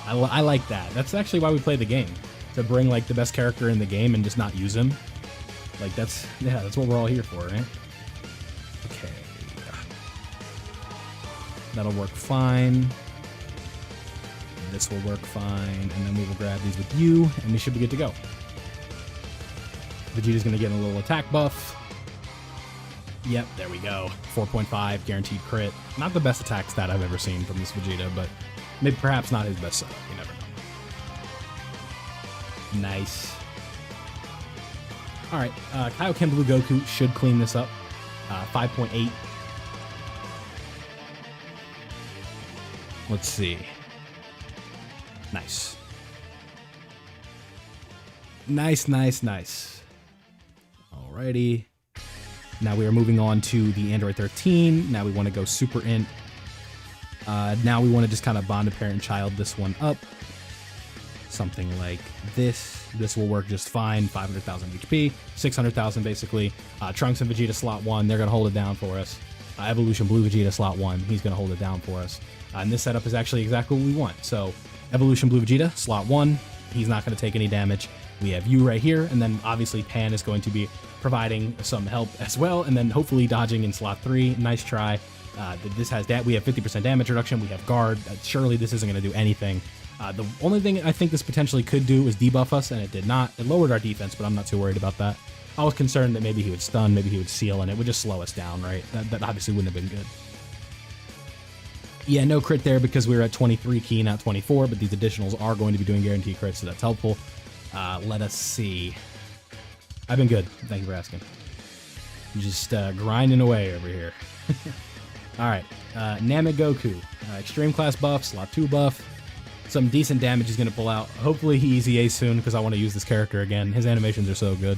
I like that. That's actually why we play the game. To bring like the best character in the game and just not use him. Like that's what we're all here for, right? Okay. That'll work fine. This will work fine. And then we will grab these with you and we should be good to go. Vegeta's gonna get a little attack buff. Yep, there we go. 4.5 guaranteed crit. Not the best attack stat I've ever seen from this Vegeta, but maybe perhaps not his best setup. You never know. Nice. All right, Kaioken Blue Goku should clean this up. 5.8. Let's see. Nice. Nice, nice, nice. Alrighty. Now we are moving on to the Android 13. Now we want to go Super Int. Now we want to just kind of bond a parent and child this one up. Something like this. This will work just fine. 500,000 HP, 600,000 basically. Trunks and Vegeta slot 1, they're going to hold it down for us. Evolution Blue Vegeta slot 1, he's going to hold it down for us. And this setup is actually exactly what we want. So Evolution Blue Vegeta slot 1, he's not going to take any damage. We have you right here, and then obviously Pan is going to be providing some help as well, and then hopefully dodging in slot 3. Nice try. This has that. We have 50% damage reduction. We have guard. Surely this isn't going to do anything. The only thing I think this potentially could do is debuff us, and it did not. It lowered our defense, but I'm not too worried about that. I was concerned that maybe he would stun, maybe he would seal, and it would just slow us down, right? That obviously wouldn't have been good. Yeah, no crit there because we were at 23 key, not 24, but these additionals are going to be doing guaranteed crits, so that's helpful. Let us see. I've been good. Thank you for asking. Just grinding away over here. All right. Namek Goku. Extreme class buff, slot 2 buff. Some decent damage he's going to pull out. Hopefully he EZA soon because I want to use this character again. His animations are so good.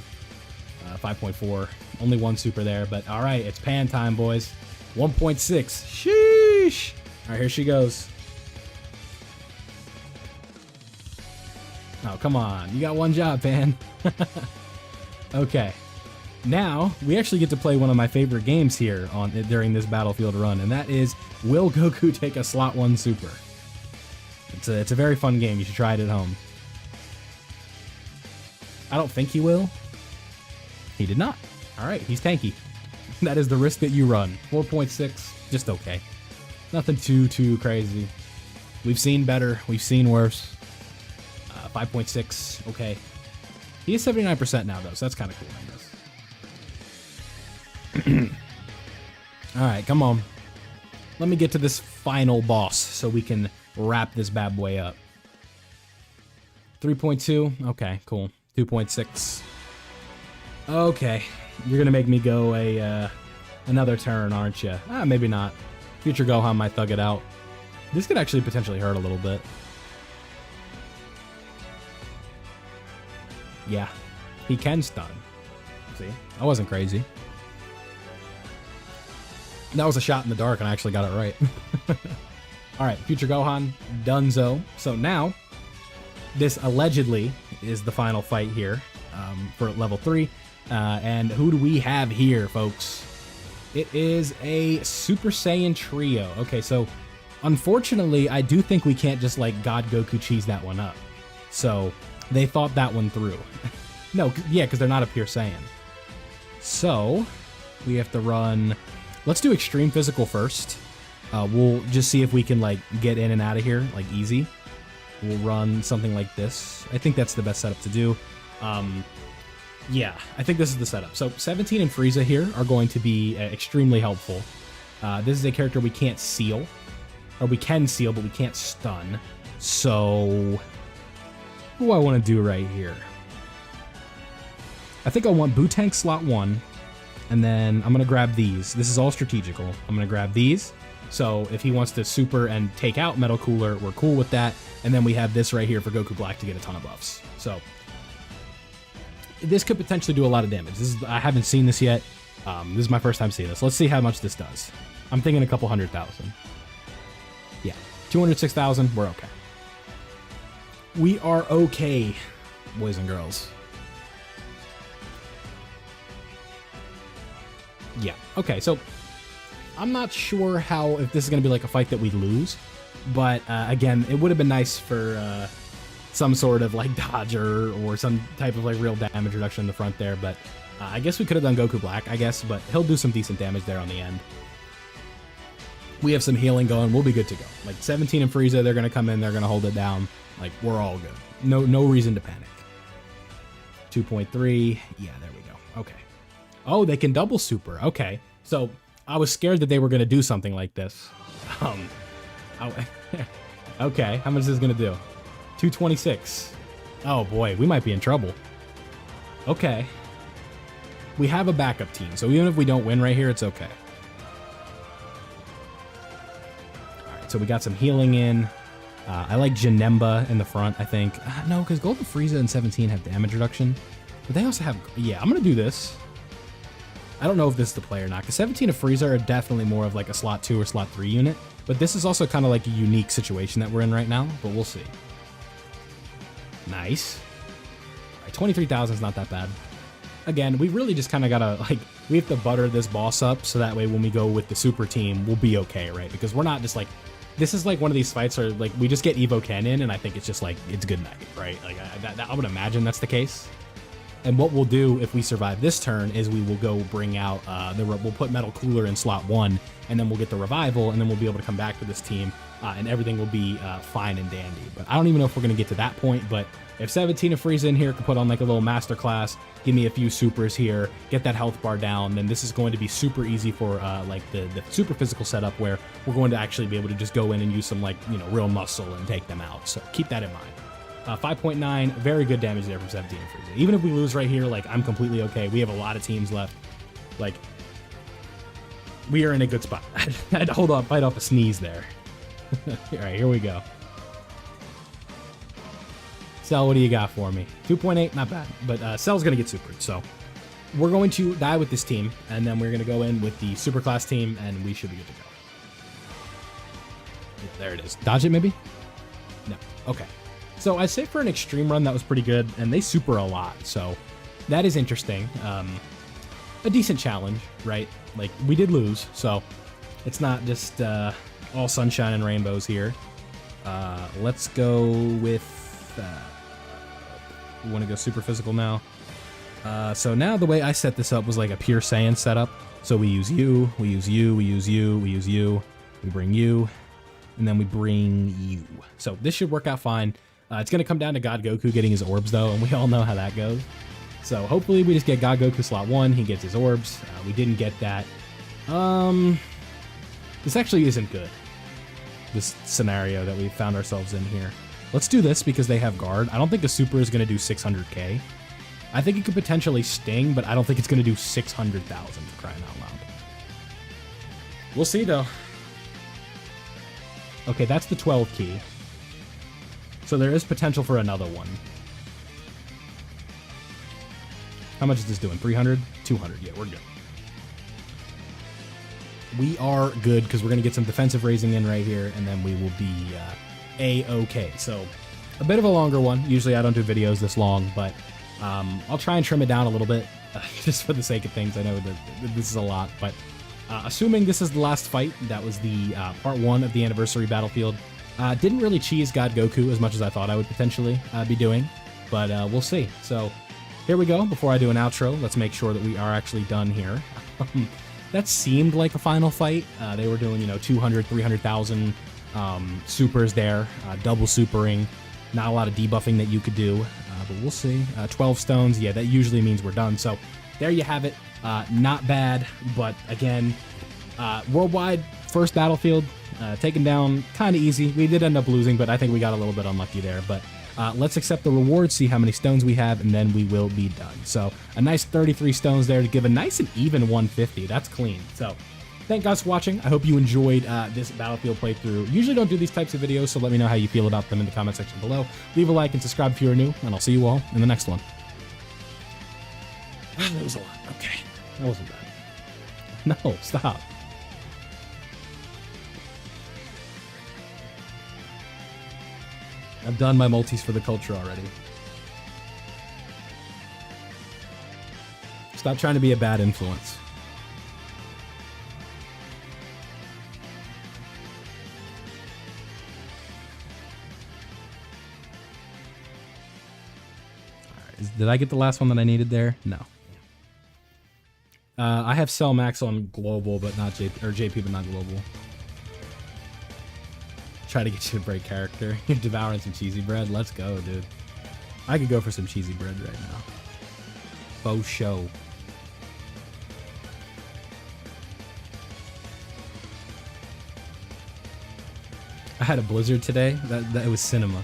5.4. Only one super there, but all right. It's Pan time, boys. 1.6. Sheesh. All right, here she goes. Oh, come on. You got one job, Pan. Okay. Now, we actually get to play one of my favorite games here during this Battlefield run, and that is, will Goku take a slot 1 super? It's a very fun game. You should try it at home. I don't think he will. He did not. All right, he's tanky. That is the risk that you run. 4.6, just okay. Nothing too crazy. We've seen better. We've seen worse. 5.6, okay. He is 79% now, though, so that's kind of cool, I guess. All right, come on. Let me get to this final boss so we can wrap this bad boy up. 3.2, okay, cool. 2.6. Okay, you're gonna make me go another turn, aren't you? Maybe not. Future Gohan might thug it out. This could actually potentially hurt a little bit. Yeah, he can stun. See, I wasn't crazy. That was a shot in the dark, and I actually got it right. All right, Future Gohan, donezo. So now, this allegedly is the final fight here for level 3. And who do we have here, folks? It is a Super Saiyan trio. Okay, so unfortunately, I do think we can't just like God Goku cheese that one up. So they thought that one through. No, yeah, because they're not a pure Saiyan. So we have to run. Let's do extreme physical first. We'll just see if we can like get in and out of here like easy. We'll run something like this. I think that's the best setup to do. Yeah, I think this is the setup. So 17 and Frieza here are going to be extremely helpful. This is a character we can't seal. Or we can seal, but we can't stun. So what do I want to do right here? I think I want Boo-Tank slot 1. And then I'm going to grab these. This is all strategical. I'm going to grab these. So if he wants to super and take out Metal Cooler, we're cool with that. And then we have this right here for Goku Black to get a ton of buffs. So this could potentially do a lot of damage. I haven't seen this yet. This is my first time seeing this. Let's see how much this does. I'm thinking a couple 100,000. Yeah, 206,000. We're okay. We are okay, boys and girls. Yeah, okay, so I'm not sure if this is going to be like a fight that we lose, but again, it would have been nice for some sort of like dodger or some type of like real damage reduction in the front there, but I guess we could have done Goku Black, I guess, but he'll do some decent damage there on the end. We have some healing going, we'll be good to go. Like 17 and Frieza, they're going to come in, they're going to hold it down, like we're all good. No reason to panic. 2.3, yeah, there we go, okay. Oh, they can double super. Okay. So I was scared that they were going to do something like this. Okay. How much is this going to do? 226. Oh boy, we might be in trouble. Okay. We have a backup team, so even if we don't win right here, it's okay. All right, so we got some healing in. I like Janemba in the front, I think. No, because Golden Frieza and 17 have damage reduction. But they also have... Yeah, I'm going to do this. I don't know if this is the play or not, because 17 and Frieza are definitely more of like a slot 2 or slot 3 unit, but this is also kind of like a unique situation that we're in right now, but we'll see. Nice. All right, 23,000 is not that bad. Again, we really just kind of gotta, like, we have to butter this boss up so that way when we go with the super team, we'll be okay, right? Because we're not just like, this is like one of these fights where like we just get Evo Ken in and I think it's just like, it's good night, right? Like I would imagine that's the case. And what we'll do if we survive this turn is we will go bring out, we'll put Metal Cooler in slot 1, and then we'll get the revival, and then we'll be able to come back to this team, and everything will be fine and dandy. But I don't even know if we're going to get to that point, but if 17 and Frieza in here can put on like a little masterclass, give me a few supers here, get that health bar down, then this is going to be super easy for like the super physical setup where we're going to actually be able to just go in and use some like, you know, real muscle and take them out. So keep that in mind. 5.9, very good damage there from 17 and Frieza. Even if we lose right here, like, I'm completely okay. We have a lot of teams left. Like, we are in a good spot. I had to hold on, fight off a sneeze there. All right, here we go. Cell, what do you got for me? 2.8, not bad. But Cell's going to get supered, so we're going to die with this team, and then we're going to go in with the super class team, and we should be good to go. Yeah, there it is. Dodge it, maybe? No. Okay. So I'd say for an extreme run, that was pretty good, and they super a lot, so that is interesting. A decent challenge, right? Like, we did lose, so it's not just all sunshine and rainbows here. Let's go with We want to go super physical now. So now the way I set this up was like a pure Saiyan setup. So we use you, we use you, we use you, we use you, we bring you, and then we bring you. So this should work out fine. It's going to come down to God Goku getting his orbs though, and we all know how that goes. So hopefully we just get God Goku slot 1, he gets his orbs. We didn't get that. This actually isn't good, this scenario that we found ourselves in here. Let's do this because they have guard. I don't think the super is going to do 600k. I think it could potentially sting, but I don't think it's going to do 600,000 for crying out loud. We'll see though. Okay, that's the 12 key. So there is potential for another one. How much is this doing? 300? 200. Yeah, we're good. We are good because we're going to get some defensive raising in right here, and then we will be A-okay. So a bit of a longer one. Usually I don't do videos this long, but I'll try and trim it down a little bit just for the sake of things. I know that this is a lot, but assuming this is the last fight, that was the part 1 of the anniversary battlefield. Didn't really cheese God Goku as much as I thought I would potentially be doing, but we'll see. So here we go. Before I do an outro, let's make sure that we are actually done here. That seemed like a final fight. They were doing, 200, 300,000 supers there, double supering. Not a lot of debuffing that you could do, but we'll see. 12 stones, yeah, that usually means we're done. So there you have it. Not bad, but again, worldwide first battlefield, taken down kind of easy. We did end up losing, but I think we got a little bit unlucky there. But let's accept the reward, see how many stones we have, and then we will be done. So a nice 33 stones there to give a nice and even 150. That's clean. So thank you guys for watching. I hope you enjoyed this Battlefield playthrough. Usually don't do these types of videos, so let me know how you feel about them in the comment section below. Leave a like and subscribe if you're new, and I'll see you all in the next one. That was a lot. Okay. That wasn't bad. No, stop. I've done my multis for the culture already. Stop trying to be a bad influence. Did I get the last one that I needed there? No. I have Cell Max on global, but not JP, or JP, but not global. Try to get you to break character. You're devouring some cheesy bread. Let's go, dude. I could go for some cheesy bread right now. Faux show. I had a blizzard today. That was cinema.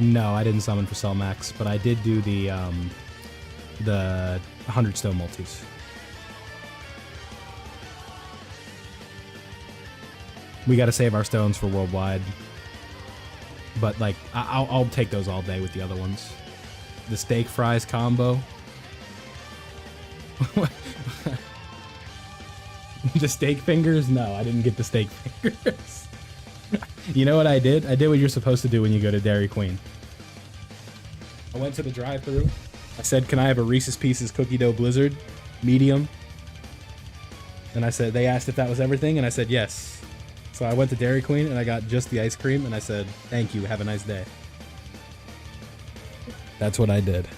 No, I didn't summon for Cell Max, but I did do the 100 stone multis. We got to save our stones for worldwide, but like I'll take those all day with the other ones. The steak fries combo. The steak fingers? No, I didn't get the steak fingers. You know what I did? I did what you're supposed to do when you go to Dairy Queen. I went to the drive-thru. I said, "Can I have a Reese's Pieces cookie dough blizzard, medium?" And I said, they asked if that was everything, and I said yes. So I went to Dairy Queen and I got just the ice cream, and I said, "Thank you, have a nice day." That's what I did.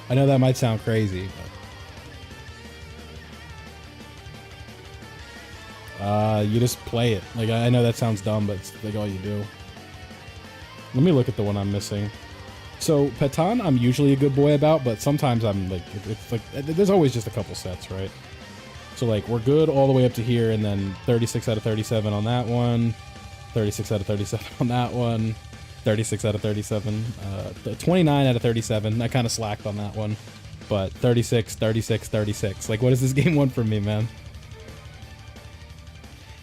I know that might sound crazy, but you just play it. Like, I know that sounds dumb, but it's like all you do. Let me look at the one I'm missing. So Petan, I'm usually a good boy about, but sometimes I'm like, it's like, there's always just a couple sets, right? So like, we're good all the way up to here, and then 36 out of 37 on that one, 36 out of 37 on that one, 36 out of 37, 29 out of 37. I kind of slacked on that one, but 36, 36, 36. Like, what does this game want from me, man?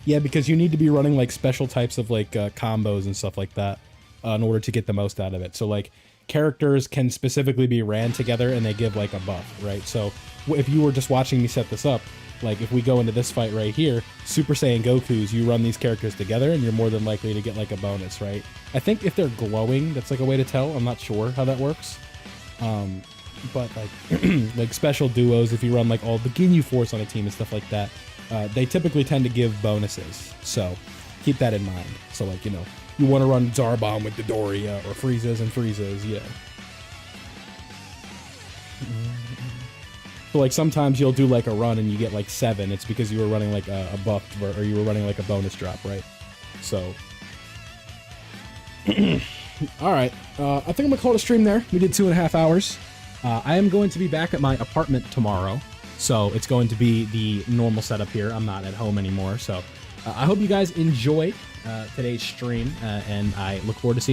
Yeah, because you need to be running like special types of like combos and stuff like that in order to get the most out of it. So like, characters can specifically be ran together and they give like a buff, right? So if you were just watching me set this up, like if we go into this fight right here, Super Saiyan Goku's, you run these characters together and you're more than likely to get like a bonus, right? I think if they're glowing, that's like a way to tell. I'm not sure how that works. but like like special duos, if you run like all the Ginyu Force on a team and stuff like that, they typically tend to give bonuses. So keep that in mind. So like, you know, you want to run Zarbon with Dodoria or Friezas and Friezas, yeah. So like sometimes you'll do like a run and you get like 7. It's because you were running like a buff or you were running like a bonus drop, right? So, all right. I think I'm gonna call it a stream there. We did 2.5 hours. I am going to be back at my apartment tomorrow, so it's going to be the normal setup here. I'm not at home anymore, so I hope you guys enjoyed today's stream, and I look forward to seeing